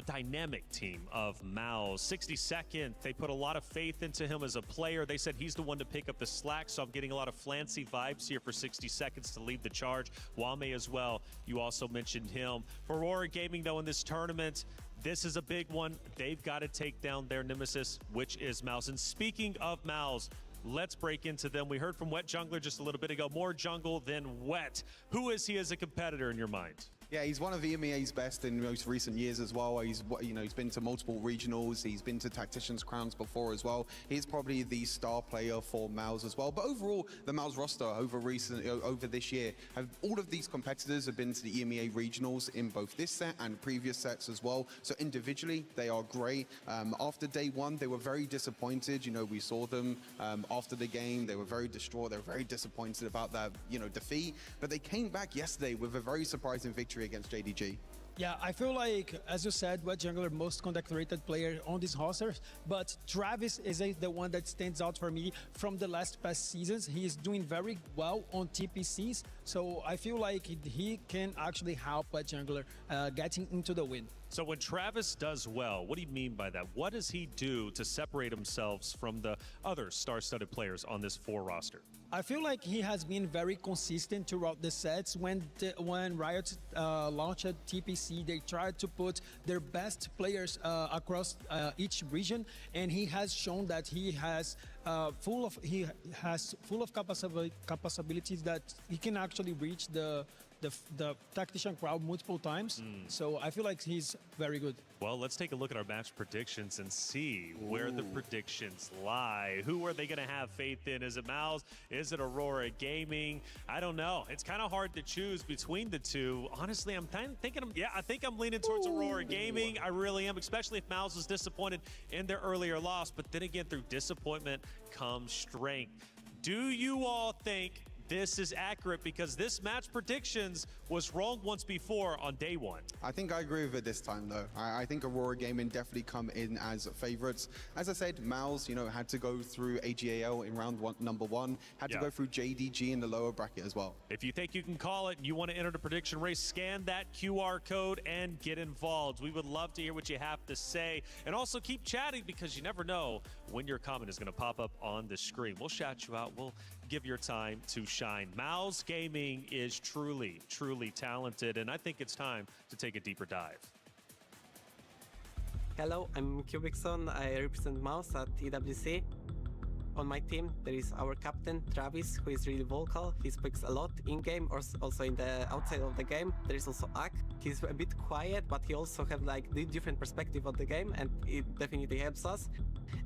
dynamic team of MOUZ. 62nd, they put a lot of faith into him as a player. They said he's the one to pick up the slack, so I'm getting a lot of Flancy vibes here for 60 seconds to lead the charge. Wame as well, you also mentioned him. For Aurora Gaming, though, in this tournament, this is a big one. They've got to take down their nemesis, which is MOUZ. And speaking of MOUZ, Let's break into them. We heard from Wet Jungler just a little bit ago. More jungle than wet. Who is he as a competitor in your mind? Yeah, he's one of EMEA's best in most recent years as well. He's been to multiple regionals. He's been to Tactician's Crowns before as well. He's probably the star player for MOUZ as well. But overall, the MOUZ roster over this year, all of these competitors have been to the EMEA regionals in both this set and previous sets as well. So individually, they are great. After day one, they were very disappointed. We saw them after the game. They were very distraught. They were very disappointed about that, defeat. But they came back yesterday with a very surprising victory against JDG. Yeah, I feel like, as you said, Wet Jungler, most conduct-rated player on this roster, but Travis is the one that stands out for me from the last past seasons. He is doing very well on TPCs, so I feel like he can actually help Wet Jungler getting into the win. So when Travis does well, what do you mean by that? What does he do to separate himself from the other star-studded players on this 4 roster? I feel like he has been very consistent throughout the sets. When Riot launched TPC, they tried to put their best players across each region, and he has shown that he has full of capabilities that he can actually reach the tactician crowd multiple times. So I feel like he's very good. Well, let's take a look at our match predictions and see where the predictions lie. Who are they going to have faith in? Is it MOUZ? Is it Aurora Gaming? I don't know. It's kind of hard to choose between the two. Honestly, I'm kind of thinking, I think I'm leaning towards Aurora Gaming. I really am, especially if MOUZ was disappointed in their earlier loss. But then again, through disappointment comes strength. Do you all think this is accurate? Because this match predictions was wrong once before on day one. I think I agree with it this time, though. I think Aurora Gaming definitely come in as favorites. As I said, MOUZ, had to go through AGAL in round number 1, had to go through JDG in the lower bracket as well. If you think you can call it and you want to enter the prediction race, scan that QR code and get involved. We would love to hear what you have to say. And also keep chatting, because you never know when your comment is going to pop up on the screen. We'll shout you out. We'll give your time to shine. MOUZ Gaming is truly, truly talented, and I think it's time to take a deeper dive. Hello, I'm Cubixon. I represent MOUZ at EWC. On my team, there is our captain, Travis, who is really vocal. He speaks a lot in-game or also in the outside of the game. There is also Ak. He's a bit quiet, but he also has like the different perspective of the game, and it definitely helps us.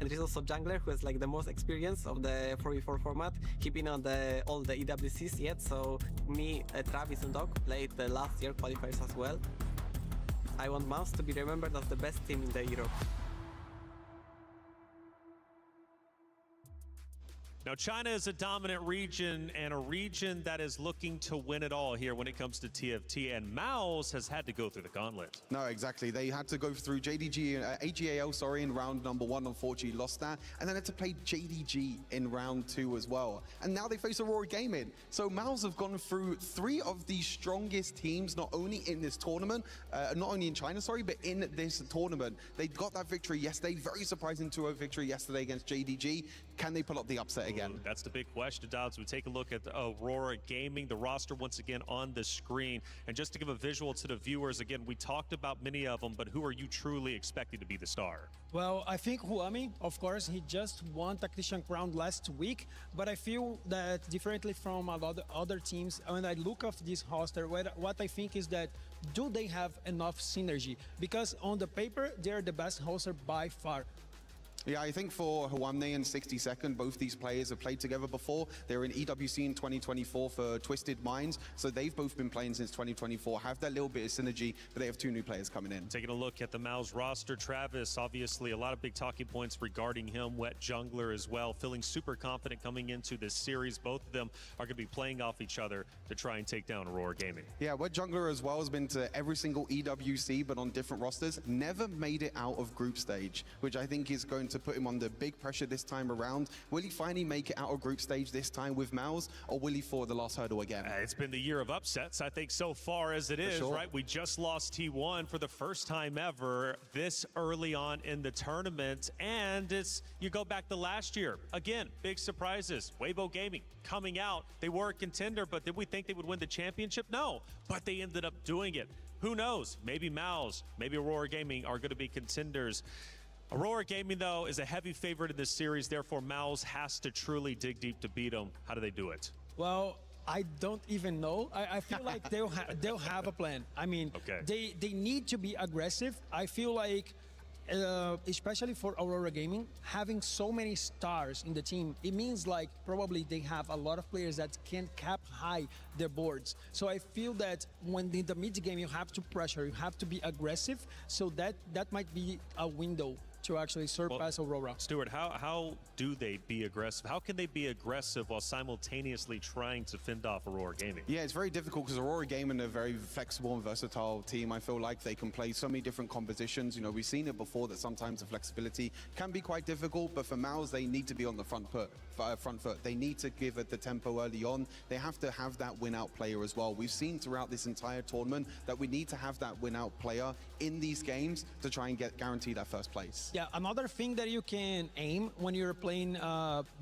And there is also Jungler, who has like the most experience of the 4v4 format. He's been on all the EWCs yet, so me, Travis and Doc played the last year qualifiers as well. I want MOUZ to be remembered as the best team in the Europe. Now, China is a dominant region, and a region that is looking to win it all here when it comes to TFT, and MOUZ has had to go through the gauntlet. No, exactly. They had to go through AGAL, in round number 1, unfortunately lost that, and then had to play JDG in round 2 as well. And now they face Aurora Gaming. So MOUZ have gone through 3 of the strongest teams, not only in this tournament, not only in China, but in this tournament. They got that victory yesterday, very surprising 2-0 victory yesterday against JDG. Can they pull up the upset again? That's the big question, Dobbs. We take a look at Aurora Gaming, the roster once again on the screen. And just to give a visual to the viewers, again, we talked about many of them, but who are you truly expecting to be the star? Well, I think Huami, of course, he just won Tactician Crown last week, but I feel that differently from a lot of other teams, when I look at this roster, what I think is that do they have enough synergy? Because on the paper, they're the best roster by far. Yeah, I think for Hwamne and 60-Second, both these players have played together before. They were in EWC in 2024 for Twisted Minds, so they've both been playing since 2024, have that little bit of synergy, but they have 2 new players coming in. Taking a look at the MOUZ roster, Travis, obviously a lot of big talking points regarding him, Wet Jungler as well, feeling super confident coming into this series. Both of them are going to be playing off each other to try and take down Aurora Gaming. Yeah, Wet Jungler as well has been to every single EWC, but on different rosters, never made it out of group stage, which I think is going to put him under big pressure this time around. Will he finally make it out of group stage this time with MOUZ, or will he fall the last hurdle again? It's been the year of upsets, I think, so far as it is, right? We just lost T1 for the first time ever this early on in the tournament, and you go back to last year. Again, big surprises. Weibo Gaming coming out. They were a contender, but did we think they would win the championship? No, but they ended up doing it. Who knows? Maybe MOUZ, maybe Aurora Gaming are going to be contenders. Aurora Gaming, though, is a heavy favorite in this series. Therefore, MOUZ has to truly dig deep to beat them. How do they do it? Well, I don't even know. I feel like they'll have a plan. I mean, they need to be aggressive. I feel like, especially for Aurora Gaming, having so many stars in the team, it means like probably they have a lot of players that can cap high their boards. So I feel that when in the mid game you have to pressure, you have to be aggressive. So that might be a window to actually surpass Aurora. Stuart, how do they be aggressive? How can they be aggressive while simultaneously trying to fend off Aurora Gaming? Yeah, it's very difficult because Aurora Gaming are a very flexible and versatile team. I feel like they can play so many different compositions. You know, we've seen it before that sometimes the flexibility can be quite difficult, but for MOUZ, they need to be on the front foot. They need to give it the tempo early on. They have to have that win-out player as well. We've seen throughout this entire tournament that we need to have that win-out player in these games to try and guarantee that first place. Yeah, another thing that you can aim when you're playing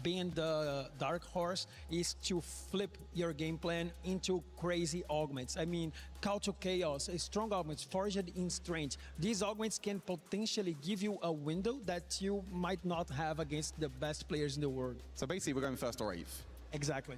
being the dark horse is to flip your game plan into crazy augments. I mean, Call to Chaos, strong augments, forged in strength. These augments can potentially give you a window that you might not have against the best players in the world. So basically, we're going first or eighth. Exactly.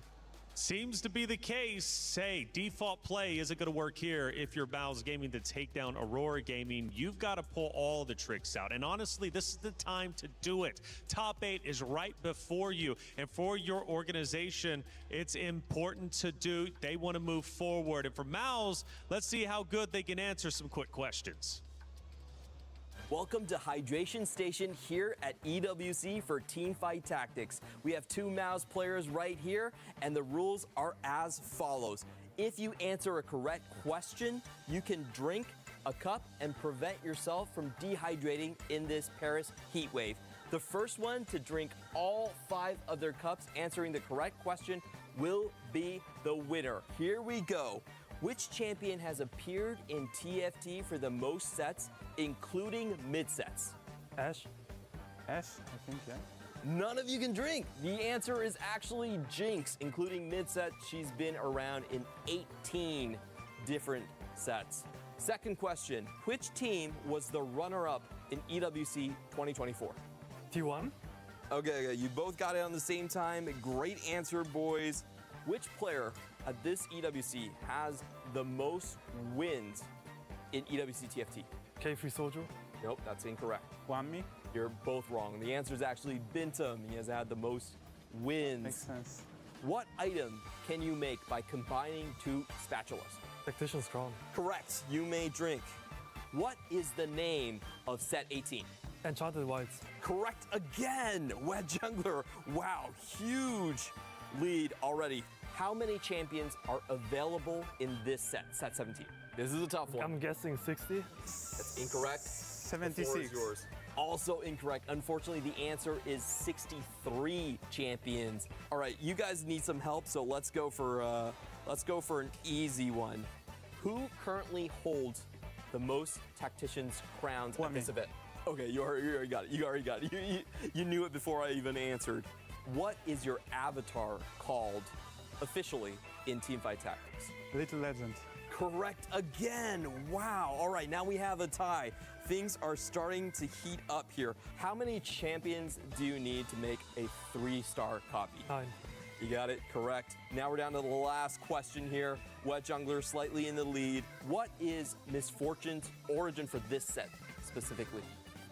Seems to be the case. Hey, default play isn't going to work here if you're MOUZ Gaming to take down Aurora Gaming. You've got to pull all the tricks out. And honestly, this is the time to do it. Top 8 is right before you. And for your organization, it's important to do. They want to move forward. And for MOUZ, let's see how good they can answer some quick questions. Welcome to Hydration Station here at EWC for Teamfight Tactics. We have 2 MOUZ players right here, and the rules are as follows. If you answer a correct question, you can drink a cup and prevent yourself from dehydrating in this Paris heat wave. The first one to drink all 5 of their cups answering the correct question will be the winner. Here we go. Which champion has appeared in TFT for the most sets, including mid-sets? Ash, I think, yeah. None of you can drink. The answer is actually Jinx, including mid-set. She's been around in 18 different sets. Second question, which team was the runner-up in EWC 2024? T1. Okay, you both got it on the same time. Great answer, boys. Which player at this EWC has the most wins in EWC TFT? K3 Soju. Nope, that's incorrect. Wanmi. You're both wrong. The answer is actually Bintum. He has had the most wins. Makes sense. What item can you make by combining 2 spatulas? Tactician's Crown. Correct. You may drink. What is the name of set 18? Enchanted Whites. Correct again. Wet Jungler. Wow, huge lead already. How many champions are available in this set, set 17? This is a tough one. I'm guessing 60. That's incorrect. 76. The floor is yours. Also incorrect. Unfortunately, the answer is 63 champions. All right, you guys need some help, so let's go for an easy one. Who currently holds the most tacticians crowns at this event? Okay, you already got it. You already got it. You knew it before I even answered. What is your avatar called officially in Teamfight Tactics? Little Legend. Correct again. Wow. All right, now we have a tie. Things are starting to heat up here. How many champions do you need to make a 3-star copy? 9. You got it correct. Now we're down to the last question here. Wet Jungler slightly in the lead. What is Misfortune's origin for this set specifically?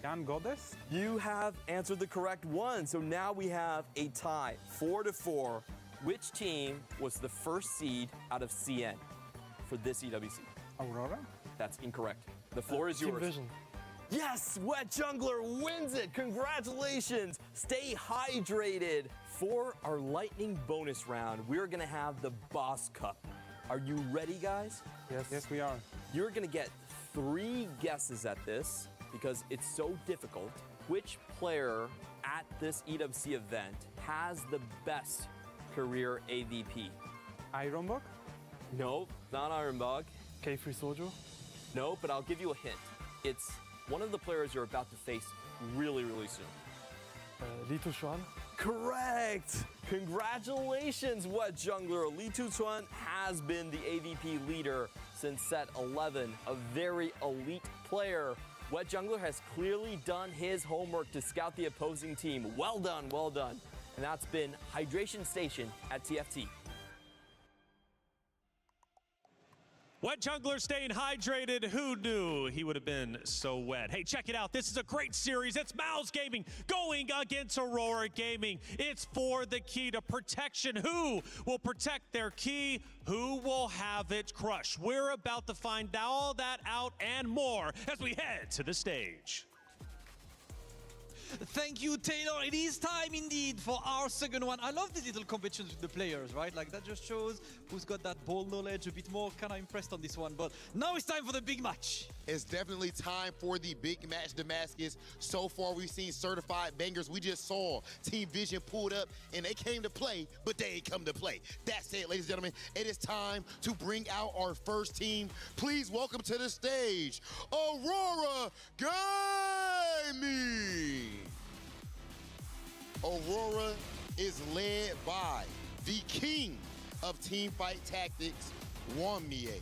Yan Goddess. You have answered the correct one. So now we have a tie, 4-4. Which team was the first seed out of CN for this EWC? Aurora? That's incorrect. The floor is yours. Team Vision. Yes, Wet Jungler wins it. Congratulations. Stay hydrated. For our lightning bonus round, we're gonna have the Boss Cup. Are you ready, guys? Yes. Yes, we are. You're gonna get 3 guesses at this because it's so difficult. Which player at this EWC event has the best career AVP? Ironbog? No, not Ironbog. K3 Soju? No, but I'll give you a hint. It's one of the players you're about to face really, really soon. Li Tuchuan? Correct! Congratulations, Wet Jungler. Li Tuchuan has been the AVP leader since set 11, a very elite player. Wet Jungler has clearly done his homework to scout the opposing team. Well done, well done. And that's been Hydration Station at TFT. Wet Jungler staying hydrated. Who knew he would have been so wet? Hey, check it out. This is a great series. It's MOUZ Gaming going against Aurora Gaming. It's for the key to protection. Who will protect their key? Who will have it crushed? We're about to find all that out and more as we head to the stage. Thank you, Taylor. It is time indeed for our second one. I love these little competitions with the players, right? Like that just shows who's got that ball knowledge a bit more. Kind of impressed on this one, but now it's time for the big match. It's definitely time for the big match, Damascus. So far, we've seen certified bangers. We just saw Team Vision pulled up, and they came to play, but they ain't come to play. That's it, ladies and gentlemen. It is time to bring out our first team. Please welcome to the stage, Aurora Gaming. Aurora is led by the king of teamfight tactics, Wamie.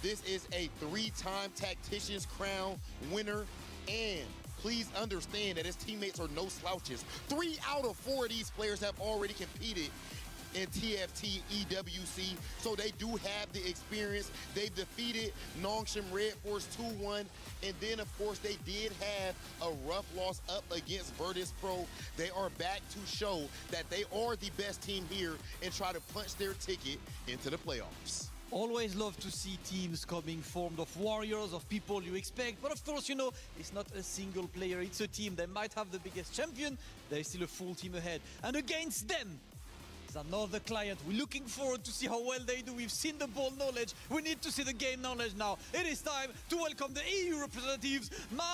This is a 3-time Tactician's Crown winner, and please understand that his teammates are no slouches. 3 out of 4 of these players have already competed in TFT EWC, so they do have the experience. They've defeated Nongshim Red Force 2-1, and then of course they did have a rough loss up against Virtus Pro. They are back to show that they are the best team here and try to punch their ticket into the playoffs. Always love to see teams coming formed of warriors, of people you expect. But of course, you know, it's not a single player, it's a team. They might have the biggest champion, there's still a full team ahead. And against them, is another client. We're looking forward to see how well they do. We've seen the ball knowledge. We need to see the game knowledge now. It is time to welcome the EU representatives, MOUZ.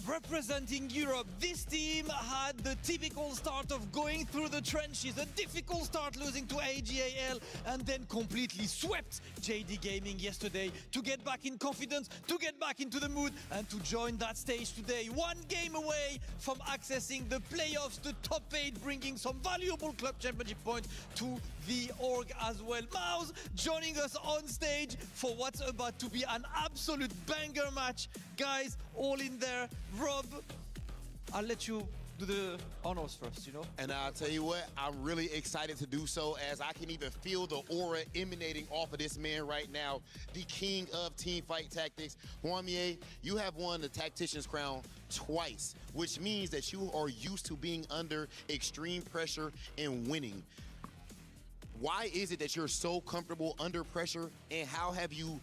Representing Europe, this team had the typical start of going through the trenches, a difficult start losing to AGAL, and then completely swept JD Gaming yesterday to get back in confidence, to get back into the mood, and to join that stage today. 1 game away from accessing the playoffs, the top 8, bringing some valuable club championship points to the org as well. MOUZ joining us on stage for what's about to be an absolute banger match. Guys, all in there. Rob, I'll let you do the honors first, you know? And I'll tell you what, I'm really excited to do so, as I can even feel the aura emanating off of this man right now, the king of teamfight tactics. Wamie, you have won the Tactician's Crown twice, which means that you are used to being under extreme pressure and winning. Why is it that you're so comfortable under pressure, and how have you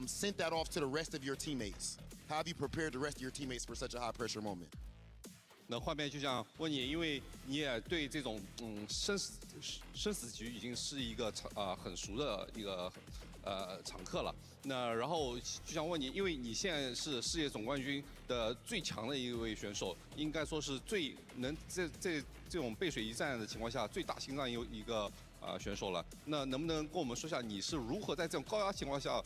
sent that off to the rest of your teammates? How have you prepared the rest of your teammates for such a high pressure moment? 那换面就想问你，因为你也对这种生死局已经是一个很熟的一个常客了。那然后就想问你，因为你现在是世界总冠军的最强的一位选手，应该说是最能这种背水一战的情况下最大心脏一个选手了。那能不能跟我们说一下，你是如何在这种高压情况下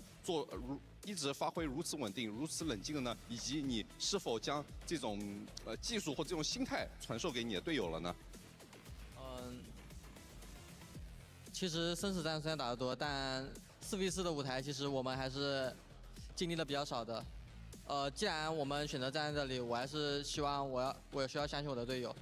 一直发挥如此稳定、如此冷静的呢？以及你是否将这种技术或这种心态传授给你的队友了呢？其实生死战虽然打得多，但4v4的舞台其实我们还是经历的比较少的。既然我们选择站在这里，我还是希望我需要相信我的队友。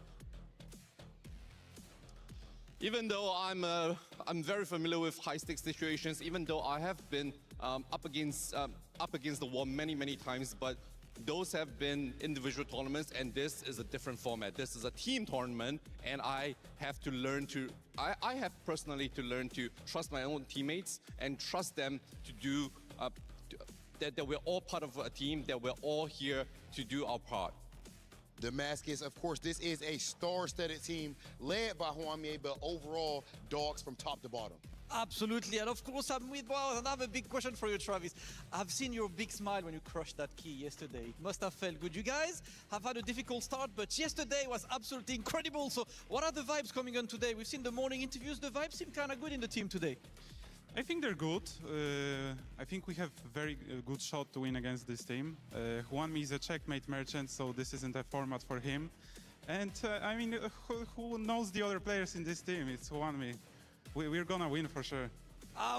Even though I'm very familiar with high stakes situations, even though I have been up against the wall many times, but those have been individual tournaments, and this is a different format. This is a team tournament, and I have personally to learn to trust my own teammates and trust them to do that we're all part of a team, that we're all here to do our part. Damascus, of course, this is a star-studded team led by Wamie, but overall, dogs from top to bottom. Absolutely, and of course I'm with MOUZ, and I have a big question for you, Travis. I've seen your big smile when you crushed that key yesterday. It must have felt good. You guys have had a difficult start, but yesterday was absolutely incredible. So what are the vibes coming on today? We've seen the morning interviews. The vibes seem kind of good in the team today. I think they're good. I think we have very good shot to win against this team. Wamie is a checkmate merchant, so this isn't a format for him. And I mean, who knows the other players in this team? It's Wamie. We're gonna win for sure.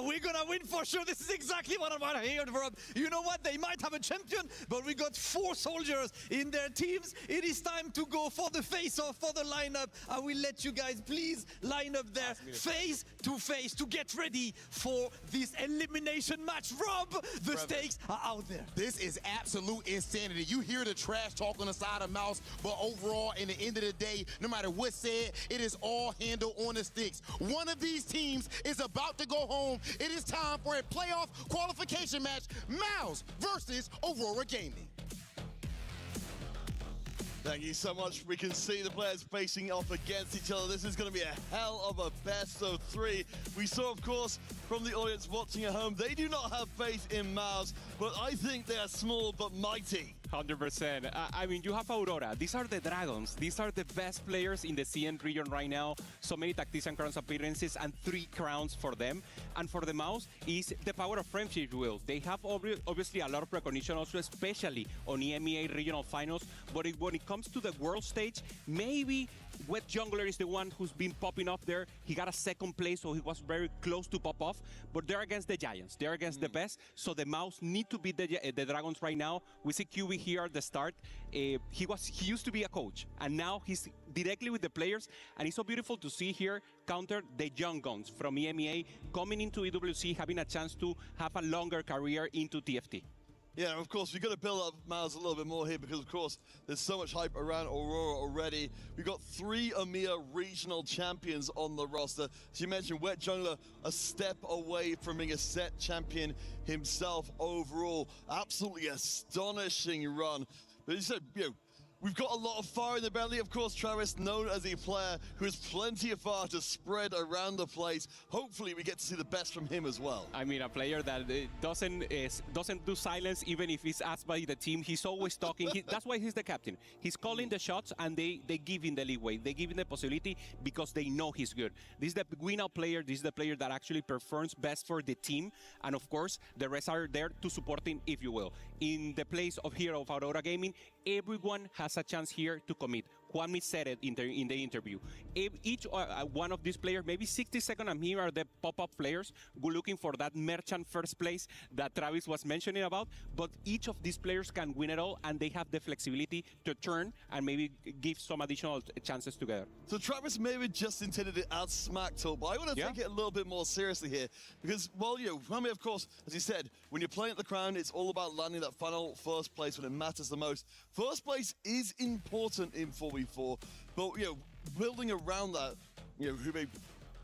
We're gonna win for sure. This is exactly what I want to hear from. You know what? They might have a champion, but we got 4 soldiers in their teams. It is time to go for the face-off, for the lineup. I will let you guys please line up there face to face to get ready for this elimination match. Rob, the stakes are out there. This is absolute insanity. You hear the trash talk on the side of MOUZ, but overall, in the end of the day, no matter what's said, it is all handled on the sticks. One of these teams is about to go home. It is time for a playoff qualification match, MOUZ versus Aurora Gaming. Thank you so much. We can see the players facing off against each other. This is going to be a hell of a best of 3. We saw, of course, from the audience watching at home, they do not have faith in MOUZ, but I think they are small but mighty. 100%. I mean, you have Aurora. These are the Dragons. These are the best players in the CN region right now. So many Tactician Crowns appearances and 3 crowns for them. And for the MOUZ is the power of friendship, if you will. They have obviously a lot of recognition also, especially on EMEA regional finals. But when it comes to the world stage, maybe Wet Jungler is the one who's been popping up there. He got a 2nd place, so he was very close to pop off. But they're against the Giants. They're against the best. So the MOUZ need to beat the Dragons right now. We see QB here at the start. He used to be a coach, and now he's directly with the players. And it's so beautiful to see here counter the young guns from EMEA coming into EWC, having a chance to have a longer career into TFT. Yeah, of course, we've got to build up MOUZ a little bit more here because, of course, there's so much hype around Aurora already. We've got 3 EMEA regional champions on the roster. As you mentioned, Wet Jungler a step away from being a set champion himself overall. Absolutely astonishing run. But you said, we've got a lot of fire in the belly. Of course, Travis, known as a player who has plenty of fire to spread around the place. Hopefully, we get to see the best from him as well. I mean, a player that doesn't do silence even if he's asked by the team. He's always talking. That's why he's the captain. He's calling the shots, and they give him the leeway. They give him the possibility because they know he's good. This is the win-now player. This is the player that actually performs best for the team. And, of course, the rest are there to support him, if you will. In the place of hero of Aurora Gaming, everyone has a chance here to commit. Juanmi said it in the interview. Each one of these players, maybe 60 seconds, and here are the pop-up players. We're looking for that merchant first place that Travis was mentioning about. But each of these players can win it all, and they have the flexibility to turn and maybe give some additional chances together. So Travis maybe just intended it as smack talk, but I want to take it a little bit more seriously here. Because, well, Juanmi, of course, as you said, when you're playing at the Crown, it's all about landing that final first place when it matters the most. First place is important in 4v4, but building around that,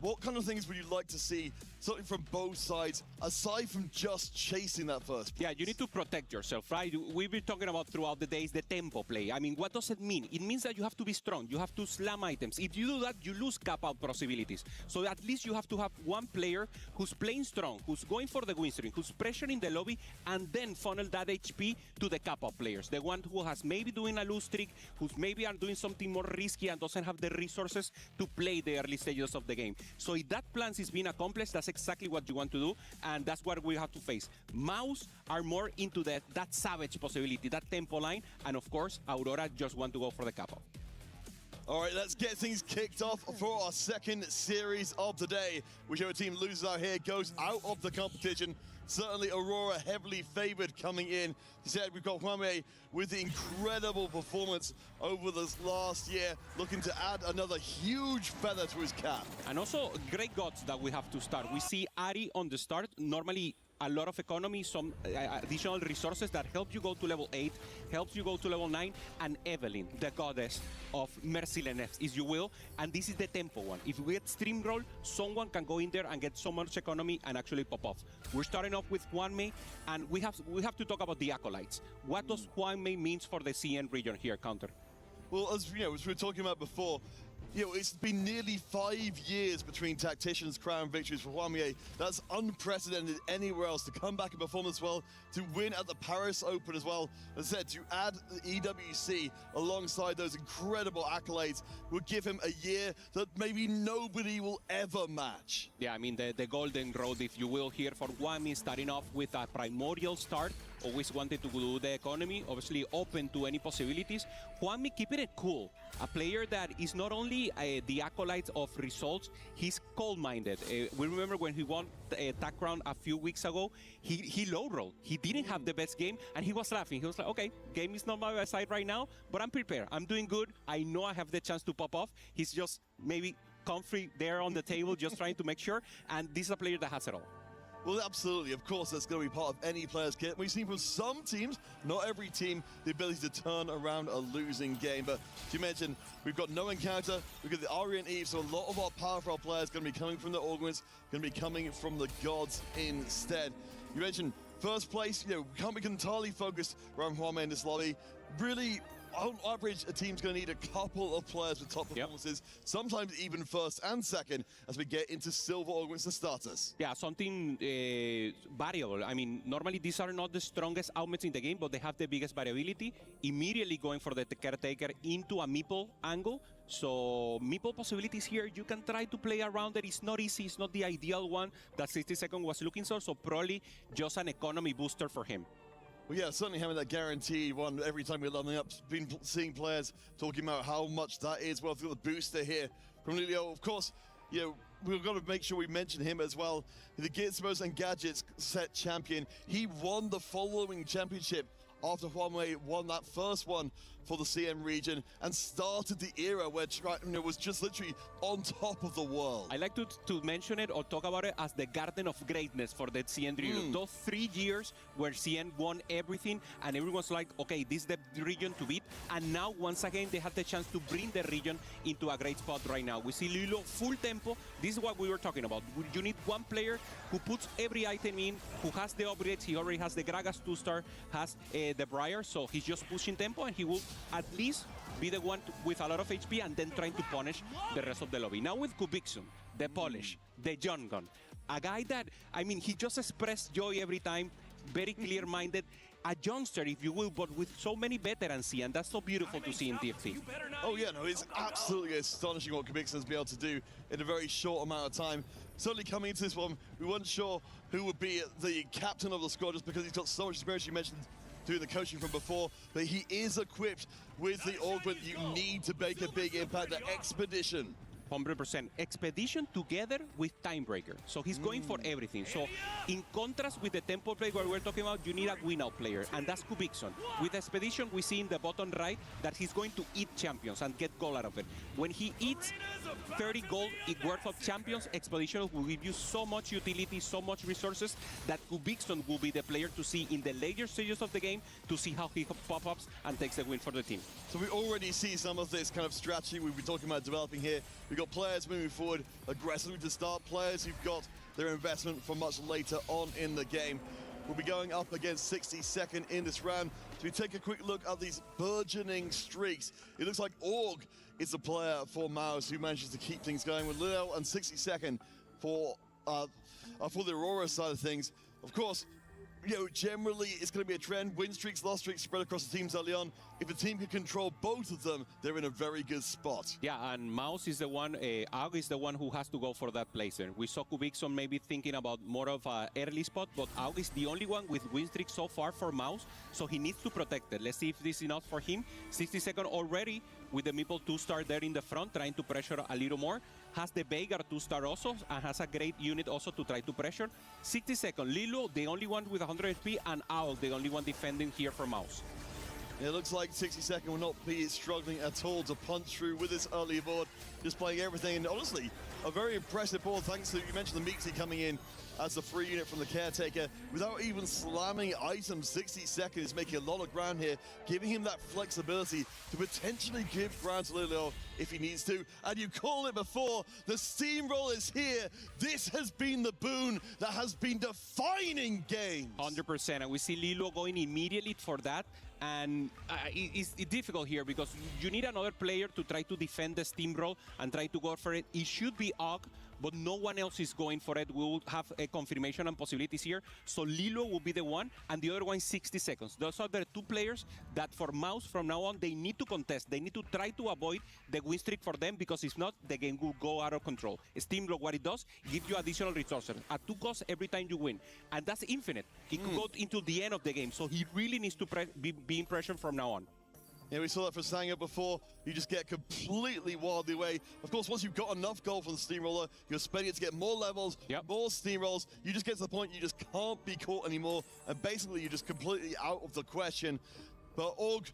what kind of things would you like to see, something from both sides, aside from just chasing that first place? Yeah, you need to protect yourself, right? We've been talking about throughout the days the tempo play. I mean, what does it mean? It means that you have to be strong. You have to slam items. If you do that, you lose cap-out possibilities. So at least you have to have one player who's playing strong, who's going for the win streak, who's pressuring the lobby, and then funnel that HP to the cap-out players. The one who has maybe doing a lose streak, who's maybe are doing something more risky and doesn't have the resources to play the early stages of the game. So if that plan is being accomplished, that's exactly what you want to do, and that's what we have to face. MOUZ are more into that savage possibility, that tempo line, and of course, Aurora just want to go for the cap-out. All right, let's get things kicked off for our second series of the day. Whichever team loses out here goes out of the competition. Certainly Aurora heavily favored coming in. He said we've got Juanmi with the incredible performance over this last year, looking to add another huge feather to his cap. And also great gods that we have to start. We see Ari on the start, normally a lot of economy, some additional resources that help you go to level 8, helps you go to level 9, and Evelyn, the goddess of mercilessness, if you will, and this is the tempo one. If we get stream roll, someone can go in there and get so much economy and actually pop off. We're starting off with Juanmi, and we have to talk about the acolytes. What does Juanmi means for the CN region here, Counter? Well, as we were talking about before, it's been nearly 5 years between Tactician's crown victories for Juanmi. That's unprecedented anywhere else. To come back and perform as well, to win at the Paris Open as well. As I said, to add the EWC alongside those incredible accolades would give him a year that maybe nobody will ever match. Yeah, I mean, the golden road, if you will, here for Juanmi, starting off with a primordial start. Always wanted to do the economy, obviously open to any possibilities. Juanmi keeping it cool. A player that is not only normally the acolytes of results, he's cold-minded. We remember when he won TAC round a few weeks ago, he low-rolled. He didn't have the best game, and he was laughing. He was like, okay, game is not my side right now, but I'm prepared. I'm doing good. I know I have the chance to pop off. He's just maybe comfy there on the table, just trying to make sure, and this is a player that has it all. Well, absolutely. Of course, that's going to be part of any player's kit. We've seen from some teams, not every team, the ability to turn around a losing game. But as you mentioned, we've got no encounter. We've got the Aria and Eve, so a lot of our powerful players going to be coming from the Augments, going to be coming from the Gods instead. You mentioned first place, we can't be entirely focused around Juanma in this lobby. Really, on average, a team's going to need a couple of players with top performances, sometimes even first and second, as we get into silver augments to start us. Yeah, something variable. I mean, normally these are not the strongest augments in the game, but they have the biggest variability. Immediately going for the caretaker into a meeple angle. So meeple possibilities here, you can try to play around it. It's not easy, it's not the ideal one that 60 Second was looking for, so probably just an economy booster for him. Well, yeah, certainly having that guaranteed one every time we're leveling up. Been seeing players talking about how much that is. Well, I've got the booster here from Lilio. Of course, we've got to make sure we mention him as well. The Gizmos and Gadgets set champion. He won the following championship after Juanma won that first one for the CM region and started the era where was just literally on top of the world. I like to mention it or talk about it as the Garden of Greatness for the CN region. Those 3 years where CN won everything and everyone's like, okay, this is the region to beat. And now, once again, they have the chance to bring the region into a great spot right now. We see Lilo full tempo. This is what we were talking about. You need one player who puts every item in, who has the upgrades. He already has the Gragas 2-star, has the Briar, so he's just pushing tempo, and he will at least be the one with a lot of HP and then trying to punish the rest of the lobby. Now with Kubixum, the Polish, the John Gun, a guy that, I mean, he just expressed joy every time, very clear-minded, a youngster, if you will, but with so many veterans, and that's so beautiful to see in TFT. Oh yeah, no, it's absolutely astonishing what Kubixum has been able to do in a very short amount of time. Certainly coming into this one, we weren't sure who would be the captain of the squad just because he's got so much experience. You mentioned doing the coaching from before, but he is equipped with the augment you need to make a big impact, the Expedition. 100%. Expedition together with Timebreaker. So he's going for everything. So in contrast with the tempo play where we're talking about, you need a win-out player, and that's Kubixon. With Expedition, we see in the bottom right that he's going to eat champions and get gold out of it. When he eats 30 gold worth of champions, Expedition will give you so much utility, so much resources that Kubixon will be the player to see in the later stages of the game to see how he pop-ups and takes the win for the team. So we already see some of this kind of strategy we've been talking about developing here. We've got players moving forward aggressively to start, players who've got their investment for much later on in the game. We'll be going up against 60 Second in this round. So we take a quick look at these burgeoning streaks. It looks like Org is the player for MOUZ who manages to keep things going with Lil and 60 Second for the Aurora side of things. Of course, generally it's going to be a trend. Win streaks, loss streaks spread across the teams early on. If a team can control both of them, they're in a very good spot. Yeah, and MOUZ is the one, Aug is the one who has to go for that placer. We saw Kubixon maybe thinking about more of an early spot, but Aug is the only one with win streak so far for MOUZ, so he needs to protect it. Let's see if this is enough for him. 60 Second already with the Meeple 2-star there in the front, trying to pressure a little more. Has the Veigar 2-star also, and has a great unit also to try to pressure. 60 Second, Lilo, the only one with 100 HP, and Owl, the only one defending here for MOUZ. It looks like 60 Second will not be struggling at all to punch through with this early board, just playing everything. And honestly, a very impressive board, thanks to, you mentioned the Meatsy coming in as a free unit from the Caretaker. Without even slamming items, 60 Second is making a lot of ground here, giving him that flexibility to potentially give ground to Lilo if he needs to. And you called it before, the steamroll is here. This has been the boon that has been defining games. 100%, and we see Lilo going immediately for that. And it's difficult here because you need another player to try to defend the steamroll and try to go for it. It should be Aug, but no one else is going for it. We will have a confirmation and possibilities here. So Lilo will be the one, and the other one is 60 Seconds. Those are the two players that for MOUZ from now on, they need to contest. They need to try to avoid the win streak for them, because if not, the game will go out of control. Steamroll, what it does, gives you additional resources at 2 costs every time you win. And that's infinite. It could go into the end of the game. So he really needs to be in pressure from now on. Yeah, we saw that from Sanger before. You just get completely wildly away. Of course, once you've got enough gold from the Steamroller, you're spending it to get more levels, more Steamrolls. You just get to the point you just can't be caught anymore. And basically, you're just completely out of the question. But Org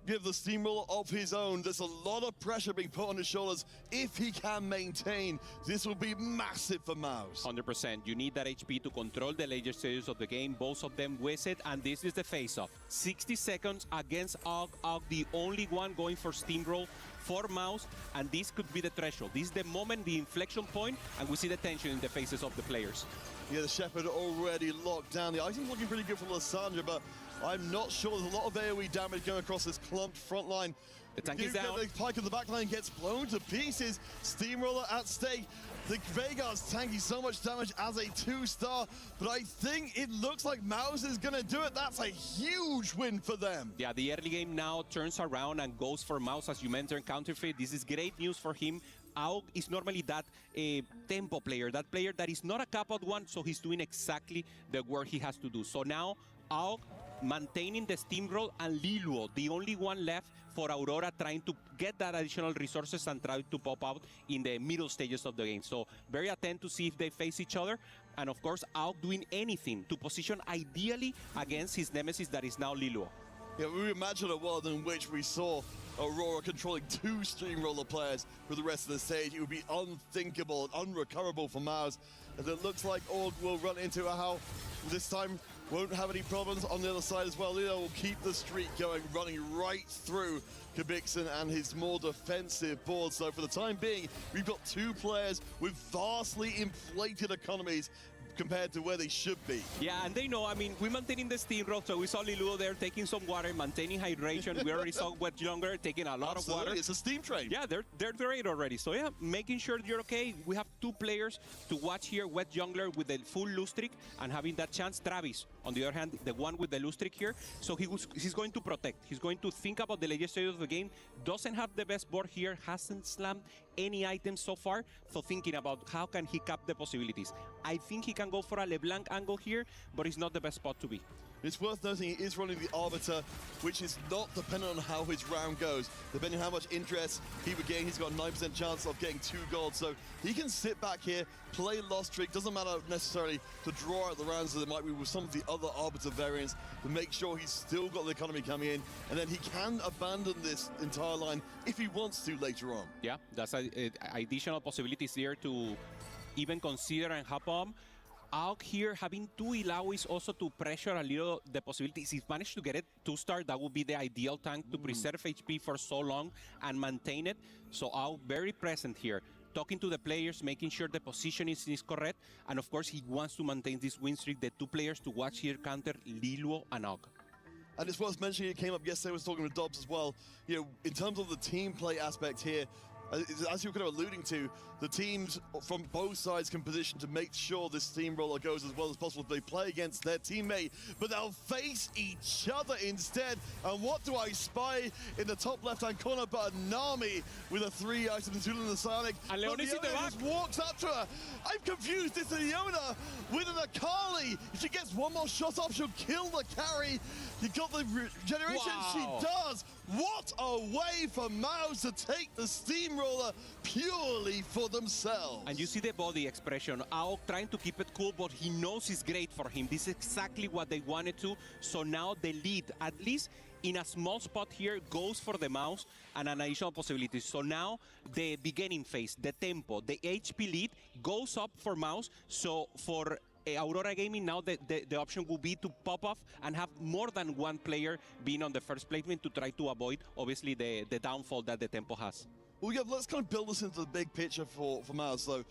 give the Steamroller of his own. There's a lot of pressure being put on his shoulders. If he can maintain, this will be massive for MOUZ. 100%. You need that HP to control the later stages of the game. Both of them with it, and this is the face-off. 60 seconds against Og. Og, the only one going for Steamroll for MOUZ, and this could be the threshold. This is the moment, the inflection point, and we see the tension in the faces of the players. Yeah, the Shepherd already locked down. The item's looking pretty good for Lysandra, but I'm not sure. There's a lot of AoE damage going across this clumped front line. The tank is down. The Pike in the back line gets blown to pieces. Steamroller at stake. The Veigar's tanking so much damage as a 2-star, but I think it looks like MOUZ is going to do it. That's a huge win for them. Yeah, the early game now turns around and goes for MOUZ, as you mentioned, counterfeit. This is great news for him. Aug is normally that tempo player, that player that is not a cap-out one, so he's doing exactly the work he has to do. So now, Aug maintaining the Steamroll, and Liluo, the only one left for Aurora, trying to get that additional resources and try to pop out in the middle stages of the game. So very attent to see if they face each other. And of course, Aug doing anything to position ideally against his nemesis that is now Liluo. Yeah, we imagine a world in which we saw Aurora controlling 2 Steamroller players for the rest of the stage. It would be unthinkable and unrecoverable for MOUZ. And it looks like Org will run into a how this time won't have any problems on the other side as well. Leo will keep the streak going, running right through Kabixon and his more defensive board. So for the time being, we've got 2 players with vastly inflated economies compared to where they should be. Yeah, and they know, I mean, we're maintaining the Steamroll, so we saw Liluo there taking some water, maintaining hydration. We already saw Wet Jungler taking a lot of water. It's a steam train. Yeah, they're great already. So yeah, making sure you're okay. We have 2 players to watch here, Wet Jungler with the full lose streak and having that chance. Travis, on the other hand, the one with the lose streak here. So he's going to protect. He's going to think about the later stages of the game. Doesn't have the best board here, hasn't slammed any items so far, so thinking about how can he cap the possibilities. I think he can go for a LeBlanc angle here, but it's not the best spot to be. It's worth noting he is running the Arbiter, which is not dependent on how his round goes. Depending on how much interest he would gain, he's got a 9% chance of getting 2 gold. So he can sit back here, play Lost Streak. Doesn't matter necessarily to draw out the rounds that there might be with some of the other Arbiter variants to make sure he's still got the economy coming in. And then he can abandon this entire line if he wants to later on. Yeah, that's additional possibilities there to even consider and hop on. Aug here having 2 Ilawis also to pressure a little the possibilities. If managed to get it 2-star, that would be the ideal tank to preserve HP for so long and maintain it. So Aug very present here, talking to the players, making sure the position is correct. And of course, he wants to maintain this win streak. The 2 players to watch here counter Liluo and Aug. And it's worth mentioning, it came up yesterday, I was talking with Dobbs as well. You know, in terms of the team play aspect here, as you were kind of alluding to, the teams from both sides can position to make sure this Steamroller goes as well as possible. They play against their teammate, but they'll face each other instead. And what do I spy in the top left-hand corner but a Nami with a 3-item including the Sonic. And Leonis in the back. Just walks up to her. I'm confused. It's Leona with an Akali. If she gets one more shot off, she'll kill the carry. You got the regeneration. Wow. She does. What a way for MOUZ to take the Steamroller purely for themselves. And you see the body expression. Aog trying to keep it cool, but he knows it's great for him. This is exactly what they wanted to. So now the lead, at least in a small spot here, goes for the MOUZ and an additional possibility. So now the beginning phase, the tempo, the HP lead goes up for MOUZ. So for Aurora Gaming, now the option will be to pop off and have more than one player being on the first placement to try to avoid, obviously, the downfall that the tempo has. Well, yeah, let's kind of build this into the big picture for MOUZ. So,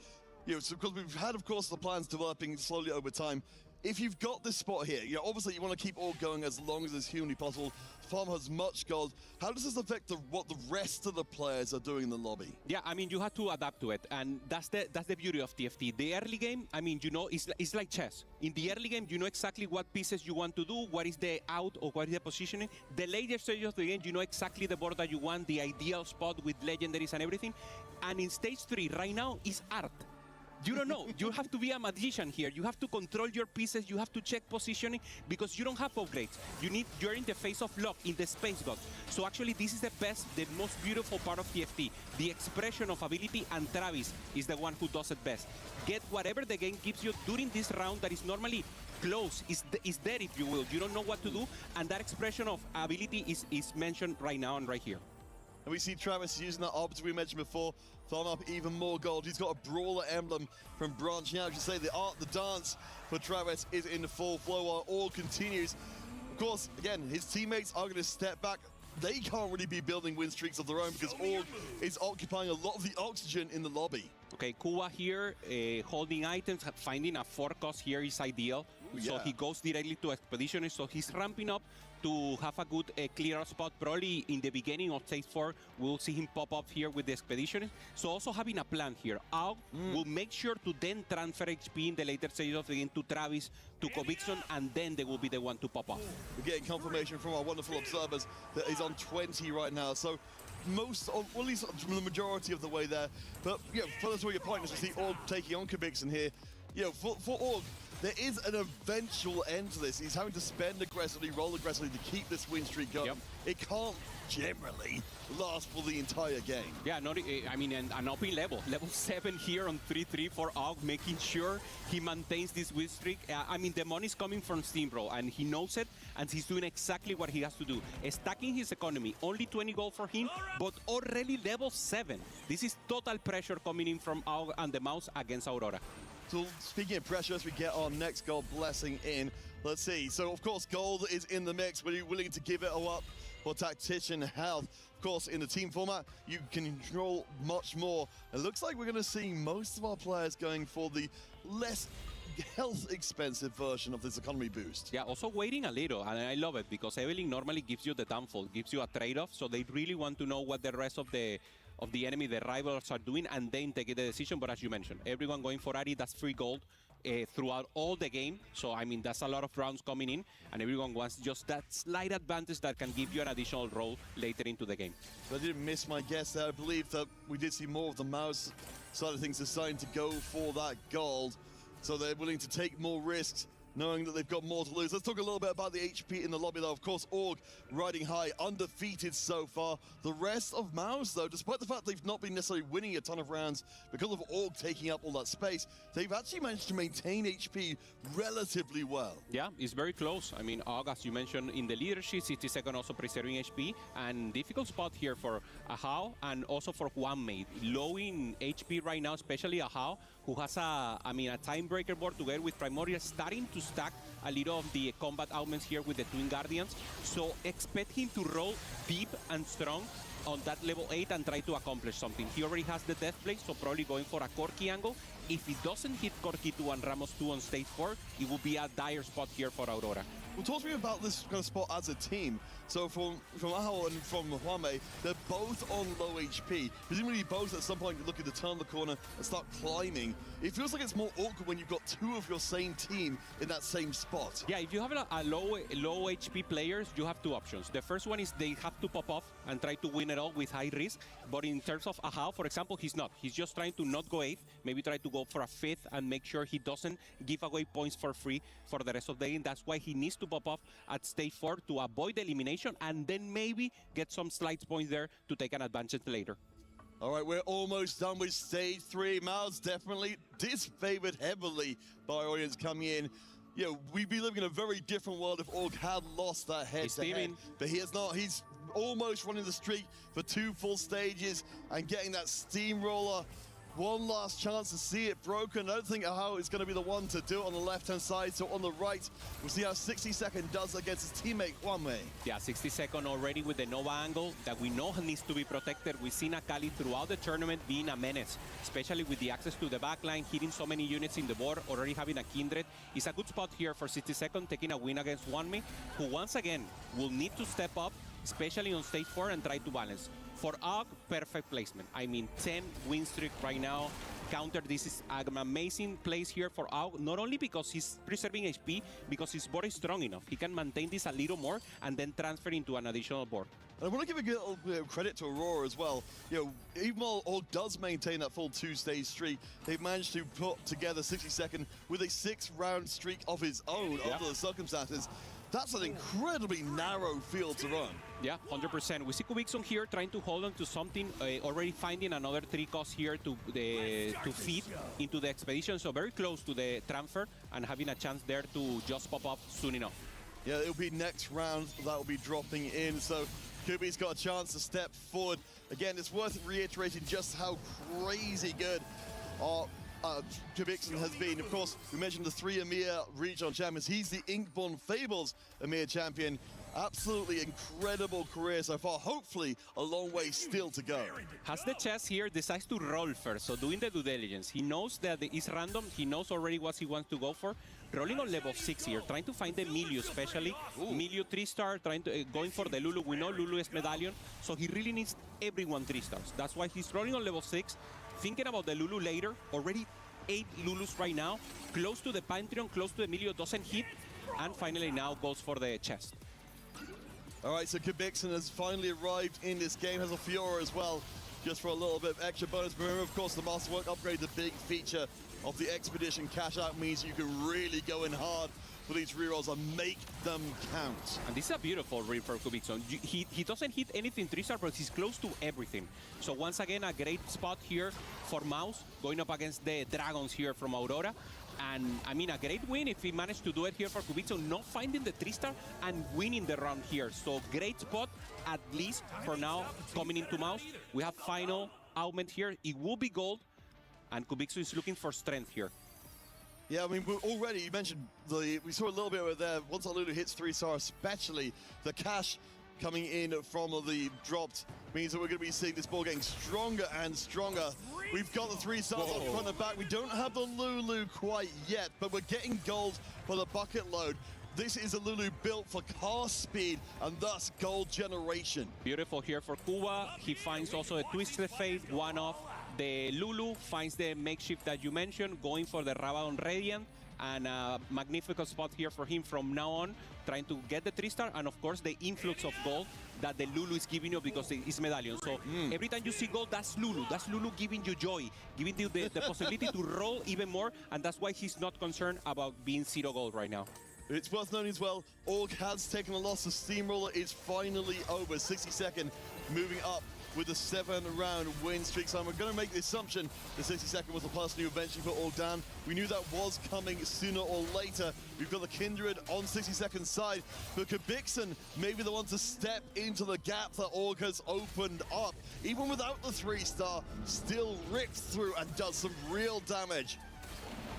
you know, because we've had, of course, the plans developing slowly over time. If you've got this spot here, you know, obviously you want to keep all going as long as is humanly possible. Farm has much gold. How does this affect what the rest of the players are doing in the lobby? Yeah, I mean, you have to adapt to it, and that's the beauty of TFT. The early game, I mean, you know, it's like chess. In the early game, you know exactly what pieces you want to do, what is the out or what is the positioning. The later stages of the game, you know exactly the board that you want, the ideal spot with legendaries and everything. And in stage 3, right now, is art. You don't know. You have to be a magician here. You have to control your pieces. You have to check positioning because you don't have upgrades. You're in the face of luck, in the space gods. So actually, this is the most beautiful part of TFT. The expression of ability, and Travis is the one who does it best. Get whatever the game gives you during this round that is normally close, is dead, if you will. You don't know what to do, and that expression of ability is mentioned right now and right here. And we see Travis using that arbiter we mentioned before, farm up even more gold. He's got a brawler emblem from branching out. I should say the dance for Travis is in full flow while all continues. Of course, again, his teammates are going to step back. They can't really be building win streaks of their own because Org is occupying a lot of the oxygen in the lobby. Okay, Kuwa here, holding items, finding a 4-cost here is ideal. So he goes directly to Expeditioners, so he's ramping up to have a good clear spot. Probably in the beginning of stage 4, we'll see him pop up here with the Expeditioners. So also having a plan here. Aug will make sure to then transfer HP in the later stages of the game to Travis, to Conviction, and then they will be the one to pop off. We're getting confirmation from our wonderful observers that he's on 20 right now. So most, or at least the majority of the way there. But yeah, further to your point, as we see Org taking on Conviction here. You know, for Org, there is an eventual end to this. He's having to spend aggressively, roll aggressively to keep this win streak going. It can't generally last for the entire game. Yeah, I mean, an open level 7 here on 3-3 for Aug, making sure he maintains this win streak. I mean, the money's coming from Steamroll, and he knows it, and he's doing exactly what he has to do. Stacking his economy, only 20 gold for him, but already level 7. This is total pressure coming in from Aug and the MOUZ against Aurora. So speaking of pressure, as we get our next gold blessing in, let's see. So of course, gold is in the mix, but are you willing to give it all up for Tactician health? Of course, in the team format, you can control much more. It looks like we're going to see most of our players going for the less health expensive version of this economy boost. Yeah, also waiting a little, and I love it because Evelyn normally gives you the downfall, gives you a trade-off, so they really want to know what the rest of the enemy, the rivals, are doing, and then take the decision. But as you mentioned, everyone going for Ari, that's free gold throughout all the game. So, I mean, that's a lot of rounds coming in, and everyone wants just that slight advantage that can give you an additional roll later into the game. So I didn't miss my guess there. I believe that we did see more of the MOUZ side of things deciding to go for that gold. So they're willing to take more risks, knowing that they've got more to lose. Let's talk a little bit about the HP in the lobby, though. Of course, Org riding high, undefeated so far. The rest of MOUZ, though, despite the fact they've not been necessarily winning a ton of rounds because of Org taking up all that space, they've actually managed to maintain HP relatively well. Yeah, it's very close. I mean, Org, as you mentioned, in the leadership, 60-second also preserving HP, and difficult spot here for Ahau and also for Juanmei. Low in HP right now, especially Ahau, who has a time breaker board together with Primordial, starting to stack a little of the combat augments here with the Twin Guardians. So expect him to roll deep and strong on that level 8 and try to accomplish something. He already has the Death Blade, so probably going for a Corki angle. If he doesn't hit Corki 2 and Ramos 2 on stage 4, it will be a dire spot here for Aurora. Well, talk to me about this kind of spot as a team. So from Ahau and from Juanmei, they're both on low HP. Presumably both at some point looking to turn the corner and start climbing. It feels like it's more awkward when you've got two of your same team in that same spot. Yeah, if you have a low HP players, you have two options. The first one is they have to pop off and try to win it all with high risk. But in terms of Ahau, for example, he's not. He's just trying to not go 8th, maybe try to go for a 5th and make sure he doesn't give away points for free for the rest of the game. That's why he needs to pop off at stage 4 to avoid elimination and then maybe get some slight points there to take an advantage later. All right, we're almost done with stage 3. MOUZ definitely disfavored heavily by our audience coming in. You know, we'd be living in a very different world if Org had lost that head-to-head. But he has not. He's almost running the streak for 2 full stages and getting that steamroller. One last chance to see it broken. I don't think Ahau is going to be the one to do it on the left-hand side. So on the right, we'll see how 60-second does against his teammate, Juanmei. Yeah, 60-second already with the Nova angle that we know needs to be protected. We've seen Akali throughout the tournament being a menace, especially with the access to the backline, hitting so many units in the board, already having a Kindred. It's a good spot here for 60-second, taking a win against Juanmei, who once again will need to step up, especially on stage 4, and try to balance. For Aug, perfect placement. I mean, 10 win streak right now. counter. This is an amazing place here for Ao, not only because he's preserving HP, because his board is strong enough. He can maintain this a little more and then transfer into an additional board. And I want to give a little bit of credit to Aurora as well. You know, even while Org does maintain that full 2-stage streak, they've managed to put together 60-second with a 6-round streak of his own under the circumstances. That's an incredibly narrow field to run. Yeah, 100%. We see Kubikson here trying to hold on to something, already finding another 3 costs here to feed into the expedition. So very close to the transfer and having a chance there to just pop up soon enough. Yeah, it'll be next round that will be dropping in. So Kubi's got a chance to step forward. Again, it's worth reiterating just how crazy good Kubikson has been. Of course, we mentioned the 3 EMEA regional champions. He's the Inkborn Fables EMEA champion. Absolutely incredible career so far. Hopefully, a long way still to go. Has the chess here, decides to roll first, so doing the due diligence. He knows that it's random. He knows already what he wants to go for. Rolling on level 6 here, trying to find the Milieu especially. Milieu 3-star, going for the Lulu. We know Lulu is Medallion, so he really needs everyone 3 stars. That's why he's rolling on level 6, thinking about the Lulu later. Already 8 Lulus right now, close to the Pantheon, close to the Milieu, doesn't hit, and finally now goes for the chest. All right, so Kubikson has finally arrived in this game, has a Fiora as well, just for a little bit of extra bonus. But remember, of course, the Masterwork upgrade, the big feature of the Expedition cash out means you can really go in hard for these rerolls and make them count. And this is a beautiful read for Kubikson. He doesn't hit anything 3-star, but he's close to everything. So once again, a great spot here for MOUZ, going up against the Dragons here from Aurora. And I mean, a great win if he managed to do it here for Kubikson, not finding the 3-star and winning the round here. So great spot, at least for now, coming into MOUZ. We have final augment here. It will be gold, and Kubikson is looking for strength here. Yeah, I mean, already, you mentioned, we saw a little bit of there. Once Lulu hits 3-star, especially the cash coming in from the dropped means that we're going to be seeing this ball getting stronger and stronger. We've got the 3 stars on front and back. We don't have the Lulu quite yet, but we're getting gold for the bucket load. This is a Lulu built for car speed and thus gold generation. Beautiful here for Kuba. He finds also a Twisted Fate, one off. The Lulu finds the makeshift that you mentioned, going for the Rabadon Radiant, and a magnificent spot here for him from now on, trying to get the 3-star, and of course the influx of gold that the Lulu is giving you because it's Medallion. So every time you see gold, that's Lulu giving you joy, giving you the possibility to roll even more, and that's why he's not concerned about being 0 gold right now. It's worth noting as well, Org has taken a loss. The Steamroller is finally over. 60-second moving up with a 7-round win streak. So I'm going to make the assumption the 60-second was the person who eventually put Org down. We knew that was coming sooner or later. We've got the Kindred on 60-second side, but Kubikson may be the one to step into the gap that Org has opened up. Even without the 3-star, still rips through and does some real damage.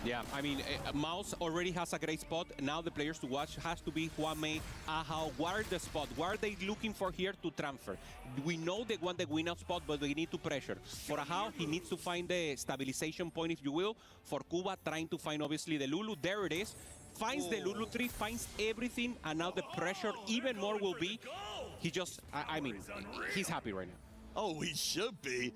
Yeah, I mean, MOUZ already has a great spot. Now the players to watch has to be Huanmei, Ahao. What are the spots? What are they looking for here to transfer? We know they want the win-out spot, but they need to pressure. For Ahao, he needs to find the stabilization point, if you will. For Kuba, trying to find, obviously, the Lulu. There it is. Finds the Lulu 3, finds everything, and now the pressure even more will be. He just, I mean, he's happy right now. Oh, he should be.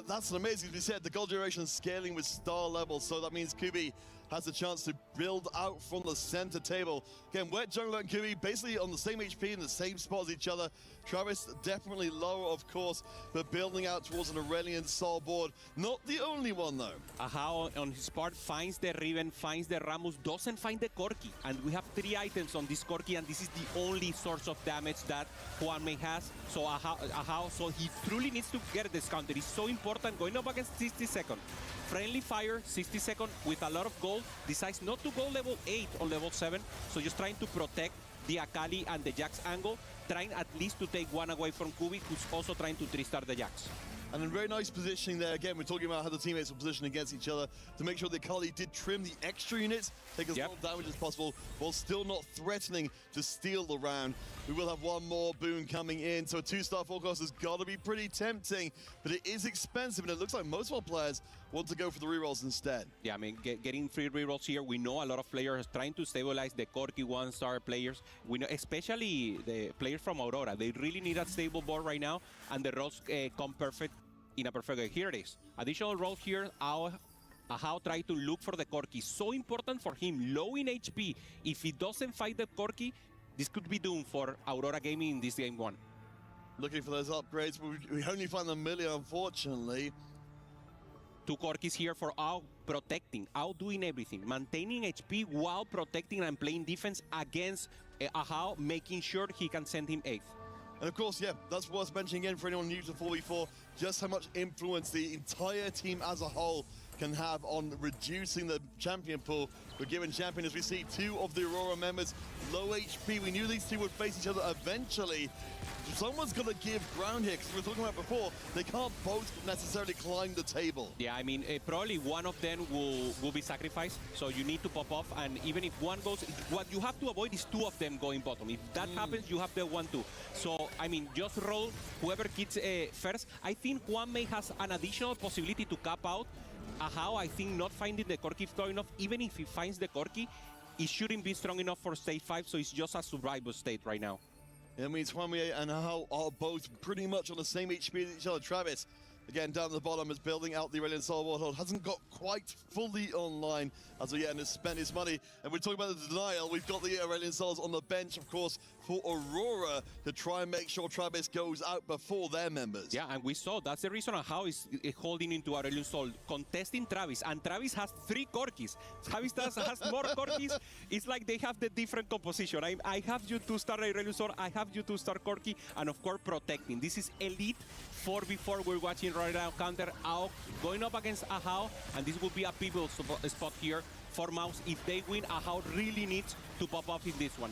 That's an amazing, as we said, the gold generation scaling with star levels, so that means Kubi has a chance to build out from the center table. Again, Wet Jungler and Kubi basically on the same HP in the same spot as each other. Travis definitely lower, of course, but building out towards an Aurelian Sol board. Not the only one, though. Ahao on his part finds the Riven, finds the Rammus, doesn't find the Corki. And we have 3 items on this Corki, and this is the only source of damage that Huanmei has. So Ahao, so he truly needs to get this counter. It's so important going up against 60-second. Friendly fire, 60-second with a lot of gold. Decides not to go level 8 on level 7. So just trying to protect the Akali and the Jax angle. Trying at least to take one away from Kubi, who's also trying to 3-star the Jax. And a very nice positioning there. Again, we're talking about how the teammates were positioned against each other to make sure the Akali did trim the extra units, take as little damage as possible, while still not threatening to steal the round. We will have one more boon coming in, so a 2-star forecast has got to be pretty tempting, but it is expensive, and it looks like most of our players want to go for the rerolls instead. Yeah, I mean, getting free rerolls here. We know a lot of players trying to stabilize the Corki 1-star players. We know, especially the players from Aurora, they really need a stable board right now, and the rolls come perfect in a perfect way. Here it is. Additional roll here. Ao Ahao try to look for the Corki. So important for him, low in HP. If he doesn't fight the Corki, this could be doomed for Aurora Gaming in this game 1. Looking for those upgrades, but we only find the melee, unfortunately. 2 Corkis here for Ao protecting, Ao doing everything, maintaining HP while protecting and playing defense against Ahao, making sure he can send him 8th. And of course, yeah, that's worth mentioning again for anyone new to 4v4, just how much influence the entire team as a whole can have on reducing the champion pool. We're given champion as we see 2 of the Aurora members low HP. We knew these 2 would face each other eventually. Someone's got to give ground here, because we were talking about before, they can't both necessarily climb the table. Yeah, I mean, probably one of them will be sacrificed, so you need to pop off, and even if one goes, what you have to avoid is 2 of them going bottom. If that happens, you have the 1-2. So, I mean, just roll whoever gets first. I think Juanmei has an additional possibility to cap out. Ahao, I think, not finding the Corki strong enough. Even if he finds the Corki, it shouldn't be strong enough for stage 5, so it's just a survival state right now. It means Juanmei and Ahao are both pretty much on the same HP as each other. Travis, again, down at the bottom, is building out the Aurelian Soul Warthog. Hasn't got quite fully online as of yet and has spent his money. And we're talking about the denial. We've got the Aurelian Souls on the bench, of course, for Aurora to try and make sure Travis goes out before their members. Yeah, and we saw that's the reason Ahao is holding into Aurelian Soul, contesting Travis. And Travis has 3 Corkis. Travis has more Corkis. It's like they have the different composition. I have you to start Aurelian Soul, I have you to start Corki, and of course protecting. This is elite 4v4 we're watching right now. Counter Ao going up against Ahao, and this will be a pivotal spot here for MOUZ. If they win, Ahao really needs to pop up in this one.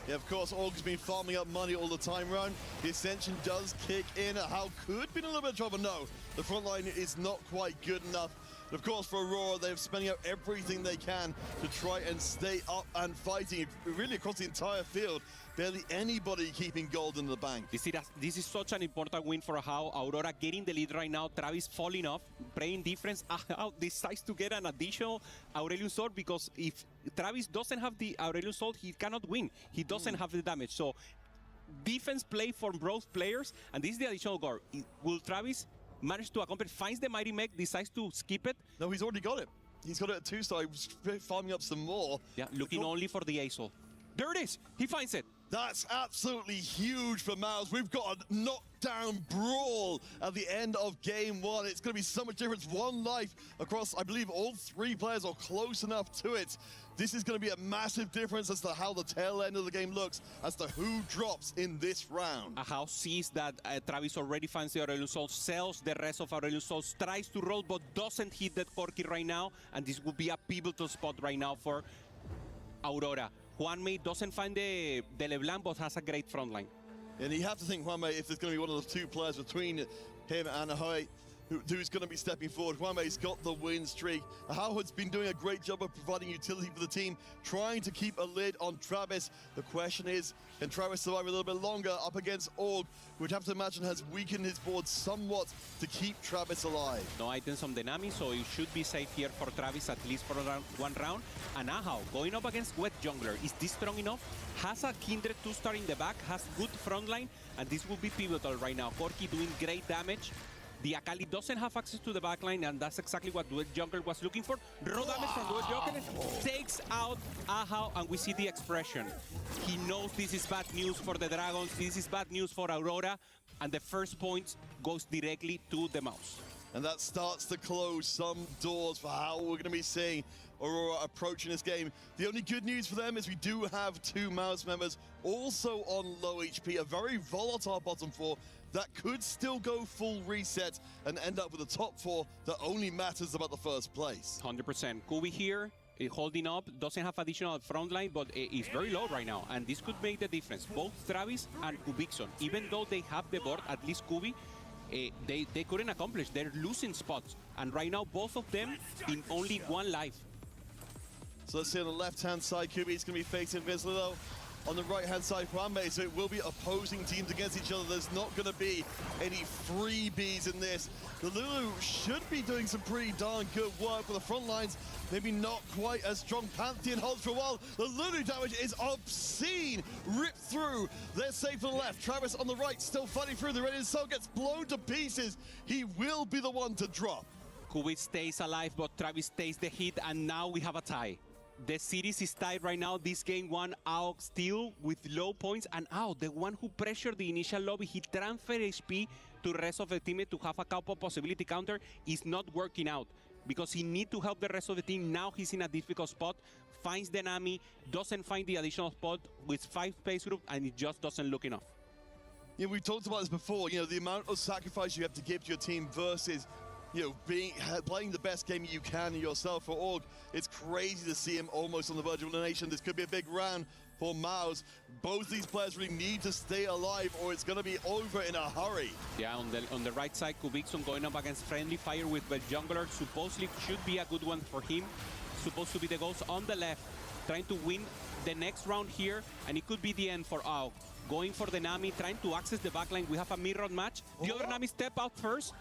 Yeah, of course, Org's been farming up money all the time round. The Ascension does kick in. Ahao could be in a little bit of trouble. No, the front line is not quite good enough. But of course, for Aurora, they're spending out everything they can to try and stay up and fighting really across the entire field. Barely anybody keeping gold in the bank. This is such an important win for Ahao. Aurora getting the lead right now. Travis falling off, playing difference. Ahao decides to get an additional Aurelian Sword, because if Travis doesn't have the Aurelian Sword, he cannot win. He doesn't have the damage. So defense play for both players, and this is the additional goal. Will Travis manage to accomplish? Finds the Mighty Mech, decides to skip it. No, he's already got it. He's got it at 2-star. He's farming up some more. Yeah, looking only for the Azul. There it is. He finds it. That's absolutely huge for MOUZ. We've got a knockdown brawl at the end of game 1. It's going to be so much difference. 1 life across, I believe, all 3 players are close enough to it. This is going to be a massive difference as to how the tail end of the game looks, as to who drops in this round. Ahao sees that Travis already finds the Aurelian Soul, sells the rest of Aurelian Souls, tries to roll, but doesn't hit that Corki right now. And this will be a pivotal spot right now for Aurora. Juanmei doesn't find the LeBlanc, but has a great front line. And you have to think, Juanmei, if there's going to be one of the 2 players between him and Ahao, who's going to be stepping forward. Juanmei's got the win streak. Ahao has been doing a great job of providing utility for the team, trying to keep a lid on Travis. The question is, can Travis survive a little bit longer up against Org, which I have to imagine has weakened his board somewhat to keep Travis alive? No items on the Nami, so it should be safe here for Travis, at least for 1 round. And Ahao going up against Wet Jungler. Is this strong enough? Has a Kindred 2-star in the back, has good front line, and this will be pivotal right now. Corki doing great damage. The Akali doesn't have access to the backline, and that's exactly what Duet Jungler was looking for. Raw damage from Duet Jungler takes out Ahao, and we see the expression. He knows this is bad news for the Dragons, this is bad news for Aurora, and the first point goes directly to the MOUZ. And that starts to close some doors for how we're going to be seeing Aurora approaching this game. The only good news for them is we do have 2 MOUZ members also on low HP, a very volatile bottom 4 that could still go full reset and end up with a top 4 that only matters about the first place. 100%. Kubi here, holding up, doesn't have additional front line, but is very low right now, and this could make the difference. Both Travis and Kubikson, even though they have the board, at least Kubi, they couldn't accomplish. They're losing spots, and right now both of them in only 1 life. So let's see on the left-hand side, Kubi is going to be facing Vizlilo. On the right-hand side, Juanmei, so it will be opposing teams against each other. There's not going to be any freebies in this. The Lulu should be doing some pretty darn good work with the front lines. Maybe not quite as strong. Pantheon holds for a while. The Lulu damage is obscene. Ripped through. They're safe on the left. Travis on the right, still fighting through. The Red Soul gets blown to pieces. He will be the one to drop. Kubik stays alive, but Travis takes the hit, and now we have a tie. The series is tied right now. This game one, AUG still with low points, and AUG, the one who pressured the initial lobby, he transferred HP to the rest of the team to have a couple possibility counter, is not working out because he need to help the rest of the team. Now he's in a difficult spot, finds the Nami, doesn't find the additional spot with 5 space group, and it just doesn't look enough. Yeah, we talked about this before. You know, the amount of sacrifice you have to give to your team versus, you know, playing the best game you can yourself. For AUG, it's crazy to see him almost on the verge of elimination. This could be a big round for MOUZ. Both these players really need to stay alive, or it's going to be over in a hurry. Yeah, on the right side, Kubikson going up against friendly fire with the jungler. Supposedly should be a good one for him. Supposed to be the ghost on the left, trying to win the next round here, and it could be the end for AUG. Going for the Nami, trying to access the backline. We have a mirror match. The other Nami step out first,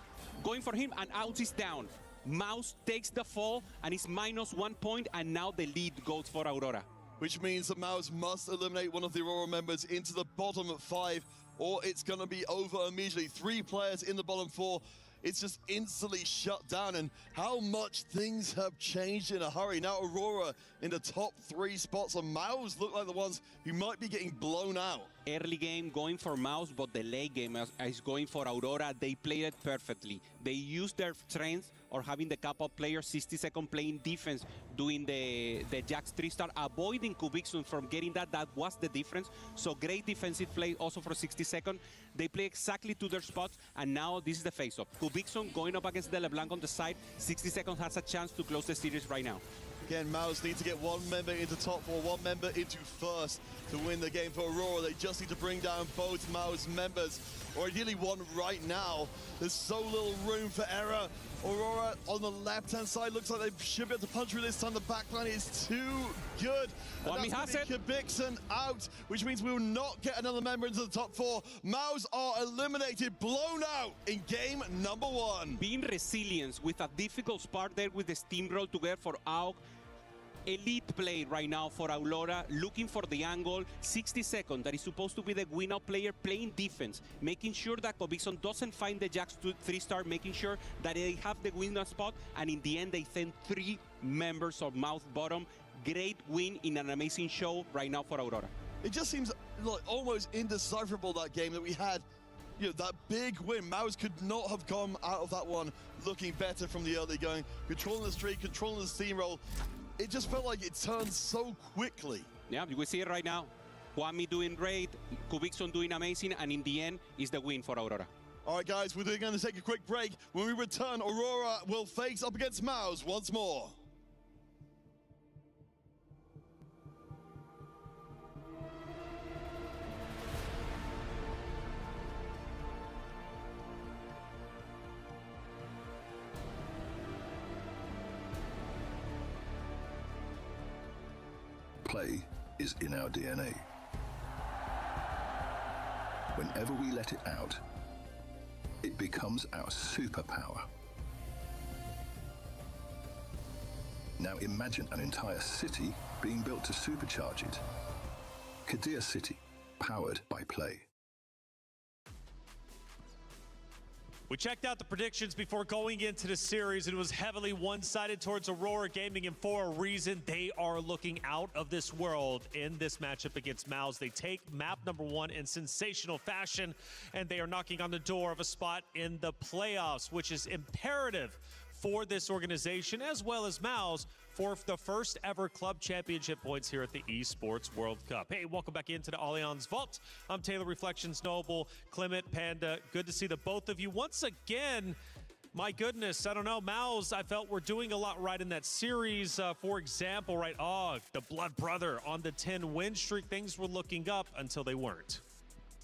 going for him, and AUG is down. MOUZ takes the fall, and it's -1 point, and now the lead goes for Aurora. Which means that MOUZ must eliminate one of the Aurora members into the bottom 5, or it's going to be over immediately. 3 players in the bottom 4. It's just instantly shut down, and how much things have changed in a hurry. Now Aurora in the top 3 spots, and MOUZ look like the ones who might be getting blown out. Early game going for MOUZ, but the late game is going for Aurora. They played it perfectly. They used their strength or having the couple players 60-second playing defense, doing the Jax 3-star, avoiding Kubikson from getting that. That was the difference. So great defensive play also for 60-second. They play exactly to their spots, and now this is the face-off. Kubikson going up against the LeBlanc on the side. 60-second has a chance to close the series right now. Again, MOUZ need to get 1 member into top 4, 1 member into first to win the game for Aurora. They just need to bring down both MOUZ members, or ideally 1 right now. There's so little room for error. Aurora on the left-hand side looks like they should be able to punch through this time. The backline is too good. Kwame has it. Kubikson out, which means we will not get another member into the top 4. MOUZ are eliminated, blown out in game number 1. Being resilient with a difficult spot there with the steamroll together for AUG. Elite play right now for Aurora, looking for the angle. 60-second, that is supposed to be the win-out player playing defense, making sure that Kubikson doesn't find the Jax 3-star, making sure that they have the win-out spot, and in the end they send 3 members of MOUZ bottom. Great win in an amazing show right now for Aurora. It just seems like almost indecipherable, that game that we had. You know, that big win. MOUZ could not have come out of that one looking better from the early going, controlling the streak, controlling the steamroll. It just felt like it turned so quickly. Yeah, we see it right now. Kwame doing great, Kubikson doing amazing, and in the end, is the win for Aurora. All right, guys, we're going to take a quick break. When we return, Aurora will face up against MOUZ once more. Play is in our DNA. Whenever we let it out, it becomes our superpower. Now imagine an entire city being built to supercharge it. Kadir City, powered by Play. We checked out the predictions before going into the series, and it was heavily one-sided towards Aurora Gaming, and for a reason. They are looking out of this world in this matchup against MOUZ. They take map number 1 in sensational fashion, and they are knocking on the door of a spot in the playoffs, which is imperative for this organization, as well as MOUZ, for the first ever club championship points here at the Esports World Cup. Hey, welcome back into the Allianz Vault. I'm Taylor Reflections Noble, Clement, Panda. Good to see the both of you once again. My goodness, I don't know, MOUZ, I felt we're doing a lot right in that series. For example, right, AUG, the blood brother on the 10-win streak. Things were looking up until they weren't.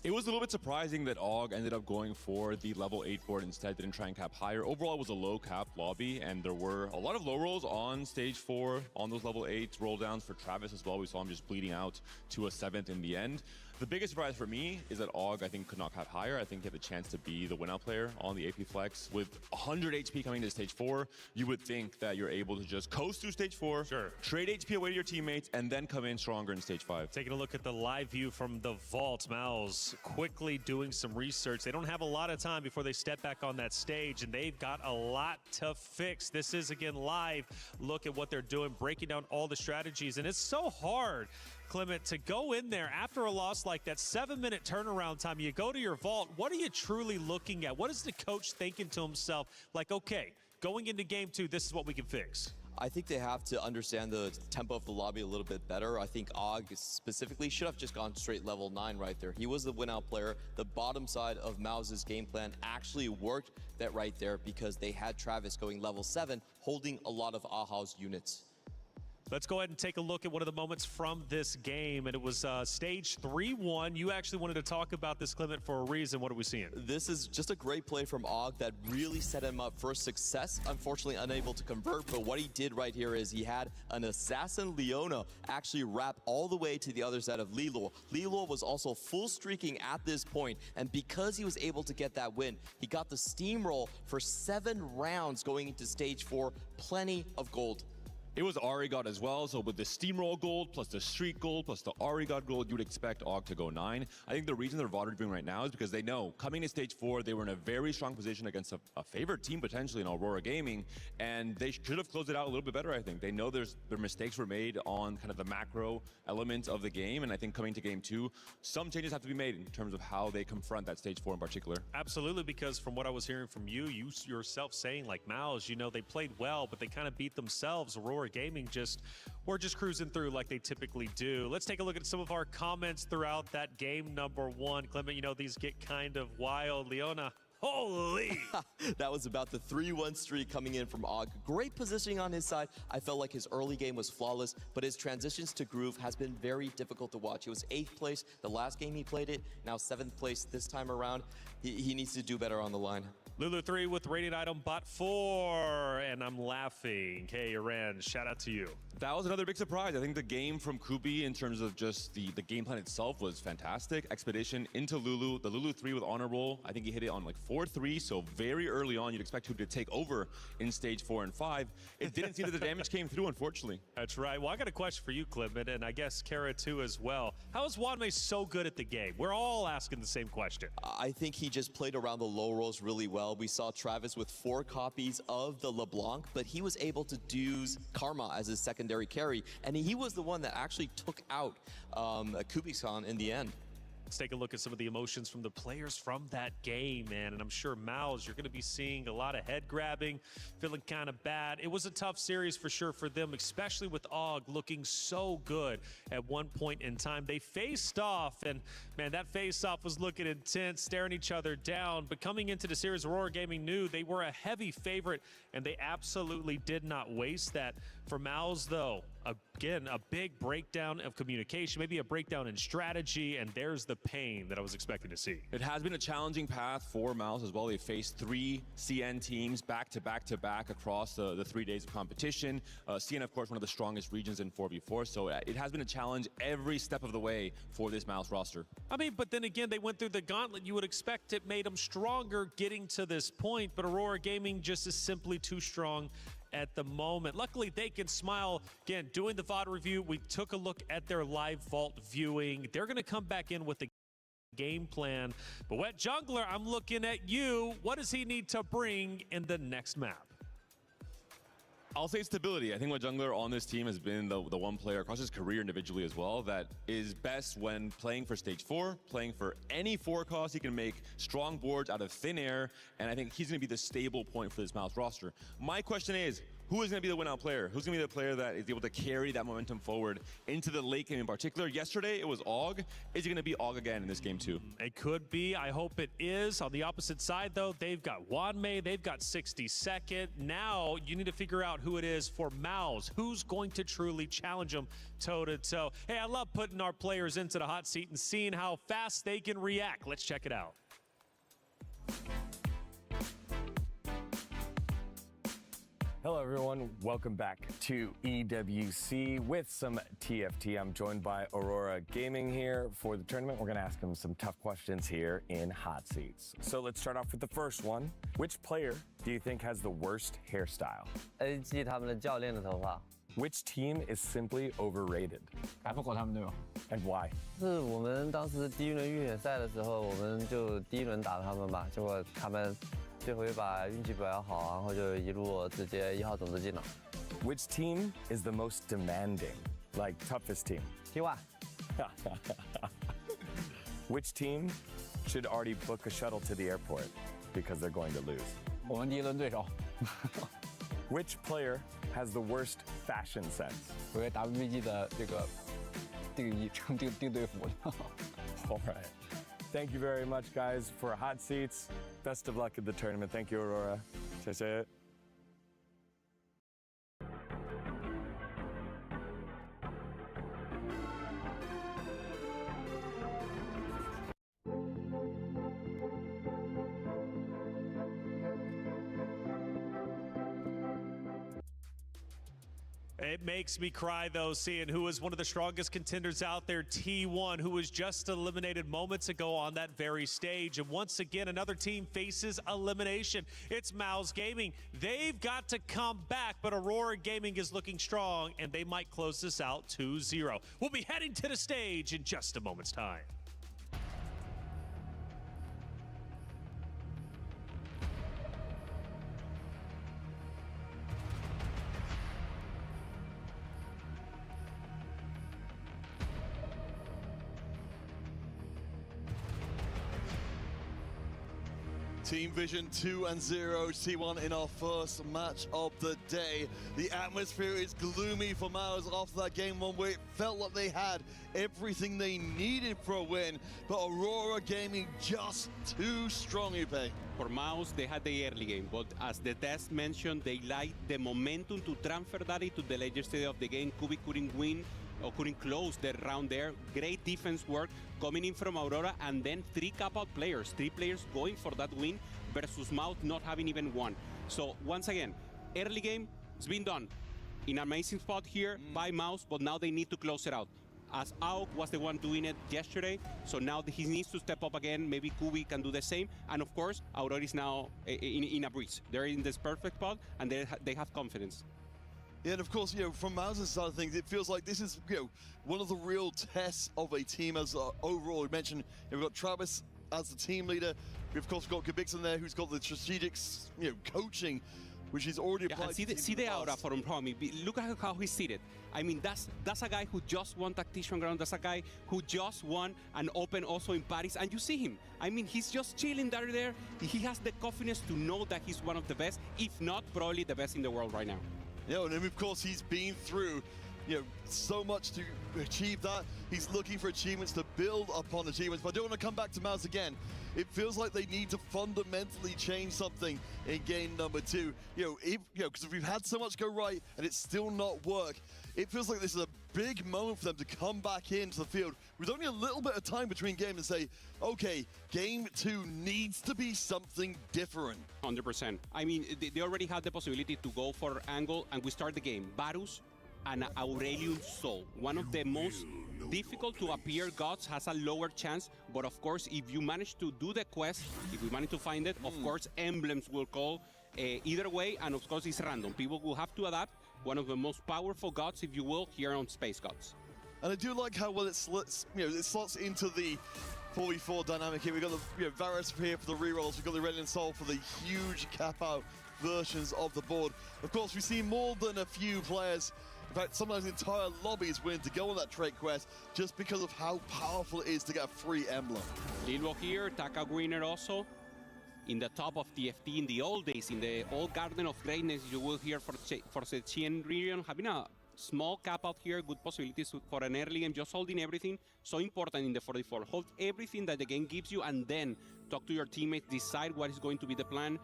It was a little bit surprising that AUG ended up going for the level 8 board instead, didn't try and cap higher. Overall, it was a low cap lobby, and there were a lot of low rolls on stage 4 on those level 8 roll downs for Travis as well. We saw him just bleeding out to a 7th in the end. The biggest surprise for me is that AUG, I think, could not cap higher. I think he had the chance to be the win-out player on the AP Flex. With 100 HP coming to stage 4, you would think that you're able to just coast through stage 4, trade HP away to your teammates, and then come in stronger in stage 5. Taking a look at the live view from the vault, MOUZ quickly doing some research. They don't have a lot of time before they step back on that stage, and they've got a lot to fix. This is, again, live. Look at what they're doing, breaking down all the strategies, and it's so hard, Clement, to go in there after a loss like that, 7-minute turnaround time. You go to your vault. What are you truly looking at? What is the coach thinking to himself? Like, okay, going into game 2, this is what we can fix. I think they have to understand the tempo of the lobby a little bit better. I think AUG specifically should have just gone straight level 9 right there. He was the win-out player. The bottom side of MOUZ's game plan actually worked that right there because they had Travis going level 7, holding a lot of AHA's units. Let's go ahead and take a look at one of the moments from this game, and it was stage 3-1. You actually wanted to talk about this, Clement, for a reason. What are we seeing? This is just a great play from AUG that really set him up for success. Unfortunately, unable to convert, but what he did right here is he had an assassin Leona actually wrap all the way to the other side of Lilo. Lilo was also full streaking at this point, and because he was able to get that win, he got the steamroll for 7 rounds going into stage 4. Plenty of gold. It was Ari God as well, so with the Steamroll gold, plus the Streak gold, plus the Ari God gold, you would expect AUG to go 9. I think the reason they're VOD reviewing right now is because they know, coming to stage 4, they were in a very strong position against a favorite team, potentially in Aurora Gaming, and they should have closed it out a little bit better, I think. They know their mistakes were made on kind of the macro element of the game, and I think coming to game 2, some changes have to be made in terms of how they confront that stage 4 in particular. Absolutely, because from what I was hearing from you yourself saying, like, MOUZ, you know, they played well, but they kind of beat themselves. Aurora Gaming we're just cruising through like they typically do. Let's take a look at some of our comments throughout that game number 1. Clement, you know, these get kind of wild. Leona, holy! That was about the 3-1 streak coming in from AUG. Great positioning on his side. I felt like his early game was flawless, but his transitions to groove has been very difficult to watch. He was 8th place the last game he played it, now 7th place this time around. He needs to do better on the line. Lulu3 with Radiant Item Bot 4, and I'm laughing. Hey, Iran, shout out to you. That was another big surprise. I think the game from Kubi in terms of just the game plan itself was fantastic. Expedition into Lulu, the Lulu 3 with honor roll. I think he hit it on like 4-3, so very early on. You'd expect Kubi to take over in stage 4 and 5. It didn't seem that the damage came through, unfortunately. That's right. Well, I got a question for you, Clement, and I guess Kara too as well. How is Wanmei so good at the game? We're all asking the same question. I think he just played around the low rolls really well. We saw Travis with 4 copies of the LeBlanc, but he was able to use Karma as his secondary carry, and he was the one that actually took out Kubicon in the end. Let's take a look at some of the emotions from the players from that game, man. And I'm sure, MOUZ, you're going to be seeing a lot of head grabbing, feeling kind of bad. It was a tough series for sure for them, especially with AUG looking so good at one point in time. They faced off, and man, that face-off was looking intense, staring each other down. But coming into the series, Aurora Gaming knew they were a heavy favorite, and they absolutely did not waste that. For MOUZ, though, again, a big breakdown of communication, maybe a breakdown in strategy, and there's the pain that I was expecting to see. It has been a challenging path for MOUZ as well. They faced 3 CN teams back to back across the 3 days of competition. CN, of course, one of the strongest regions in 4v4, so it has been a challenge every step of the way for this MOUZ roster. I mean, but then again, they went through the gauntlet. You would expect it made them stronger getting to this point, but Aurora Gaming just is simply too strong at the moment. Luckily, they can smile. Again, doing the VOD review, we took a look at their live vault viewing. They're going to come back in with the game plan. But Wet Jungler, I'm looking at you. What does he need to bring in the next map? I'll say stability. I think Wet Jungler on this team has been the one player across his career individually as well that is best when playing for stage 4, playing for any 4 cost. He can make strong boards out of thin air, and I think he's going to be the stable point for this MOUZ roster. My question is, who is going to be the win-out player? Who's going to be the player that is able to carry that momentum forward into the late game in particular? Yesterday, it was AUG. Is it going to be AUG again in this game too? It could be. I hope it is. On the opposite side, though, they've got Wanmei. They've got 62nd. Now, you need to figure out who it is for MOUZ. Who's going to truly challenge them toe-to-toe? Hey, I love putting our players into the hot seat and seeing how fast they can react. Let's check it out. Hello, everyone. Welcome back to EWC with some TFT. I'm joined by Aurora Gaming here for the tournament. We're going to ask them some tough questions here in Hot Seats. So let's start off with the first one. Which player do you think has the worst hairstyle? AG 他们的教练的头发。 Which team is simply overrated? 改不过他们对吧 And why? 是我们当时第一轮预选赛的时候，我们就第一轮打他们嘛，结果他们这回把运气比较好，然后就一路直接1号种子进了。Which team is the most demanding? Like toughest team? T1. Which team should already book a shuttle to the airport because they're going to lose? 我们第一轮对手。Which player has the worst fashion sense? 我觉得 WBG 的这个定队服的。All right. Thank you very much, guys, for Hot Seats. Best of luck at the tournament. Thank you, Aurora. 谢谢。It makes me cry, though, seeing who is one of the strongest contenders out there, T1, who was just eliminated moments ago on that very stage. And once again, another team faces elimination. It's MOUZ Gaming. They've got to come back, but Aurora Gaming is looking strong, and they might close this out 2-0. We'll be heading to the stage in just a moment's time. Team Vision 2-0, T1 in our first match of the day. The atmosphere is gloomy for MOUZ after that game one where it felt like they had everything they needed for a win, but Aurora Gaming just too strong, Ipe. For MOUZ, they had the early game, but as the test mentioned, they lacked the momentum to transfer that into the later stage of the game. Kubi couldn't win or couldn't close the round there. Great defense work coming in from Aurora, and then 3 cap-out players, 3 players going for that win versus MOUZ not having even one. So once again, early game, it's been done. In an amazing spot here by MOUZ, but now they need to close it out. As AUK was the one doing it yesterday, so now he needs to step up again. Maybe Kubi can do the same. And of course, Aurora is now in a breeze. They're in this perfect spot, and they have confidence. Yeah, and of course, from MOUZ's side of things, it feels like this is, one of the real tests of a team as overall. We mentioned we've got Travis as the team leader. We've, of course, got Godlike there, who's got the strategic, coaching, which is already applied. Yeah, see the aura from me. Look at how he's seated. I mean, that's a guy who just won Tactician Ground. That's a guy who just won an Open also in Paris, and you see him. I mean, he's just chilling there. He has the confidence to know that he's one of the best, if not probably the best in the world right now. Yeah, and of course he's been through, so much to achieve that. He's looking for achievements to build upon achievements. But I don't want to come back to MOUZ again. It feels like they need to fundamentally change something in game number 2. Because if we've had so much go right and it's still not work, it feels like this is a big moment for them to come back into the field with only a little bit of time between games and say, okay, game 2 needs to be something different. 100%. I mean, they already had the possibility to go for angle, and we start the game. Varus and Aurelion Sol, one of the most difficult to appear gods, has a lower chance, but of course, if you manage to do the quest, if we manage to find it, of course, emblems will call either way, and of course, it's random. People will have to adapt. One of the most powerful gods, if you will, here on Space Gods. And I do like how well it slots, it slots into the 4v4 dynamic here. We've got the Varus here for the rerolls. We've got the Aurelion Sol for the huge cap-out versions of the board. Of course, we've seen more than a few players, in fact, sometimes entire lobbies willing to go on that trade quest just because of how powerful it is to get a free emblem. Lilbo here, Taka winner also. In the top of TFT in the old days, in the old Garden of Greatness, you will hear for the Tien region having a small cap out here, good possibilities for an early game, just holding everything. So important in the 44. Hold everything that the game gives you, and then talk to your teammates, decide what is going to be the plan.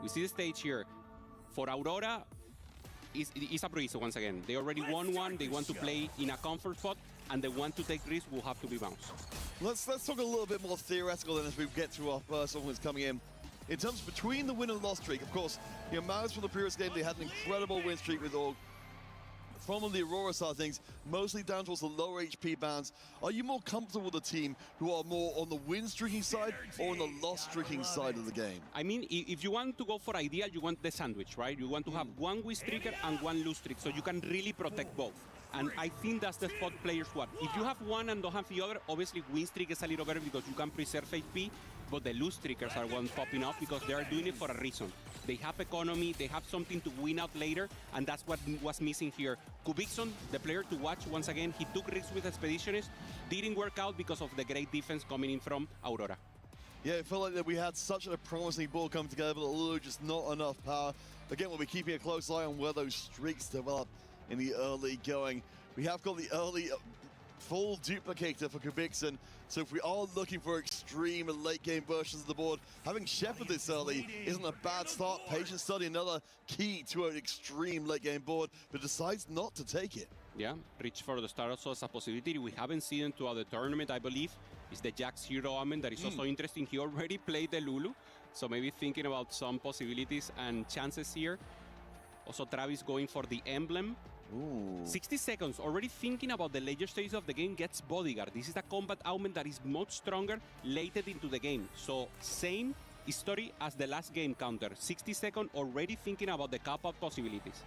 We see the stage here. For Aurora, it's a breeze once again. They already won one, they want to play in a comfort spot, and the one to take risk will have to be bounced. Let's talk a little bit more theoretical then as we get through our first one that's coming in. in terms of between the win and loss streak, of course, you know, MOUZ from the previous game, they had an incredible win streak with all. From the Aurora side of things, mostly down towards the lower HP bands. Are you more comfortable with a team who are more on the win streaking side or on the loss streaking side of the game? I mean, if you want to go for ideal, you want the sandwich, right? You want to have one win streaker and one lose streak, so you can really protect both. And I think that's the spot players want. If you have one and don't have the other, obviously win streak is a little better because you can preserve HP, but the lose streakers are ones popping off because they are doing it for a reason. They have economy, they have something to win out later, and that's what was missing here. Kubikson, the player to watch, once again, he took risks with Expeditionist, didn't work out because of the great defense coming in from Aurora. Yeah, it felt like that we had such a promising ball come together, but a little just not enough power. Again, we'll be keeping a close eye on where those streaks develop in the early going. We have got the early full duplicator for Kubikson, so if we are looking for extreme and late game versions of the board, having Shepherd this early isn't a bad start. Patient Study, another key to an extreme late game board, but decides not to take it. Yeah, reach for the start also as a possibility. We haven't seen him throughout the tournament, I believe. Is the Jax Hero Omen that is also interesting. He already played the Lulu, so maybe thinking about some possibilities and chances here. Also Travis going for the emblem. Ooh. 60 seconds, already thinking about the later stage of the game, gets Bodyguard. This is a combat augment that is much stronger later into the game. So same history as the last game counter. 60 seconds, already thinking about the cap-up possibilities.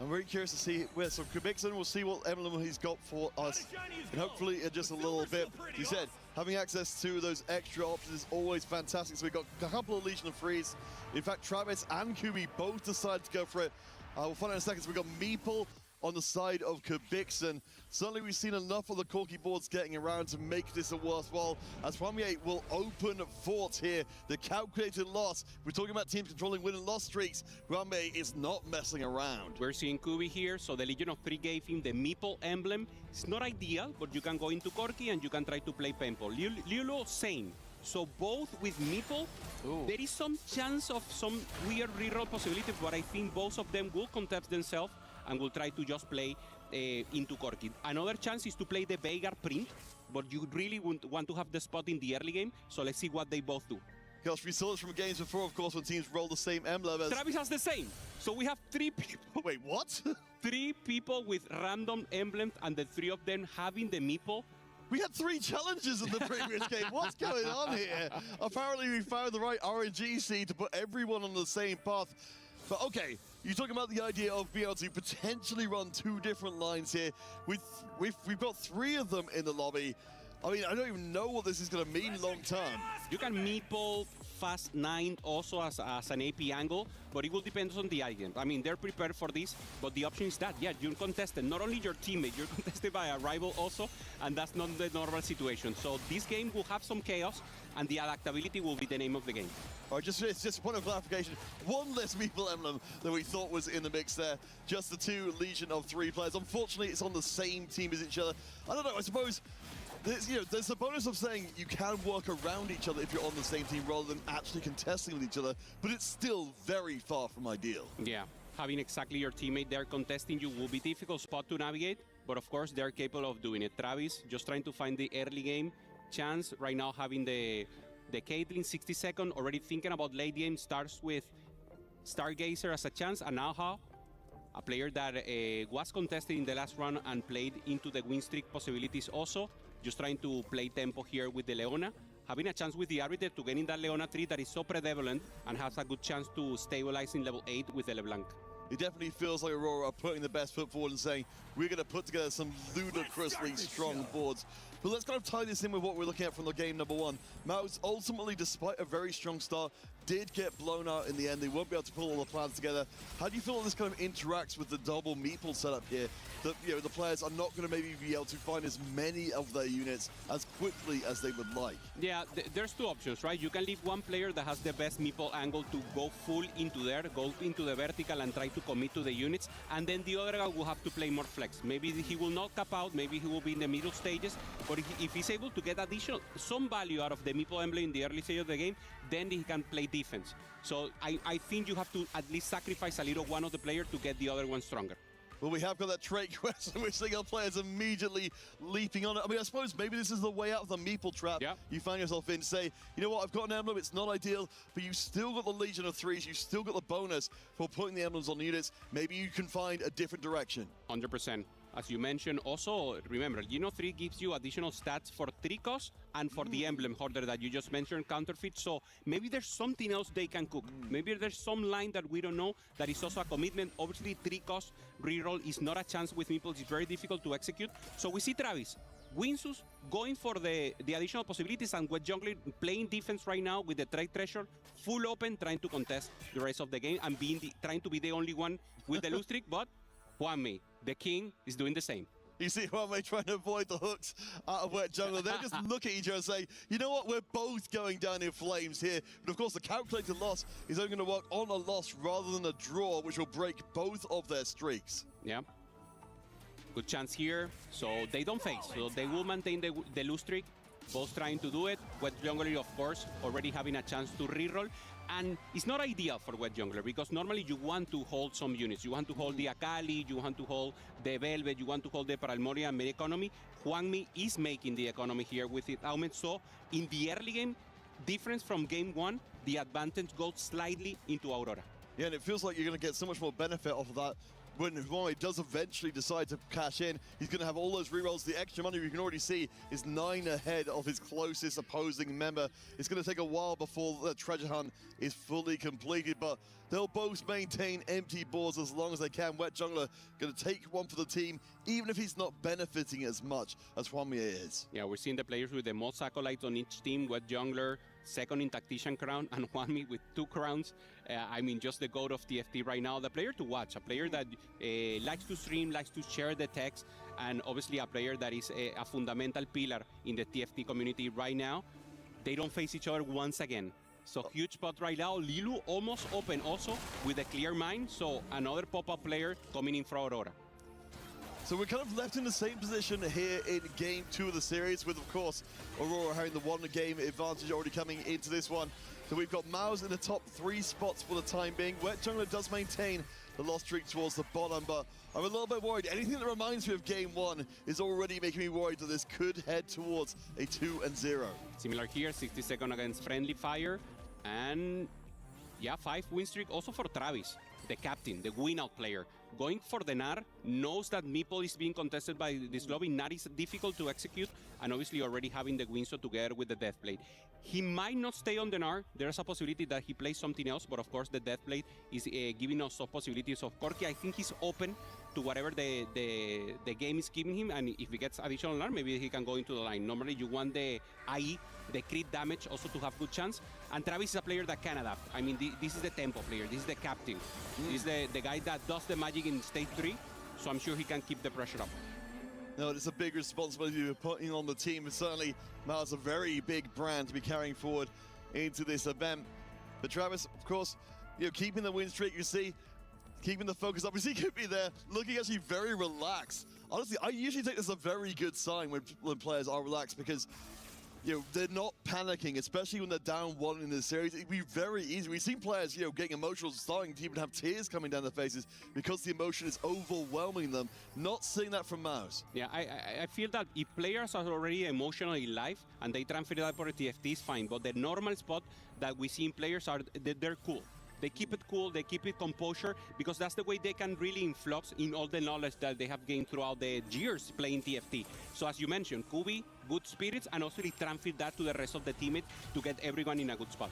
I'm very curious to see where some Kubikson. We'll see what emblem he's got for us. And hopefully in just a little bit. He said, having access to those extra options is always fantastic. So we've got a couple of Legion of Freeze. In fact, Travis and Kubi both decided to go for it. We'll find out in a second. So we've got Meeple on the side of Kubikson. Certainly we've seen enough of the Corki boards getting around to make this a worthwhile, as Premier will open fort here. The calculated loss. We're talking about teams controlling win and loss streaks. Premier is not messing around. We're seeing Kubi here, so the Legion of 3 gave him the Meeple emblem. It's not ideal, but you can go into Corki and you can try to play Pempo. Lulu, same. So both with Meeple, there is some chance of some weird reroll possibility, but I think both of them will contest themselves and will try to just play into Corki. Another chance is to play the Veigar print, but you really want to have the spot in the early game, so let's see what they both do. Gosh, we saw this from games before, of course, when teams roll the same emblem as... Travis has the same. So we have 3 people. Wait, what? 3 people with random emblems, and the 3 of them having the Meeple. We had 3 challenges in the previous game. What's going on here? Apparently we found the right RNG seed to put everyone on the same path. But okay, you're talking about the idea of being able to potentially run 2 different lines here. We've got 3 of them in the lobby. I mean, I don't even know what this is going to mean long term. You can Meeple Fast 9 also as an AP angle, but it will depend on the item. I mean, they're prepared for this, but the option is that, yeah, you're contested. Not only your teammate, you're contested by a rival also, and that's not the normal situation. So this game will have some chaos, and the adaptability will be the name of the game. All right, just a point of clarification. 1 less Meeple emblem than we thought was in the mix there. Just the 2 Legion of 3 players. Unfortunately, it's on the same team as each other. I don't know, I suppose... There's a bonus of saying you can work around each other if you're on the same team rather than actually contesting with each other, but it's still very far from ideal. Yeah, having exactly your teammate there contesting you will be a difficult spot to navigate, but of course they're capable of doing it. Travis just trying to find the early game chance. Right now having the Caitlyn 60 second, already thinking about late game, starts with Stargazer as a chance, and now how? A player that was contested in the last round and played into the win streak possibilities also. Just trying to play tempo here with the Leona. Having a chance with the Arbiter to get in that Leona tree that is so prevalent and has a good chance to stabilize in level 8 with the LeBlanc. It definitely feels like Aurora are putting the best foot forward and saying, we're going to put together some ludicrously strong boards. But let's kind of tie this in with what we're looking at from the game number 1. MOUZ ultimately, despite a very strong start, did get blown out in the end. They won't be able to pull all the plans together. How do you feel this kind of interacts with the double Meeple setup here? That, you know, the players are not going to maybe be able to find as many of their units as quickly as they would like. Yeah, there's 2 options, right? You can leave one player that has the best Meeple angle to go full into there, go into the vertical and try to commit to the units, and then the other guy will have to play more flex. Maybe he will not cap out, maybe he will be in the middle stages, but if he's able to get some value out of the Meeple emblem in the early stage of the game, then he can play defense. So I think you have to at least sacrifice a little one of the players to get the other one stronger. Well, we have got that trait question, which they got players immediately leaping on it. I mean, I suppose maybe this is the way out of the meeple trap you find yourself in. Say, you know what, I've got an emblem, it's not ideal, but you still got the Legion of Threes, you still got the bonus for putting the emblems on units. Maybe you can find a different direction. 100%. As you mentioned, also remember, Legion of 3 gives you additional stats for 3 costs and for the emblem holder that you just mentioned, counterfeit. So maybe there's something else they can cook. Maybe there's some line that we don't know that is also a commitment. Obviously, 3 cost reroll is not a chance with meeples. It's very difficult to execute. So we see Travis, Winsus going for the additional possibilities, and with Jungler playing defense right now with the trade treasure full open, trying to contest the rest of the game and trying to be the only one with the lose streak, but Juanmi, the king, is doing the same. You see Juanmi trying to avoid the hooks out of Wet Jungler. They just look at each other and say, you know what, we're both going down in flames here. But of course, the calculated loss is only going to work on a loss rather than a draw, which will break both of their streaks. Yeah. Good chance here. So they don't face. So they will maintain the lose streak. Both trying to do it. Wet Jungler, of course, already having a chance to reroll. And it's not ideal for Wet Jungler because normally you want to hold some units. You want to hold the Akali, you want to hold the Velvet, you want to hold the Paralmoria and make economy. Juanmi is making the economy here with it augment. So in the early game, difference from game 1, the advantage goes slightly into Aurora. Yeah, and it feels like you're going to get so much more benefit off of that. When Juanmi does eventually decide to cash in, he's going to have all those rerolls. The extra money we can already see is 9 ahead of his closest opposing member. It's going to take a while before the treasure hunt is fully completed, but they'll both maintain empty boards as long as they can. Wet Jungler going to take one for the team, even if he's not benefiting as much as Juanmi is. Yeah, we're seeing the players with the most acolytes on each team. Wet Jungler, second in Tactician crown, and Juanmi with 2 crowns. I mean, just the goat of TFT right now. The player to watch, a player that likes to stream, likes to share the text, and obviously a player that is a fundamental pillar in the TFT community right now. They don't face each other once again. So huge spot right now. Lilu almost open also with a clear mind. So another pop-up player coming in for Aurora. So we're kind of left in the same position here in game 2 of the series, with, of course, Aurora having the 1-game advantage already coming into this one. So we've got MOUZ in the top 3 spots for the time being. Wet Jungler does maintain the loss streak towards the bottom, but I'm a little bit worried. Anything that reminds me of game 1 is already making me worried that this could head towards a 2-0. Similar here, 60 seconds against friendly fire. And yeah, 5 win streak also for Travis, the captain, the win-out player. Going for the Nar, knows that Meeple is being contested by this lobby. Nar is difficult to execute, and obviously already having the Winso together with the Deathblade. He might not stay on the Nar. There's a possibility that he plays something else, but of course the Deathblade is giving us some possibilities of Corki. I think he's open to whatever the game is giving him, and if he gets additional Nar, maybe he can go into the line. Normally you want the IE, the crit damage, also to have good chance. And Travis is a player that can adapt. I mean, this is the tempo player. This is the captain. This is the guy that does the magic in stage 3. So I'm sure he can keep the pressure up. No, it's a big responsibility you're putting on the team. And certainly, MOUZ is a very big brand to be carrying forward into this event. But Travis, of course, keeping the win streak, you see, keeping the focus up. You see, he could be there, looking actually very relaxed. Honestly, I usually take this as a very good sign when players are relaxed, because they're not panicking, especially when they're down 1 in the series. It'd be very easy. We've seen players, getting emotional, starting to even have tears coming down their faces because the emotion is overwhelming them. Not seeing that from MOUZ. Yeah, I feel that if players are already emotionally live and they transfer that for TFT is fine, but the normal spot that we see in players are they're cool. They keep it cool, they keep it composure, because that's the way they can really influx in all the knowledge that they have gained throughout the years playing TFT. So as you mentioned, Kubi, good spirits, and also transfer that to the rest of the teammate to get everyone in a good spot.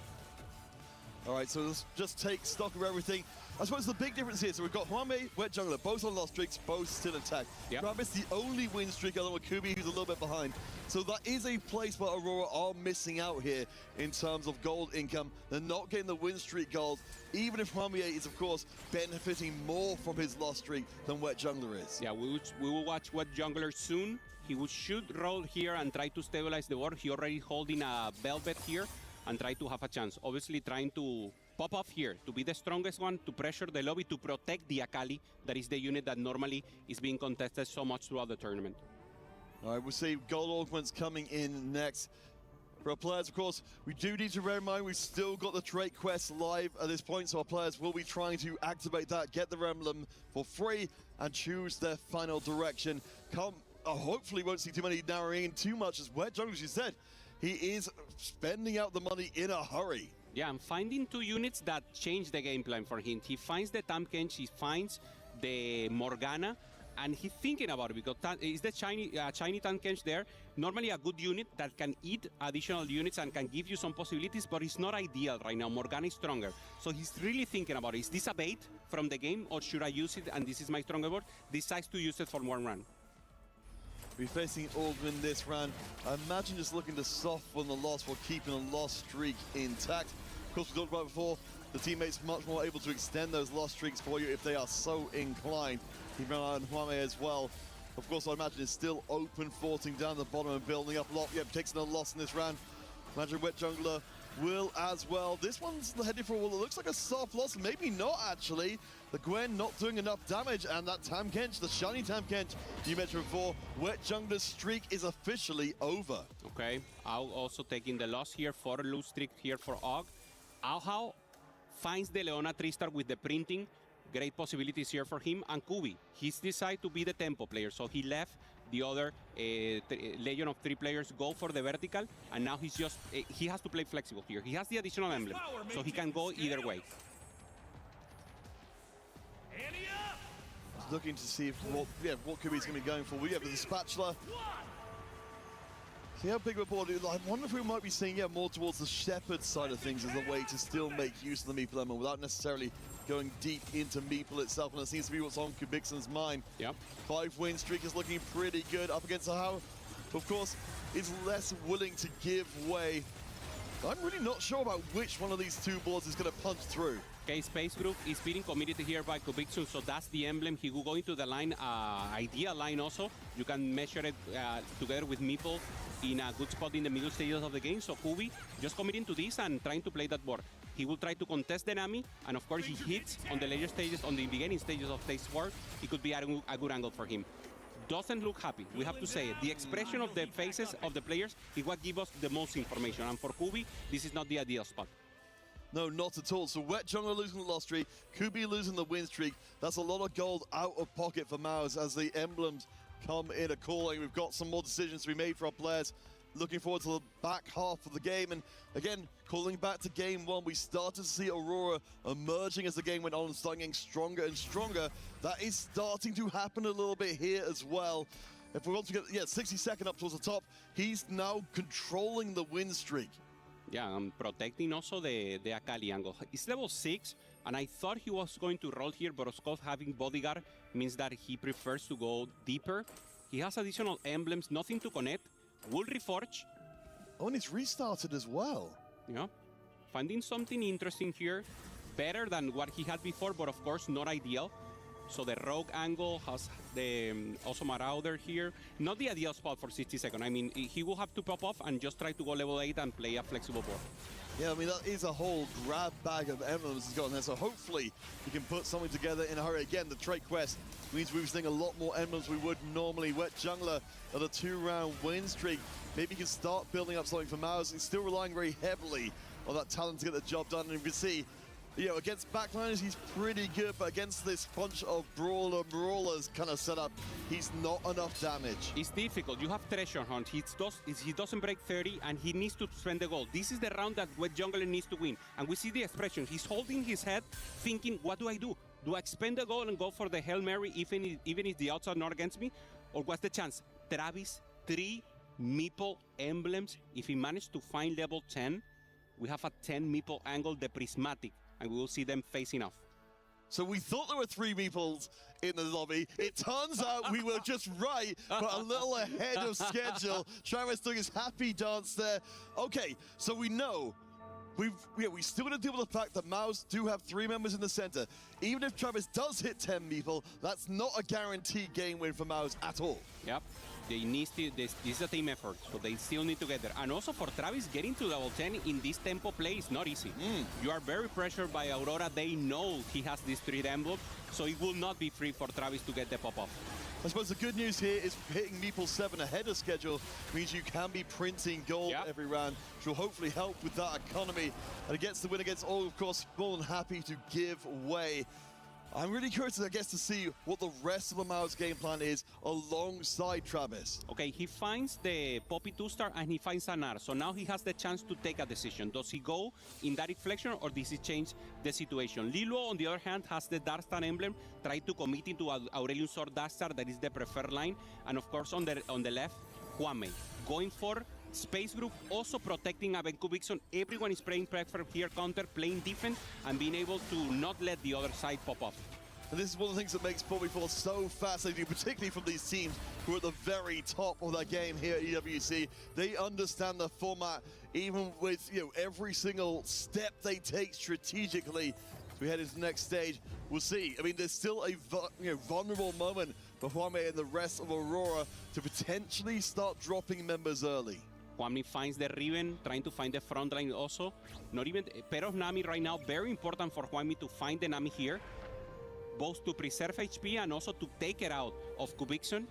All right, so let's just take stock of everything. I suppose the big difference here, so we've got Juanmi, Wet Jungler, both on loss streaks, both still attack. Yep. Travis, the only win streak, other than Kubi, who's a little bit behind. So that is a place where Aurora are missing out here in terms of gold income. They're not getting the win streak gold, even if Juanmi is, of course, benefiting more from his loss streak than Wet Jungler is. Yeah, we will watch Wet Jungler soon. He should roll here and try to stabilize the board. He already holding a Velvet here and try to have a chance. Obviously trying to pop off here, to be the strongest one, to pressure the lobby, to protect the Akali. That is the unit that normally is being contested so much throughout the tournament. All right, we'll see gold augments coming in next. For our players, of course, we do need to bear in mind we've still got the trait quest live at this point, so our players will be trying to activate that, get their emblem for free, and choose their final direction. Hopefully won't see too many narrowing in too much, as Wet Jungler, as you said, he is spending out the money in a hurry. Yeah, I'm finding two units that change the game plan for him. He finds the Tahm Kench, he finds the Morgana, and he's thinking about it because is the shiny Tahm Kench there. Normally a good unit that can eat additional units and can give you some possibilities, but it's not ideal right now. Morgana is stronger. So he's really thinking about it. Is this a bait from the game, or should I use it and this is my stronger board? Decides to use it for one run. We're facing Augment this round. I imagine just looking to soften the loss while keeping a loss streak intact. Of course, we talked about before, the teammates much more able to extend those loss streaks for you if they are so inclined. Keep an eye on Huame as well. Of course, I imagine it's still open, forcing down the bottom and building up a lot. Yep, takes another loss in this round. Imagine Wet Jungler will as well. This one's headed for what looks like a soft loss, maybe not actually. The Gwen not doing enough damage, and that Tahm Kench, the shiny Tahm Kench you mentioned before, Wet Jungler's streak is officially over. Okay, I'll also taking the loss here for lose streak here for Og. Auhao finds the Leona 3-star with the printing. Great possibilities here for him. And Kubi, he's decided to be the tempo player, so he left the other Legion of 3 players go for the vertical, and now he's just, he has to play flexible here. He has the additional emblem, so he can go either way. Just looking to see if what Kubi's going to be going for. We have the Spatula. See how big of a board. I wonder if we might be seeing more towards the Shepherd side of things as a way to still make use of the Meeple Emerald without necessarily going deep into Meeple itself, and it seems to be what's on Kubixon's mind. Yep. 5-win streak is looking pretty good up against Ahau. Of course, is less willing to give way. I'm really not sure about which one of these two boards is going to punch through. Okay, Space Group is being committed here by Kubixon, so that's the emblem. He will go into the line, ideal line also. You can measure it together with Meeple in a good spot in the middle stages of the game. So Kubi just committing to this and trying to play that board. He will try to contest the Nami, and of course he hits on the later stages, on the beginning stages of stage 4. It could be a good angle for him. Doesn't look happy, we have to say it. The expression of the faces of the players is what gives us the most information, and for Kubi, this is not the ideal spot. No, not at all. So Wet Jungler losing the loss streak, Kubi losing the win streak. That's a lot of gold out of pocket for MOUZ as the emblems come in a calling. We've got some more decisions to be made for our players. Looking forward to the back half of the game. And again, calling back to game 1, we started to see Aurora emerging as the game went on and starting getting stronger and stronger. That is starting to happen a little bit here as well. If we want to get, 60-second up towards the top, he's now controlling the win streak. Yeah, I'm protecting also the Akali angle. It's level 6, and I thought he was going to roll here, but of course having bodyguard means that he prefers to go deeper. He has additional emblems, nothing to connect. Will reforge. Oh, and it's restarted as well. Yeah, finding something interesting here. Better than what he had before, but of course not ideal. So the rogue angle has the also Marauder here. Not the ideal spot for 60 seconds. I mean, he will have to pop off and just try to go level 8 and play a flexible board. Yeah, I mean, that is a whole grab bag of emblems he's got in there. So hopefully he can put something together in a hurry. Again, the trait quest means we're seeing a lot more emblems we would normally. Wet Jungler at a 2-round win streak. Maybe he can start building up something for MOUZ. He's still relying very heavily on that talent to get the job done. And you can see, against backliners, he's pretty good, but against this bunch of brawlers kind of setup, he's not enough damage. It's difficult. You have Treasure Hunt. He doesn't break 30, and he needs to spend the gold. This is the round that Wet Jungler needs to win. And we see the expression. He's holding his head, thinking, what do I do? Do I spend the gold and go for the Hail Mary, even if the odds are not against me? Or what's the chance? Travis, 3 Meeple emblems. If he managed to find level 10, we have a 10 Meeple angle, the Prismatic, and we will see them facing off. So we thought there were 3 Meeples in the lobby. It turns out we were just right, but a little ahead of schedule. Travis doing his happy dance there. Okay, so we know we still got to deal with the fact that MOUZ do have 3 members in the center. Even if Travis does hit 10 Meeple, that's not a guaranteed game win for MOUZ at all. Yep. This is a team effort, so they still need to get there. And also for Travis, getting to level 10 in this tempo play is not easy. You are very pressured by Aurora. They know he has this 3 emblem, so it will not be free for Travis to get the pop-off. I suppose the good news here is hitting Meeple 7 ahead of schedule means you can be printing gold every round, which will hopefully help with that economy. And against the win against all, of course, more than happy to give way. I'm really curious, I guess, to see what the rest of the MOUZ game plan is alongside Travis. Okay, he finds the Poppy 2-star and he finds an R. So now he has the chance to take a decision. Does he go in that reflection or does he change the situation? Lilo, on the other hand, has the Darkstar emblem, try to commit into Aurelion Sword Darkstar, that is the preferred line. And of course, on the left, Hwamei. Going for Space Group, also protecting Avenku Vixen. Everyone is playing prefer here, counter, playing defense, and being able to not let the other side pop off. And this is one of the things that makes 4v4 so fascinating, particularly from these teams who are at the very top of their game here at EWC. They understand the format, even with every single step they take strategically. As we head into the next stage, we'll see. I mean, there's still a vulnerable moment for Hwamei and the rest of Aurora to potentially start dropping members early. Hwamei finds the Riven, trying to find the front line also. Not even a pair of Nami right now. Very important for Hwamei to find the Nami here, both to preserve HP and also to take it out of Kubixon.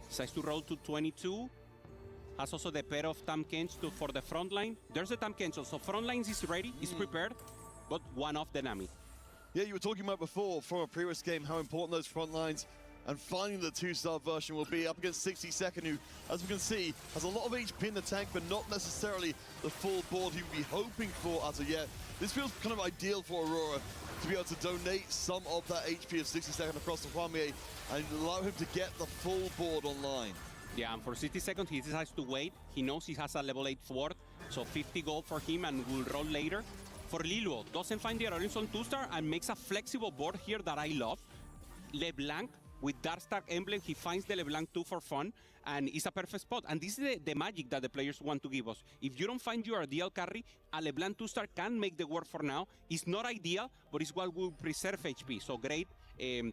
Decides to roll to 22. Has also the pair of Tam Kench for the front line. There's the Tam Kench, so front lines is ready, is prepared, but one off the Nami. Yeah, you were talking about before from a previous game how important those front lines and finding the 2-star version will be up against 60-second, who, as we can see, has a lot of HP in the tank, but not necessarily the full board he would be hoping for as of yet. This feels kind of ideal for Aurora to be able to donate some of that HP of 60-second across to Hwamei and allow him to get the full board online. Yeah, and for 60 seconds, he decides to wait. He knows he has a level 8 Sword, so 50 gold for him and will roll later. For Liluo, doesn't find the Aurelion 2-star and makes a flexible board here that I love. LeBlanc with Darkstar emblem, he finds the LeBlanc 2 for fun, and it's a perfect spot. And this is the magic that the players want to give us. If you don't find your ideal carry, a LeBlanc 2-star can make the work for now. It's not ideal, but it's what will preserve HP. So great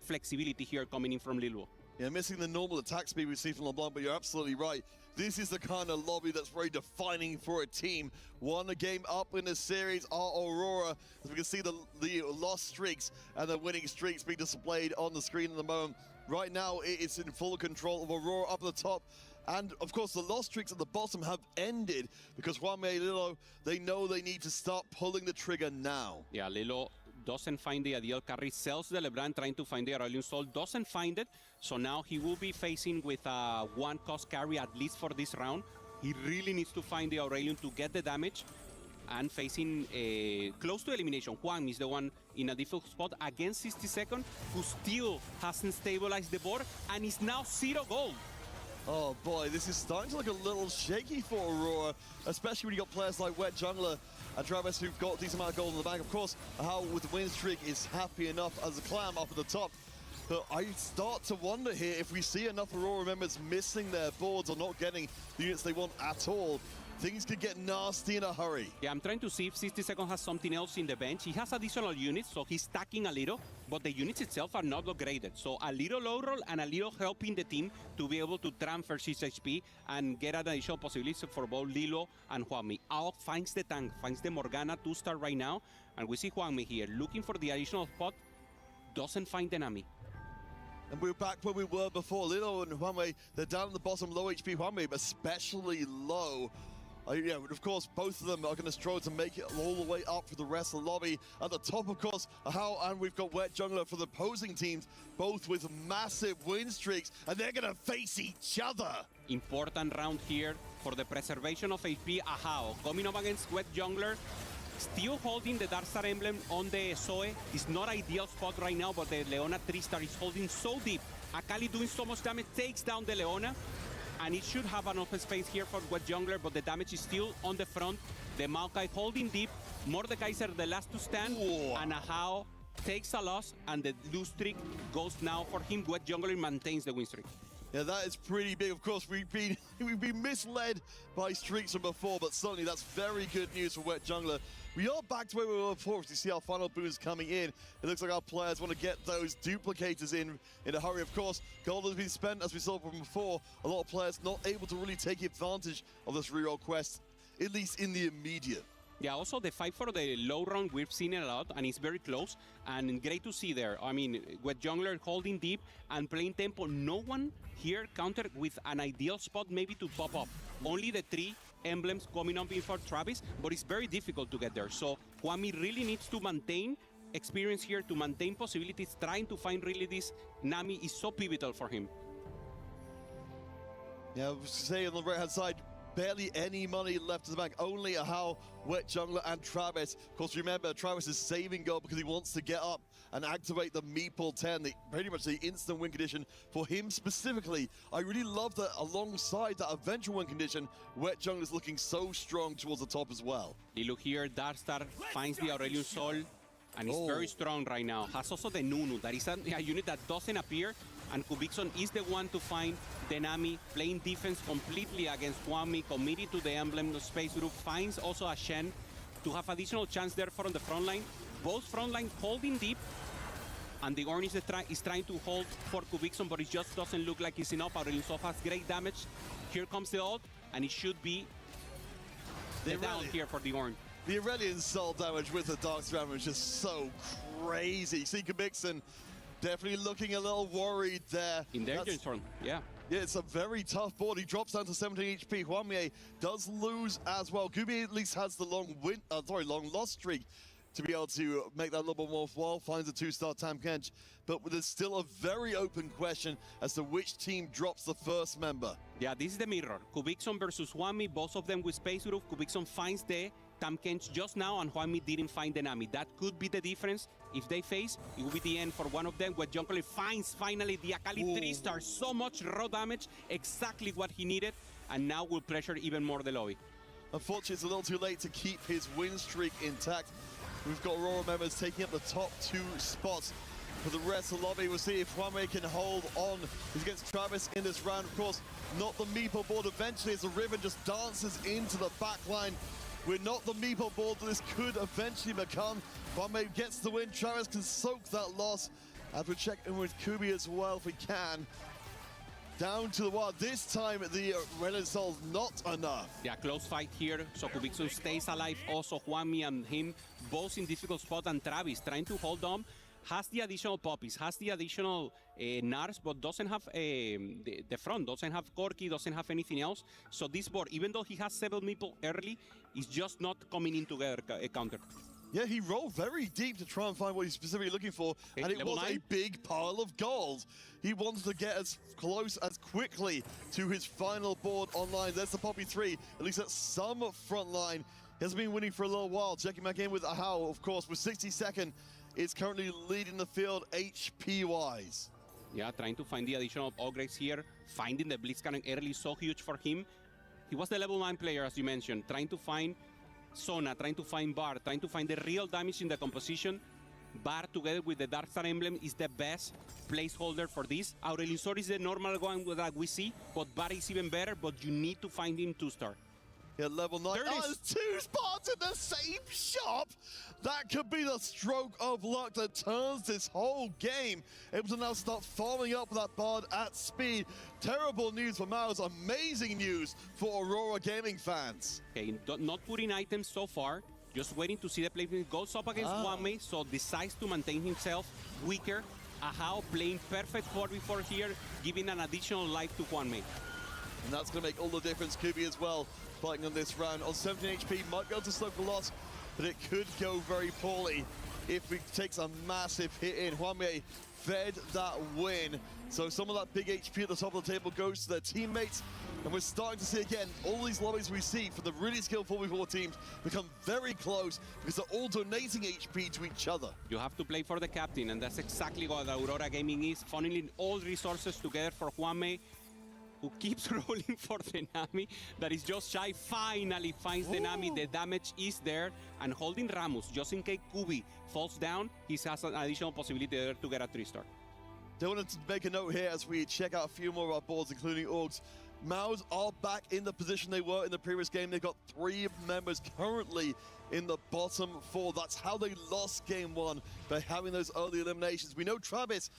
flexibility here coming in from Liluo. Yeah, missing the normal attack speed we see from LeBlanc, but you're absolutely right. This is the kind of lobby that's very defining for a team. One game up in the series are Aurora. As we can see the lost streaks and the winning streaks being displayed on the screen at the moment. Right now, it's in full control of Aurora up at the top. And, of course, the lost streaks at the bottom have ended because Hwamei Lilo, they know they need to start pulling the trigger now. Yeah, Lilo doesn't find the ideal carry, sells the LeBlanc, trying to find the Aurelion Soul, doesn't find it. So now he will be facing with a 1-cost carry, at least for this round. He really needs to find the Aurelion to get the damage. And facing close to elimination, Hwamei is the one in a difficult spot against 60-second, who still hasn't stabilized the board and is now 0 gold. Oh boy, this is starting to look a little shaky for Aurora, especially when you got players like Wet Jungler and Travis who've got a decent amount of gold in the bank. Of course, how with the win streak is happy enough as a clam up at the top. But I start to wonder here if we see enough Aurora members missing their boards or not getting the units they want at all. Things could get nasty in a hurry. Yeah, I'm trying to see if 60-second has something else in the bench. He has additional units, so he's stacking a little, but the units itself are not upgraded. So a little low roll and a little helping the team to be able to transfer 6 HP and get an additional possibility for both Lilo and Hwamei. Ao finds the tank, finds the Morgana 2-star right now, and we see Hwamei here looking for the additional spot, doesn't find the Nami. And we're back where we were before. Lilo and Hwamei, they're down at the bottom, low HP. Hwamei, especially low. Yeah, of course, both of them are going to struggle to make it all the way up for the rest of the lobby. At the top, of course, and we've got Wet Jungler for the opposing teams, both with massive win streaks, and they're going to face each other. Important round here for the preservation of HP. Ahao coming up against Wet Jungler, still holding the Darkstar emblem on the Zoe. It's not ideal spot right now, but the Leona 3-star is holding so deep. Akali doing so much damage, takes down the Leona. And it should have an open space here for Wet Jungler, but the damage is still on the front. The Maokai holding deep. Mordekaiser the last to stand. Ooh. And Ahao takes a loss, and the lose streak goes now for him. Wet Jungler maintains the win streak. Yeah, that is pretty big. Of course, we've been misled by streaks from before, but certainly that's very good news for Wet Jungler. We are back to where we were before. You see our final boons coming in. It looks like our players want to get those duplicators in a hurry. Of course, gold has been spent, as we saw from before. A lot of players not able to really take advantage of this reroll quest, at least in the immediate. Yeah, also the fight for the low round, we've seen it a lot, and it's very close, and great to see there. I mean, Wet Jungler holding deep and playing tempo. No one here countered with an ideal spot maybe to pop up. Only the 3 emblems coming up before Travis, but it's very difficult to get there. So Hwamei really needs to maintain experience here to maintain possibilities, trying to find really this Nami is so pivotal for him. Yeah, I was say on the right-hand side, barely any money left in the bank. Only a How, Wet Jungler, and Travis. Of course, remember, Travis is saving gold because he wants to get up and activate the Meeple 10, pretty much the instant win condition for him specifically. I really love that alongside that eventual win condition, Wet Jungler is looking so strong towards the top as well. You look here, Darkstar finds the Aurelion Sol, and is very strong right now. Has also the Nunu, that is a unit that doesn't appear, and Kubikson is the one to find the Nami, playing defense completely against Hwami, committed to the emblem, the space group, finds also a Shen to have additional chance there from the front line. Both front line holding deep, and the Orange is trying to hold for Kubikson, but it just doesn't look like it's enough. Aurelion Sol has great damage. Here comes the ult, and it should be the down here for the Orange. The Aurelion Sol damage with the Dark Strand was just so crazy. See Kubikson definitely looking a little worried there. In their turn, yeah. Yeah, it's a very tough board. He drops down to 17 HP. Hwami does lose as well. Gubi at least has the long loss streak to be able to make that a little bit more worthwhile. Finds a 2-star Tam Kench, but there's still a very open question as to which team drops the first member. Yeah, this is the mirror. Kubikson versus Hwami, both of them with Space Roof. Kubikson finds the Tam Kench just now, and Hwami didn't find the Nami. That could be the difference. If they face, it will be the end for one of them. Where Jungler finds finally the Akali 3-star. So much raw damage, exactly what he needed, and now will pressure even more the lobby. Unfortunately, it's a little too late to keep his win streak intact. We've got Aurora members taking up the top 2 spots. For the rest of the lobby, we'll see if Hwami can hold on. He's against Travis in this round. Of course, not the Meeple board eventually as the Riven just dances into the back line. We're not the Meeple board that this could eventually become. Hwami gets the win. Travis can soak that loss. As we check in with Kubi as well if we can. Down to the wire. This time, the Aurelion Sol's not enough. Yeah, close fight here. So Kubikson stays alive. Also, Hwami and him both in difficult spot. And Travis trying to hold on. Has the additional poppies, has the additional Nars, but doesn't have the front, doesn't have Corki, doesn't have anything else. So this board, even though he has 7 Meeple early, is just not coming in together a counter. Yeah, he rolled very deep to try and find what he's specifically looking for, and it was a big pile of gold. He wanted to get as close as quickly to his final board online. There's the Poppy 3, at least at some front line. He hasn't been winning for a little while. Checking back in with Ahau, of course, with 62nd. Is currently leading the field HP-wise. Yeah, trying to find the additional upgrades here. Finding the Blitzcrank early so huge for him. He was the level 9 player, as you mentioned. Trying to find Sona, trying to find Bar, trying to find the real damage in the composition. Bar together with the Darkstar emblem is the best placeholder for this. Aurelion Sol is the normal one that we see, but Bar is even better, but you need to find him 2-star. Yeah, level 9. There's 2 spots in the same shop. That could be the stroke of luck that turns this whole game. Able to now start following up that Bard at speed. Terrible news for MOUZ. Amazing news for Aurora gaming fans. Okay, not putting items so far. Just waiting to see the placement. Goes up against Hwami, so decides to maintain himself weaker. Ahau playing perfect 4v4 here, giving an additional life to Hwami. And that's going to make all the difference. Kubi as well, fighting on this round. On 17 HP, might be able to slow the loss, but it could go very poorly if he takes a massive hit in. Hwami fed that win. So some of that big HP at the top of the table goes to their teammates. And we're starting to see again, all these lobbies we see for the really skilled 4v4 teams become very close because they're all donating HP to each other. You have to play for the captain, and that's exactly what Aurora Gaming is, funneling all resources together for Hwami, who keeps rolling for the Nami, that is just shy, finally finds the Nami, the damage is there, and holding Ramus, just in case Kubi falls down, he has an additional possibility there to get a 3-star. I wanted to make a note here as we check out a few more of our boards, including Orgs. MOUZ are back in the position they were in the previous game. They've got 3 members currently in the bottom 4. That's how they lost game 1, by having those early eliminations. We know Travis,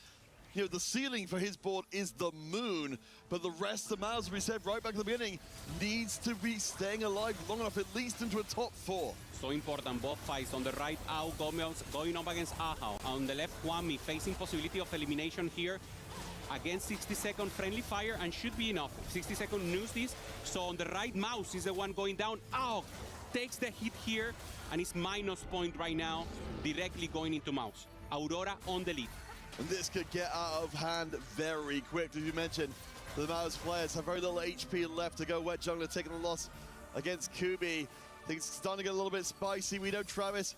you know, the ceiling for his board is the moon, but the rest of MOUZ, as we said right back at the beginning, needs to be staying alive long enough, at least into a top 4. So important, both fights. On the right, Ao Gomez going up against Ahau. On the left, Hwami facing possibility of elimination here against 60-second friendly fire, and should be enough. 60-second news this. So on the right, MOUZ is the one going down. Ow! takes the hit here, and it's minus point right now, directly going into MOUZ. Aurora on the lead. And this could get out of hand very quick. As you mentioned, the MOUZ players have very little HP left to go. Wet Jungler taking the loss against Kubi. I think it's starting to get a little bit spicy. We know Travis,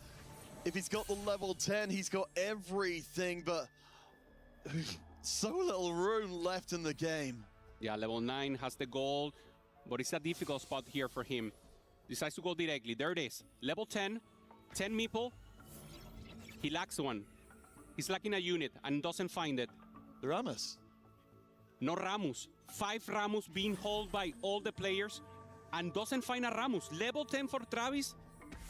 if he's got the level 10, he's got everything, but so little room left in the game. Yeah, level 9 has the gold, but it's a difficult spot here for him. Decides to go directly. There it is. Level 10, 10 meeple. He lacks one. He's lacking a unit and doesn't find it. The Rammus. No Rammus. 5 Rammus being held by all the players and doesn't find a Rammus. Level 10 for Travis.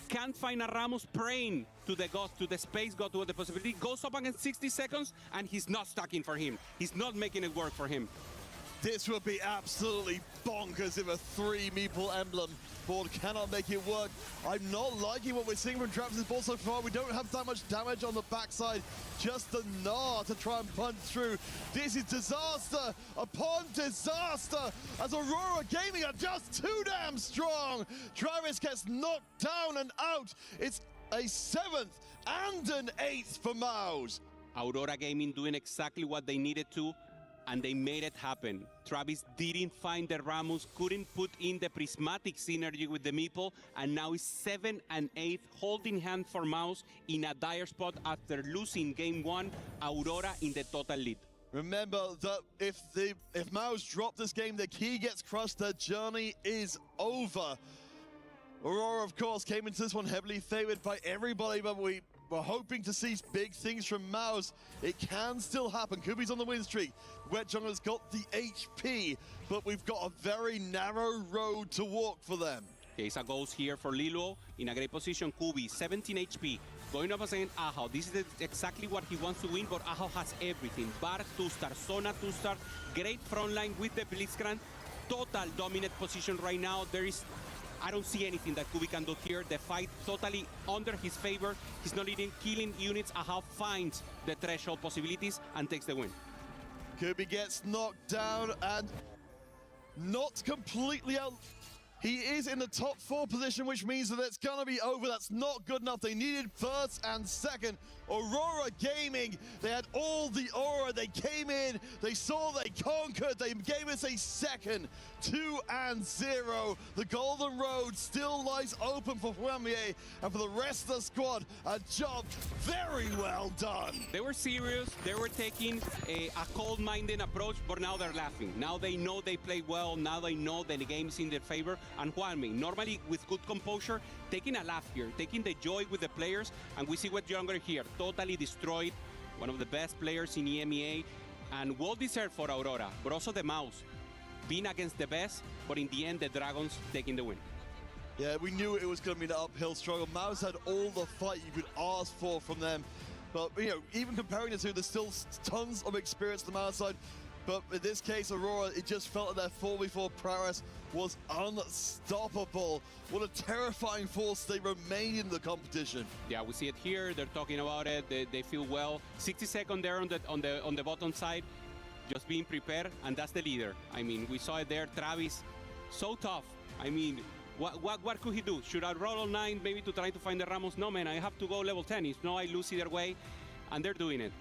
Can't find a Rammus, praying to the god, to the space god, to the possibility. Goes up against 60 seconds and he's not stacking for him. He's not making it work for him. This would be absolutely bonkers if a 3 meeple emblem board cannot make it work. I'm not liking what we're seeing from Travis's ball so far. We don't have that much damage on the backside. Just the gnaw to try and punch through. This is disaster upon disaster as Aurora Gaming are just too damn strong. Travis gets knocked down and out. It's a 7th and an 8th for MOUZ. Aurora Gaming doing exactly what they needed to, and they made it happen. Travis didn't find the Rammus, couldn't put in the prismatic synergy with the meeple, and now is 7 and 8, holding hand for MOUZ in a dire spot after losing game 1. Aurora in the total lead. Remember that if MOUZ drop this game, the key gets crushed, their journey is over. Aurora, of course, came into this one heavily favored by everybody, but we're hoping to see big things from MOUZ. It can still happen. Kubi's on the win streak. Wet Jungler's got the HP, but we've got a very narrow road to walk for them. Keisa goes here for Lilo in a great position. Kubi, 17 HP. Going up against Aho. This is exactly what he wants to win, but Aho has everything. Bar 2-star, Sona 2-star, great front line with the Blitzcrank. Total dominant position right now. I don't see anything that Kubi can do here. The fight totally under his favor. He's not even killing units. Aho finds the threshold possibilities and takes the win. Kubi gets knocked down and not completely out. He is in the top 4 position, which means that it's going to be over. That's not good enough. They needed first and second. Aurora Gaming, they had all the aura. They came in, they saw, they conquered. They gave us a second, 2-0. The golden road still lies open for Premier and for the rest of the squad. A job very well done. They were serious. They were taking a cold-minded approach, but now they're laughing. Now they know they play well. Now they know that the game is in their favor. And Juanmi, normally with good composure, taking a laugh here, taking the joy with the players, and we see what Younger here, totally destroyed, one of the best players in EMEA, and well deserved for Aurora, but also the MOUZ, being against the best, but in the end, the Dragons taking the win. Yeah, we knew it was going to be an uphill struggle. MOUZ had all the fight you could ask for from them, but even comparing the two, there's still tons of experience on the MOUZ side. But in this case, Aurora, it just felt like their 4v4 prowess was unstoppable. What a terrifying force they remain in the competition. Yeah, we see it here. They're talking about it. They feel well. 60 seconds there on the bottom side, just being prepared, and that's the leader. I mean, we saw it there. Travis, so tough. I mean, what could he do? Should I roll on 9 maybe to try to find the Ramos? No, man, I have to go level 10. If no, I lose either way, and they're doing it.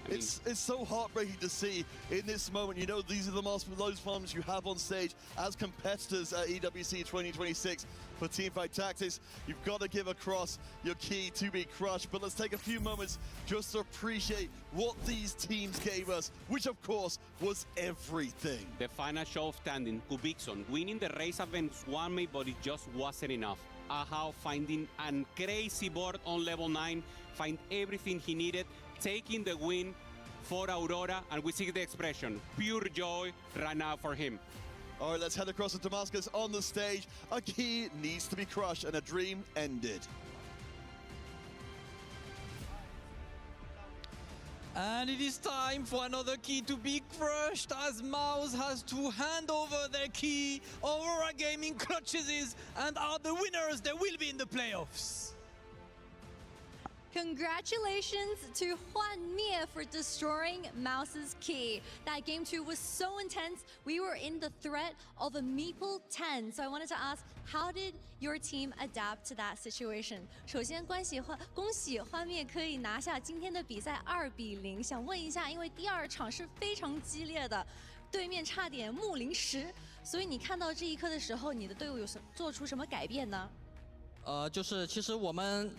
It's so heartbreaking to see in this moment. These are those moments you have on stage as competitors at EWC 2026 for Teamfight Tactics. You've got to give across your key to be crushed. But let's take a few moments just to appreciate what these teams gave us, which of course was everything. The final show of standing, Kubikson winning the race against Wanmei, but it just wasn't enough. Aho finding a crazy board on level 9, find everything he needed, taking the win for Aurora, and we see the expression, pure joy right now for him. All right, let's head across to Damascus on the stage. A key needs to be crushed and a dream ended. And it is time for another key to be crushed as MOUZ has to hand over their key. Aurora Gaming clutches it and are the winners. They will be in the playoffs. Congratulations to Huan Mie for destroying MOUZ's key. That game 2 was so intense. We were in the threat of a Meeple 10. So I wanted to ask, how did your team adapt to that situation? 首先恭喜Huan Mie 可以拿下今天的比赛2-0。想问一下，因为第2场是非常激烈的，对面差点木林10，所以你看到这一刻的时候，你的队伍有做出什么改变呢？就是其实我们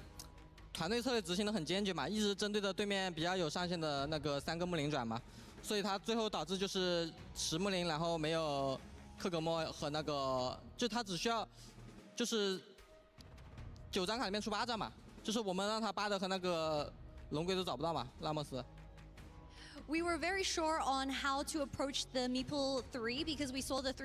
团队策略执行的很坚决嘛，一直针对着对面比较有上限的那个3个木林转嘛，所以他最后导致就是10木林，然后没有克格莫和那个，就他只需要就是9张卡里面出8张嘛，就是我们让他8的和那个龙龟都找不到嘛，拉莫斯。We were very sure on how to approach the Meeple 3 because we saw the 3